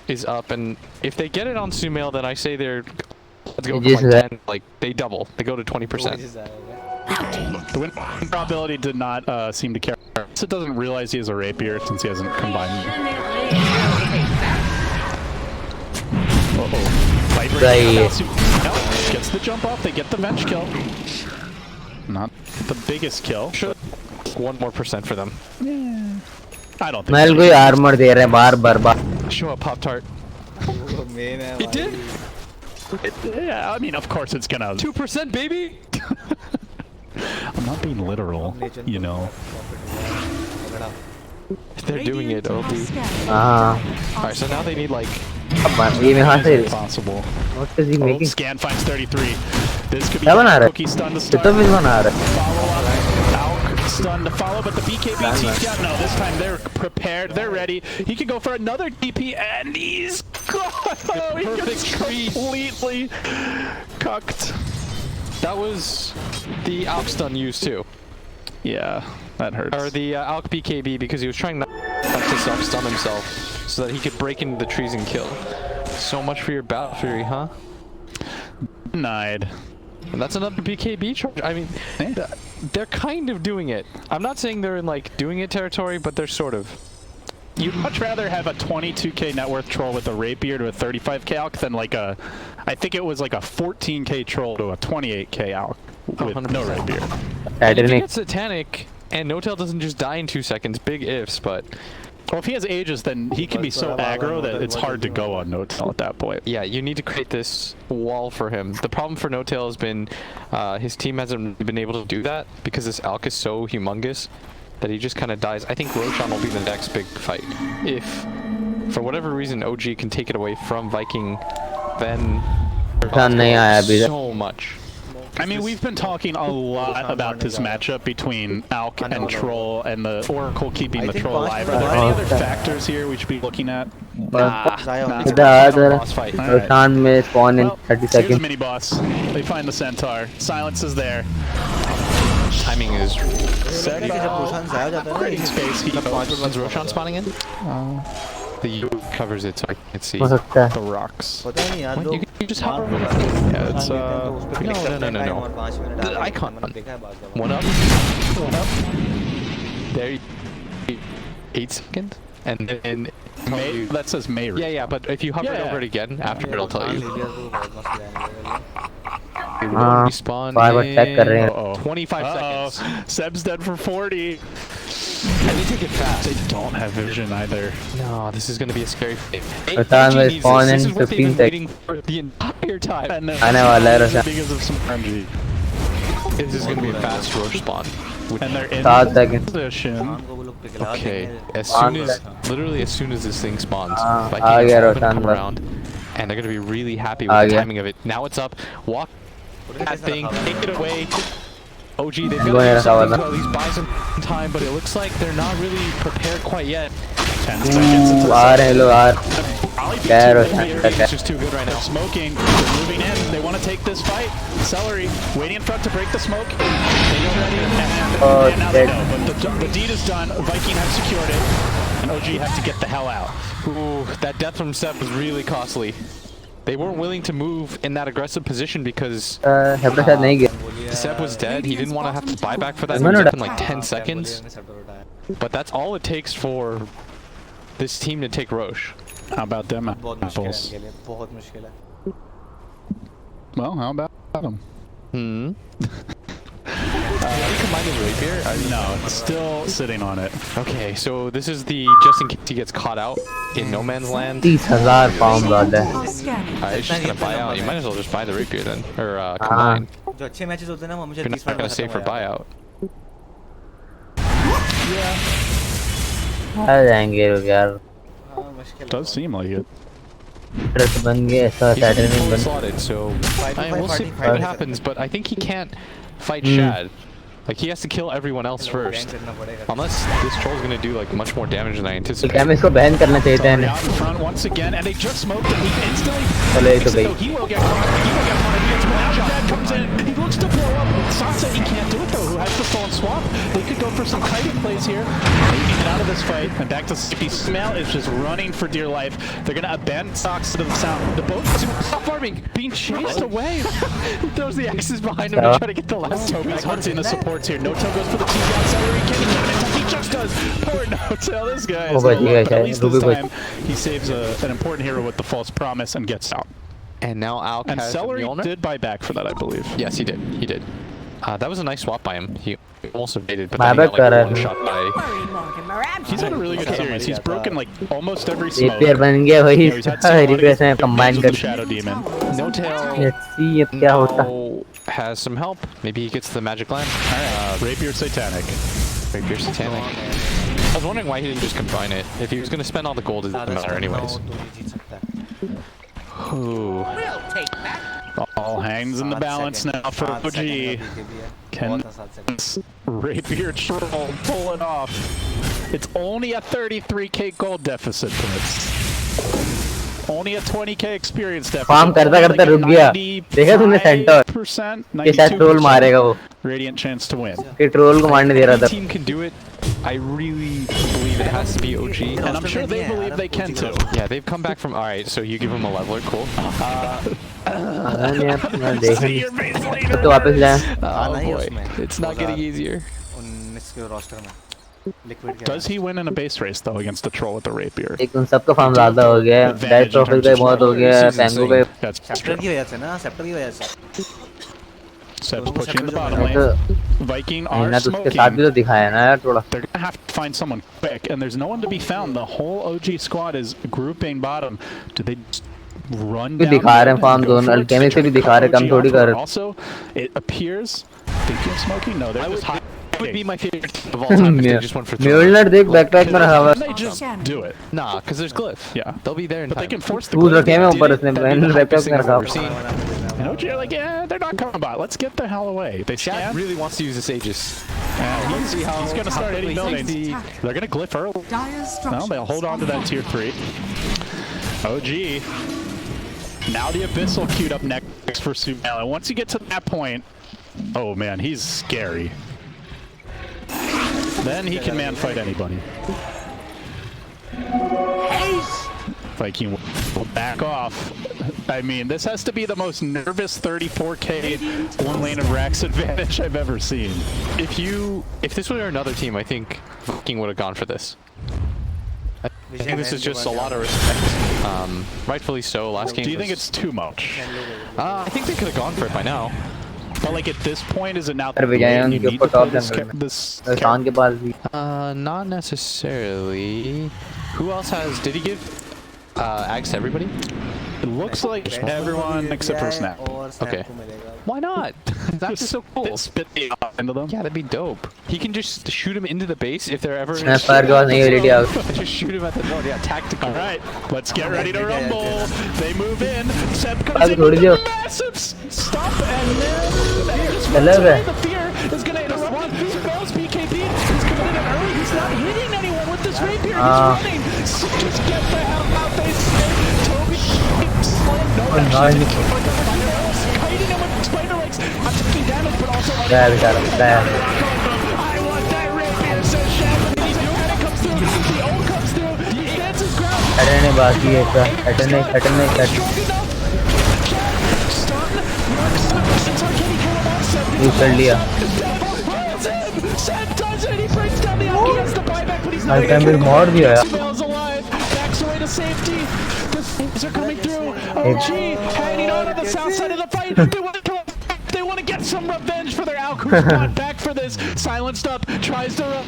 is up, and if they get it on Sumail, then I say they're let's go Aegis from is like 10, like they double. They go to 20%. The win probability did not seem to care. So it doesn't realize he has a rapier since he hasn't combined. Uh-oh. No, gets the jump off, they get the bench kill. Not the biggest kill. Should 1 more % for them. I don't think मैल कोई armour दे रहे हैं बार बार Show up Pop-Tart. It did? Yeah, I mean, of course it's gonna... 2%, baby! I'm not being literal, you know. They're doing it, OP. Alright, so now they need like... Possible. What is he making? Scan finds 33. This could be क्या बना रहा cookie stun to है start. तो भी बना रहा है Follow up. Alk stun to follow, but the BKB team's out. No, this time they're prepared. They're ready. He can go for another DP, and he's gone. Oh, he gets completely cucked. That was the Alk stun used too. Yeah, that hurts. Or the Alk BKB, because he was trying not to self-stun himself so that he could break into the trees and kill. So much for your Battle Fury, huh? Denied. And that's another BKB charge. I mean, they're kind of doing it. I'm not saying they're in like doing it territory, but they're sort of. You'd much rather have a 22k net worth troll with a rapier to a 35k alk than like a, I think it was like a 14k troll to a 28k alk with no rapier. And if he gets Satanic and No-Tail doesn't just die in 2 seconds, big ifs, but... Well, if he has Aegis, then he can be so aggro that it's hard to go on No-Tail at that point. Yeah, you need to create this wall for him. The problem for No-Tail has been his team hasn't been able to do that because this Alk is so humongous that he just kind of dies. I think Roshan will be the next big fight. If, for whatever reason, OG can take it away from Viking, then so much. I mean, we've been talking a lot about this matchup between Alk and Troll and the Oracle keeping the Troll alive. Are there any other factors here we should be looking at? Roshan में spawn in 30 Here's the seconds. mini boss. They find the Centaur. Silence is there. Timing is... Creating space. Is Roshan spawning in? The U covers it so I can't see. The rocks. You just hover over it. Yeah, it's No. The icon. 1 up. 1 up. There you 8 seconds. And then... May, that says Mayri. Yeah, but if you hover over it again, after it'll tell you. Respawn in 25 seconds. Seb's dead for 40. And they take it fast. They don't have vision either. No, this is going to be a scary fight. Roshan will spawn in 15 seconds. The entire time. आने वाला है Roshan. Because of some RNG. This is going to be a fast Roche spawn. And they're in 7 seconds. position. Okay, literally as soon as this thing spawns, Viking आ गया is gonna Roshan come बस. around, and they're gonna be really happy with the timing of it. Now it's up. Walk that thing, take it away. OG, they've got to do something to at least buy some time, but it looks like they're not really prepared quite yet. 10 seconds into the आ रहे हैं लोग आ It's just too good right now. Smoking, they're moving in. They want to take this fight. Celery, waiting in front to break the smoke. They go ready, and now they know. But the deed is done. Viking have secured it, and OG have to get the hell out. Ooh, that death from Seb was really costly. They weren't willing to move in that aggressive position because Seb was dead. He didn't want to have to buy back for that. He was up in like 10 seconds. But that's all it takes for this team to take Roche. How about them apples? Well, how about them? Combined with rapier? No, it's still sitting on it. Okay, so this is the just in case he gets caught out in no man's land. 30,000 pounds ज़्यादा है. It's just gonna buy out. You might as well just buy the rapier then, or combine. जो अच्छे matches होते हैं ना वो मुझे You're not gonna save for buyout. Yeah. आ जाएंगे लोग यार. Does seem like it. Truck बन गए ऐसा He's सैटरडे fully बन. slotted, so I mean, we'll see what happens. But I think he can't fight Shad. Like he has to kill everyone else first, unless this troll's gonna do like much more damage than I तो anticipate. क्या मैं इसको ban करना चाहिए था Out in front once again, and they just smoked him. He instantly चलो ये तो thinks गई. though he will get caught. He will get caught. He gets one shot. Dad comes in. He looks to blow up. Sansa, he can't do it though. Who has the phone swap? They could go for some kiting plays here. They can get out of this fight. And back to safety. Smell is just running for dear life. They're gonna abandon Sox to the south. The boat is Stop farming! Being chased away! He throws the axes behind him to try to get the last Toby's hunts in the supports here. No goes for the team down. Celery can he get it? He just does. Poor No-Tail. This guy is but at least this time he saves an important hero with the false promise and gets out. And now Alk And has Celery Mjolnir. did buy back for that, I believe. Yes, he did. He did. That was a nice swap by him. He almost evaded, but My then he bad got like कर one shot by. He's had a really good series. He's broken like almost every smoke. Rapier बन गया वही. He's had some replace में combine with the कर. Shadow Demon. No-Tail Let's see अब क्या होता. has some help. Maybe he gets the magic lamp. Rapier Satanic. Rapier Satanic. I was wondering why he didn't just combine it. If he was going to spend all the gold, it doesn't matter anyways. Ooh. All hangs in the balance now for OG. Can Rapier Troll pull it off? It's only a 33k gold deficit, Blitz. Only a 20k experience deficit. Farm करता करता रुक गया. देखा तूने centre? ये शायद troll मारेगा वो. Radiant chance to win. कि ट्रोल को मारने दे रहा था. Team can do it. I really believe it has to be OG. And I'm sure they believe they can too. Yeah, they've come back from. All right, so you give them a leveler, cool. तो वापस जाए. Oh boy, it's not getting easier. Does he win in a base race though against the troll with the rapier? एक उन सबका farm ज़्यादा हो गया. Dead profile का बहुत हो गया. पेंगो का. सेप्टर की वजह से ना, सेप्टर की वजह से. Seb's pushing in the bottom lane. Viking are ना तो उसके smoking. साथ भी तो दिखाया ना यार थोड़ा. They're gonna have to find someone quick, and there's no one to be found. The whole OG squad is grouping bottom. Do they just run भी down? दिखा रहे हैं फार्म दोनों. अल्केमी से भी दिखा रहे हैं. कम थोड़ी कर. Also, it appears. Thinking of smoking? No, they're just high. It would be my favorite of all time if they just went for three. म्यूलनर देख बैकट्रैक में रखा हुआ. They just do it. Nah, because there's glyph. Yeah. They'll be there in But they time. can force the tool glyph. रखे हैं ऊपर उसने. म्यूलनर बैकट्रैक में रखा We've हुआ. seen. And OG are like, yeah, they're not coming by. Let's get the hell away. They Shad scan. really wants to use this Aegis. And he's going to start hitting buildings. They're going to glyph early. Dyer's Well, they'll hold on to that tier 3. OG. Now the Abyssal queued up next for Sumail. And once you get to that point, oh man, he's scary. Then he can man fight anybody. Viking will back off. I mean, this has to be the most nervous 34k one lane of Rax advantage I've ever seen. If this were another team, I think Viking would have gone for this. I think this is just a lot of respect. Rightfully so. Last game. Do you think it's too much? I think they could have gone for it by now. But like at this point, is it now अरे विजय you उनके need ऊपर to play top this शान के पास भी. Not necessarily. Who else has? Did he give Ags to everybody? It looks like everyone except for Snap. Okay. Why not? That's just so cool. Spit the into them. Yeah, that'd be dope. He can just shoot him into the base if they're ever. Snap fire के पास नहीं है. Ready out. Just shoot him at the door. Yeah, tactical. All right, let's get ready to rumble. They move in. Seb comes अब in थोड़ी with there. a massive stop, and then just चला runs away. गया. The fear is going to interrupt. He fails BKB. He's committed it early. He's not hitting anyone with this rapier. He's running. So just get the hell out. They say Toby slammed. No, actually, kiting him with spider legs. I'm taking damage, but also गया बेचारा. गया. I want that rapier, says Shaq. And he's doing it. Comes through. The ult comes through. He stands his ground. अटने बाकी है इसका. अटने. Strong enough. Stun. Use कर लिया. Seb does it. He brings down the Alki. He has the buyback, but he's not Alchemy भी मार दिया यार. Sumail's alive. Backs away to safety. The things are coming through. OG hanging on to the south side of the fight. They want to get some revenge for their Alku squad. Back for this. Silenced up. Tries to run.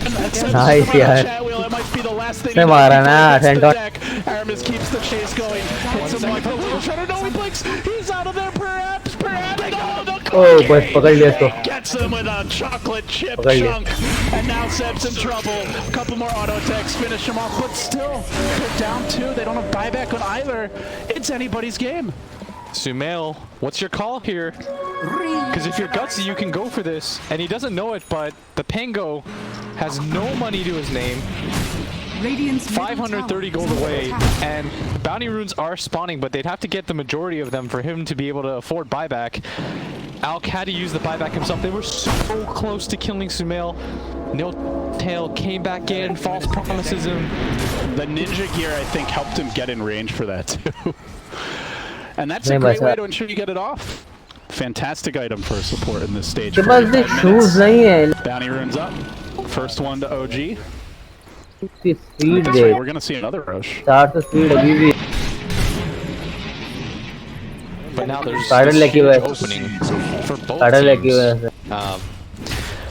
Nice, yeah. Chat wheel. That might be the last thing. से मारा ना. Deck. Aramis keeps the chase going. Hits him like a little shutter. No, he blinks. He's out of there. Perhaps. No, the Oh, बस पकड़ लिया इसको. Gets him with a chocolate chip पकड़ लिया. chunk. And now Seb's in trouble. A couple more auto attacks finish him off, but still, they're down 2. They don't have buyback on either. It's anybody's game. Sumail, what's your call here? Because if you're gutsy, you can go for this. And he doesn't know it, but the Pango has no money to his name. 530 gold away, and bounty runes are spawning, but they'd have to get the majority of them for him to be able to afford buyback. Alk had to use the buyback himself. They were so close to killing Sumail. Tail came back in, false promises him. The ninja gear, I think, helped him get in range for that too. And that's a great way to ensure you get it off. Fantastic item for support in this stage. Bounty runes up. First one to OG. We're gonna see another rush. But now there's a huge opening for both teams.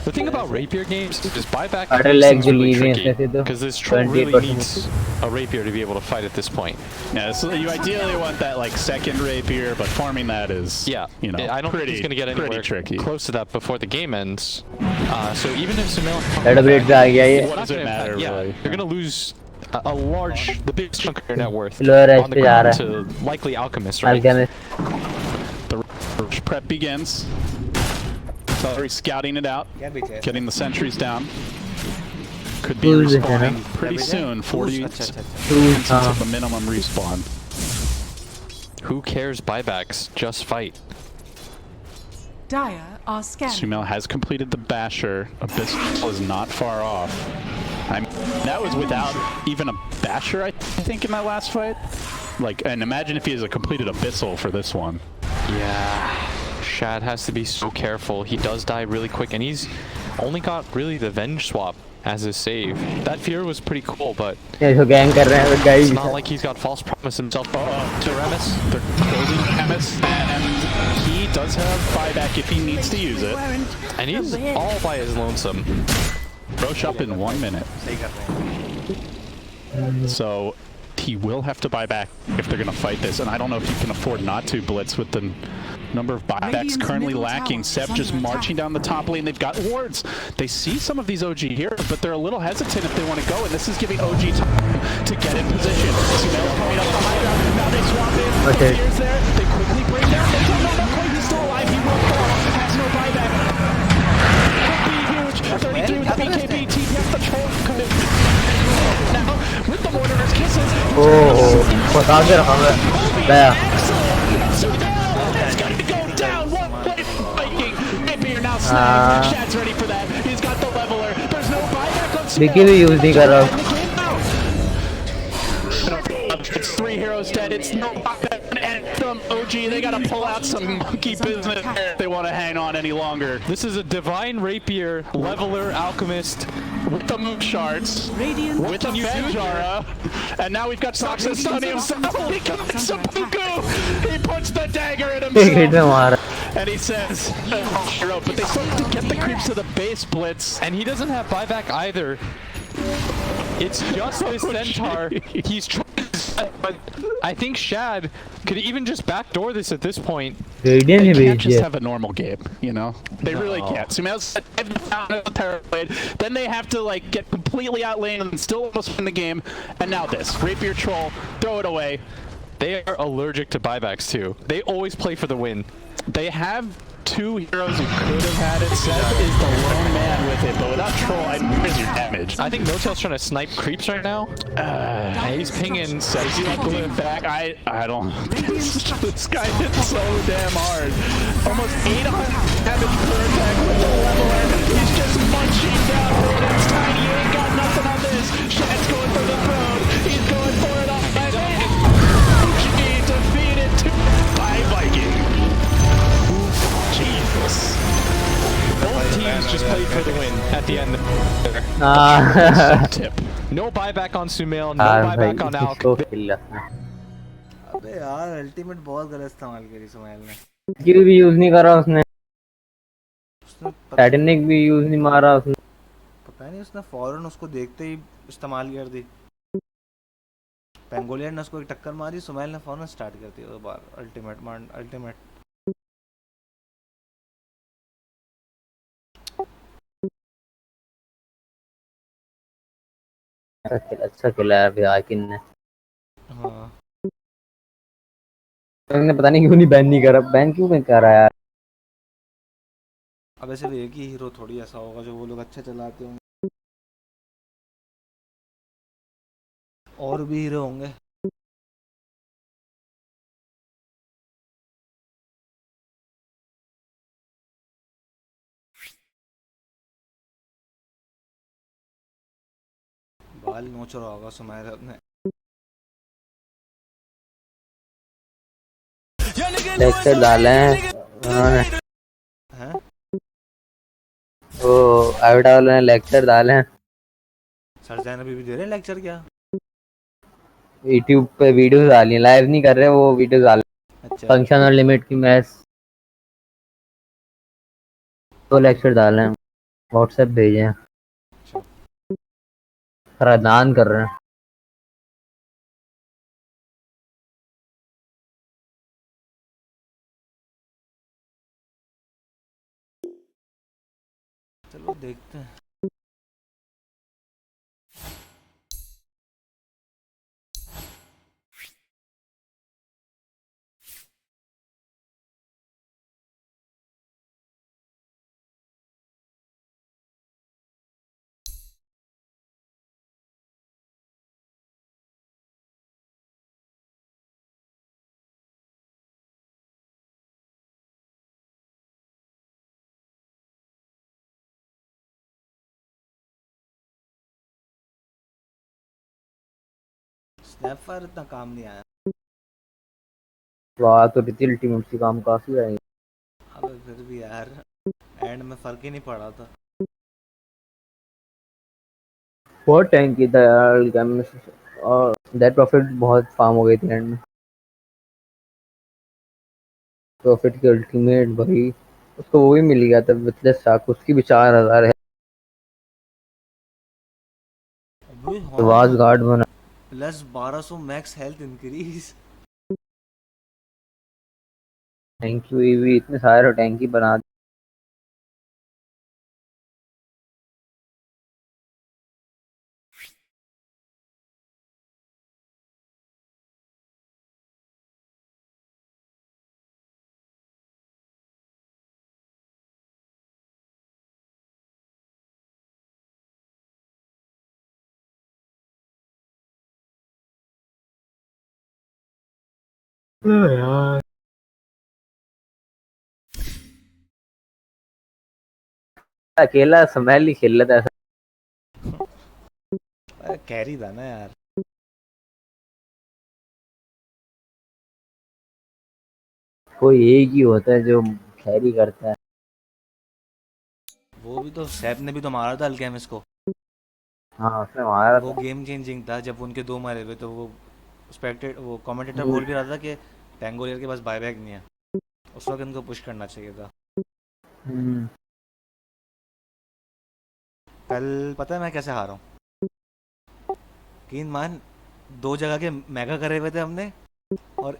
The thing about rapier games is buyback is really tricky because this troll really needs a rapier to be able to fight at this point. Yeah, so you ideally want that like second rapier, but farming that is, you know, I don't think he's going to get anywhere close to that before the game ends. So even if Sumail, what does it matter? Really? You're going to lose the biggest chunk of your net worth on the ground to likely Alchemist, right? The rush prep begins. Celery scouting it out, getting the sentries down. Could be respawning pretty soon. 40 instances of the minimum respawn. Who cares buybacks? Just fight. Dire are scanning. Sumail has completed the Basher. Abyssal is not far off. That was without even a Basher, I think, in that last fight. Like, and imagine if he has completed Abyssal for this one. Yeah. Shad has to be so careful. He does die really quick, and he's only got really the Venge swap as his save. That fear was pretty cool, but it's not like he's got false promise himself to Remus. They're closing Remus, and he does have buyback if he needs to use it. And he's all by his lonesome. Roche up in 1 minute. So he will have to buy back if they're going to fight this, and I don't know if you can afford not to, Blitz, with the number of buybacks currently lacking. Seb just marching down the top lane. They've got wards. They see some of these OG here, but they're a little hesitant if they want to go, and this is giving OG time to get in position. Sumail coming up the high ground. Now they swap in. Fears there. They quickly break down. They don't know quite. He's still alive. He will fall. Has no buyback. Could be huge. 33 with the BKB. TPS the troll. Now, with the Mortimer's kisses. Shad's ready for that. He's got the leveler. There's no buyback on It's 3 heroes dead. It's no buyback on Anthem. OG, they gotta pull out some monkey business if they want to hang on any longer. This is a Divine Rapier, Leveler, Alchemist, with the Moon Shards, with the Benjara, and now we've got Soxus stunning himself. He comes Seppuku! He puts the dagger in himself! And he says, but they still have to get the creeps to the base, Blitz. And he doesn't have buyback either. It's just this Centaur. He's trying, but I think Shad could even just backdoor this at this point. They can't just have a normal game, you know? They really can't. Sumail's Terrorblade, then they have to like get completely outlaned and still almost win the game. And now this, Rapier Troll, throw it away. They are allergic to buybacks too. They always play for the win. They have 2 heroes who could have had it. Seb is the lone man with it, but without Troll, where's your damage? I think No-Tail's trying to snipe creeps right now. He's pinging. Says he like going back. I don't. This guy hits so damn hard. Almost 800 damage per attack with the leveler. He's just munching down. It's tiny. He ain't got nothing on this. Shad's going for the throne. He's going for it off by defeated by Viking. Jesus. Both teams just played for the win at the end. Tip. No buyback on Sumail, no buyback on Alk. अबे यार ultimate बहुत गलत इस्तेमाल करी सुमैल ने. Skill भी use नहीं करा उसने. टाइटैनिक भी यूज नहीं मारा उसने. पता नहीं उसने फौरन उसको देखते ही इस्तेमाल कर दी. पेंगोलियन ने उसको एक टक्कर मारी, सुमैल ने फौरन स्टार्ट कर दिया. बार अल्टीमेट अच्छा खेला है अभी आकिन ने। हाँ ने पता नहीं क्यों नहीं बैन नहीं करा, बैन क्यों नहीं कर रहा है यार। अब ऐसे भी एक ही हीरो थोड़ी ऐसा होगा जो वो लोग अच्छा चलाते होंगे, और भी हीरो होंगे। बाल नोच रहा होगा सुमाइरा अपने। लेक्चर डाले हैं उन्होंने, हैं? वो आविदा वालों ने लेक्चर डाले हैं। सरजैन अभी भी दे रहे हैं लेक्चर क्या? यूट्यूब पे वीडियोस डाली हैं, लाइव नहीं कर रहे, वो वीडियोस डाल अच्छा फंक्शन और लिमिट की मैच तो लेक्चर डाले हैं, व्हाट्सएप भेजे हैं, प्रदान कर रहे हैं। चलो देखते हैं। स्नैपफायर इतना काम नहीं आया। वाह तो रितिल टीम से काम काफी है। अबे फिर भी यार एंड में फर्क ही नहीं पड़ा था। बहुत टैंक की था यार गेम में, और दैट प्रॉफिट बहुत फार्म हो गई थी एंड में। प्रॉफिट की अल्टीमेट भाई उसको वो भी मिल गया था विथलेस शाक, उसकी भी 4000 है। वाज गार्ड बना plus 1200 max health increase. Thank you EV, इतने सारे टैंकी बना यार। अकेला स्मेल ही खेल लेता है। कैरी था ना यार। कोई एक ही होता है जो कैरी करता है। वो भी तो सैप ने भी तो मारा था अल्केमिस्ट को। हाँ उसने मारा वो था। गेम चेंजिंग था जब उनके 2 मारे हुए, तो वो वो कमेंटेटर बोल भी रहा था कि टैंगोलियर के पास बायबैक नहीं है, उस वक्त इनको पुश करना चाहिए था। कल पता है मैं कैसे हारा हूँ? यकीन मान 2 जगह के मेगा करे हुए थे हमने, और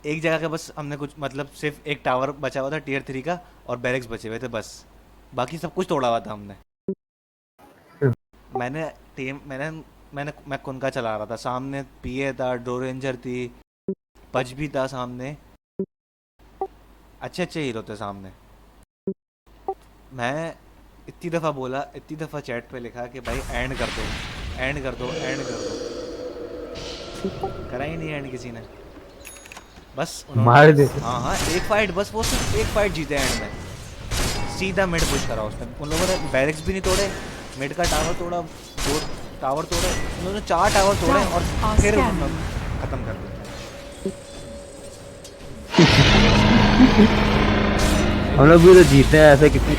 एक जगह का बस हमने कुछ मतलब सिर्फ एक टावर बचा हुआ था टियर 3 का, और बैरिक्स बचे हुए थे बस, बाकी सब कुछ तोड़ा हुआ था हमने। मैं कुनका चला रहा था, सामने पीए था, डो रेंजर थी, पज भी था सामने, अच्छे अच्छे हीरो थे सामने। मैं इतनी दफ़ा बोला, इतनी दफ़ा चैट पे लिखा कि भाई एंड कर दो, एंड कर दो, एंड कर दो, करा ही नहीं एंड किसी ने। बस मार दे। हाँ हाँ एक फाइट, बस वो सिर्फ एक फाइट जीते एंड में, सीधा मिड पुश करा उसने। उन लोगों ने बैरिक्स भी नहीं तोड़े, मिड का टावर तोड़ा, 2 टावर तोड़े, उन्होंने 4 टावर तोड़े और फिर खत्म कर दिया। हम लोग भी तो जीते हैं ऐसे कितनी।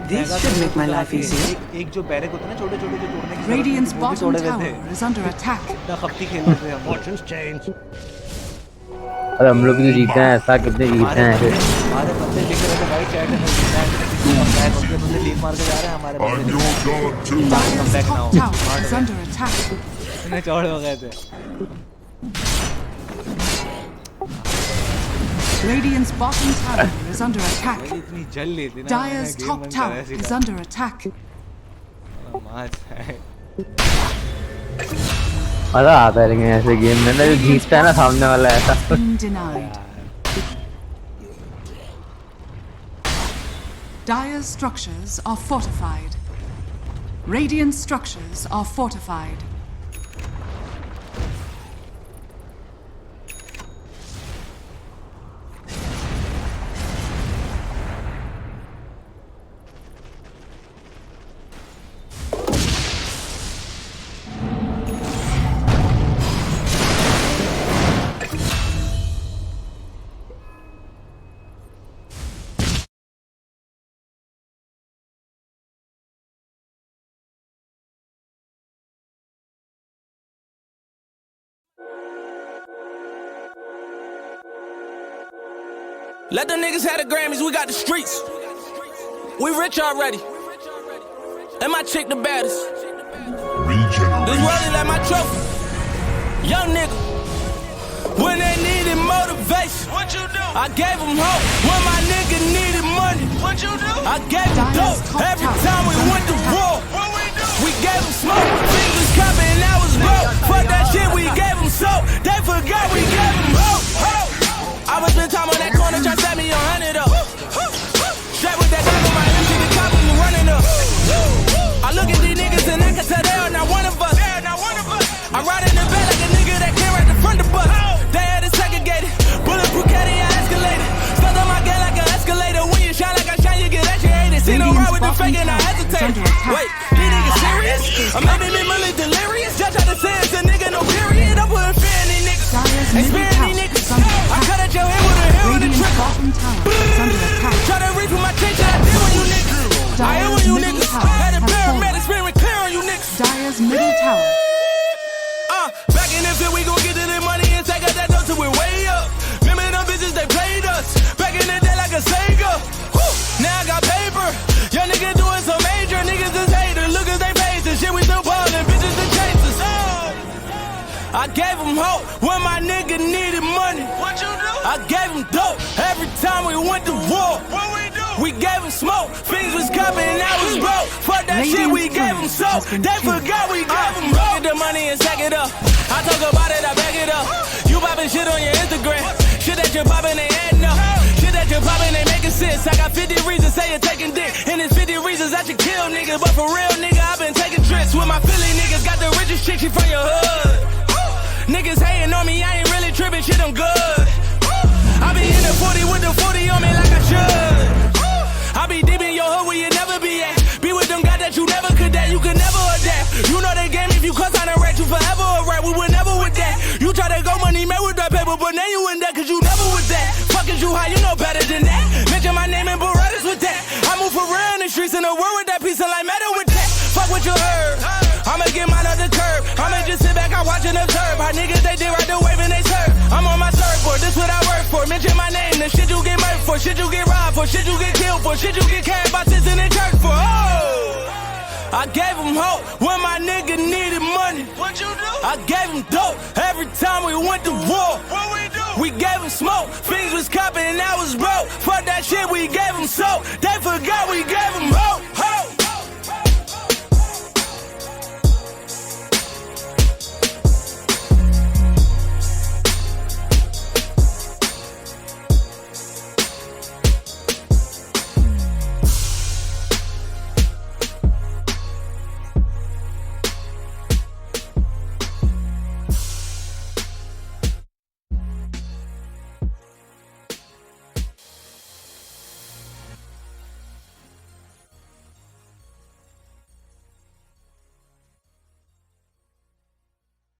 This should make my life easier. एक जो बैरिक होते हैं ना छोटे छोटे जो तोड़ने की, Radiant's bottom tower is under attack. इतना खपती खेलते थे हम। Fortunes change. अरे हम लोग भी तो जीते हैं ऐसा, कितने जीते हैं ऐसे। हमारे बंदे लिख रहे थे भाई चैट में, उनके बंदे लीड मार के जा रहे हैं, हमारे बंदे Dire's top tower is under attack. इतने चौड़े हो गए थे। Radiant's bottom tower is under attack. इतनी जल लेती ना। Dire's top tower is under attack. मजा आता है लेकिन ऐसे गेम में ना जो जीतता है ना सामने वाला ऐसा Denied. Dire's structures are fortified. Radiant structures are fortified. Let the niggas have the Grammys, we got the streets. We rich already. And my chick the baddest. This really like my trophy. Young nigga. When they needed motivation, what you do? I gave them hope. When my nigga needed money, what you do? I gave them dope. Every time we went to war, what we do? We gave them smoke. Things was coming, that was broke. Fuck that shit, we gave them soap. They forgot we gave them hope. I was spend time on that corner, try to set me 100 up. Straight with that gun on my hip, see the cop when we running up. I look at these niggas and I can tell they are not one of us. I'm riding the bed like a nigga that came right in front of the bus. They had it segregated, bulletproof caddy, I escalated. Stuck on my gun like an escalator. When you shine like I shine, you get educated. See no ride with the fake and I hesitate. Wait, these niggas serious? Or maybe me really delirious? Just try to say it's a nigga, no period. I'm putting fear in these niggas. Experience these niggas. I cut at your head with a hair on the trip. Try to reach with my tension, I deal with you niggas. I am with you niggas. Had a paramedic spirit clear on you niggas. Dire's middle tower. Back in the field, we gon' get to the money and take out that dough till we're way up. Remember them bitches, they played us. Back in the day like a Sega. Woo. Now I got paper. Young niggas doing so major. Niggas is haters. Look at they faces. Shit, we still ballin'. Bitches the chasers. I gave them hope when my nigga needed money. What you do? I gave them dope every time we went to war. What we do? We gave them smoke. Things was coming, I was broke. Fuck that shit, we gave them soap. They forgot we gave them rope. Get the money and stack it up. I talk about it, I back it up. You poppin' shit on your Instagram. Shit that you poppin', they adding up. Shit that you poppin', they making sense. I got 50 reasons, say you're taking dick. And it's 50 reasons I should kill niggas. But for real, nigga, I been taking trips with my Philly niggas. Got the richest chick, she from your hood. Niggas hating on me, I ain't really tripping, shit, I'm good. I be in the 40 with the 40 on me like I should. I be deep in your hood where you never be at. Be with them guys that you never could that, you could never adapt. You know they game, if you cuss on a rat, you forever a rat, we were never with that. You try to go money made with that paper, but now you in that, cause you never with that. Fuck is you high, you know better than that. Mention my name and Berettas with that. I move for real in the streets in the world with that piece of like matter with that. Fuck what you heard. I'ma get mine on the curb. I'ma just sit back, I watch and observe. How niggas they did right the wave and they serve. I'm on my surfboard, this what I work for. Mention my name, the shit you get murked for. Shit you get robbed for, shit you get killed for. Shit you get carried by sits in the church for. Oh! I gave him hope when my nigga needed money. What you do? I gave him dope every time we went to war. What we do? We gave him smoke. Things was copping and I was broke. Fuck that shit, we gave him soap. They forgot we gave him hope.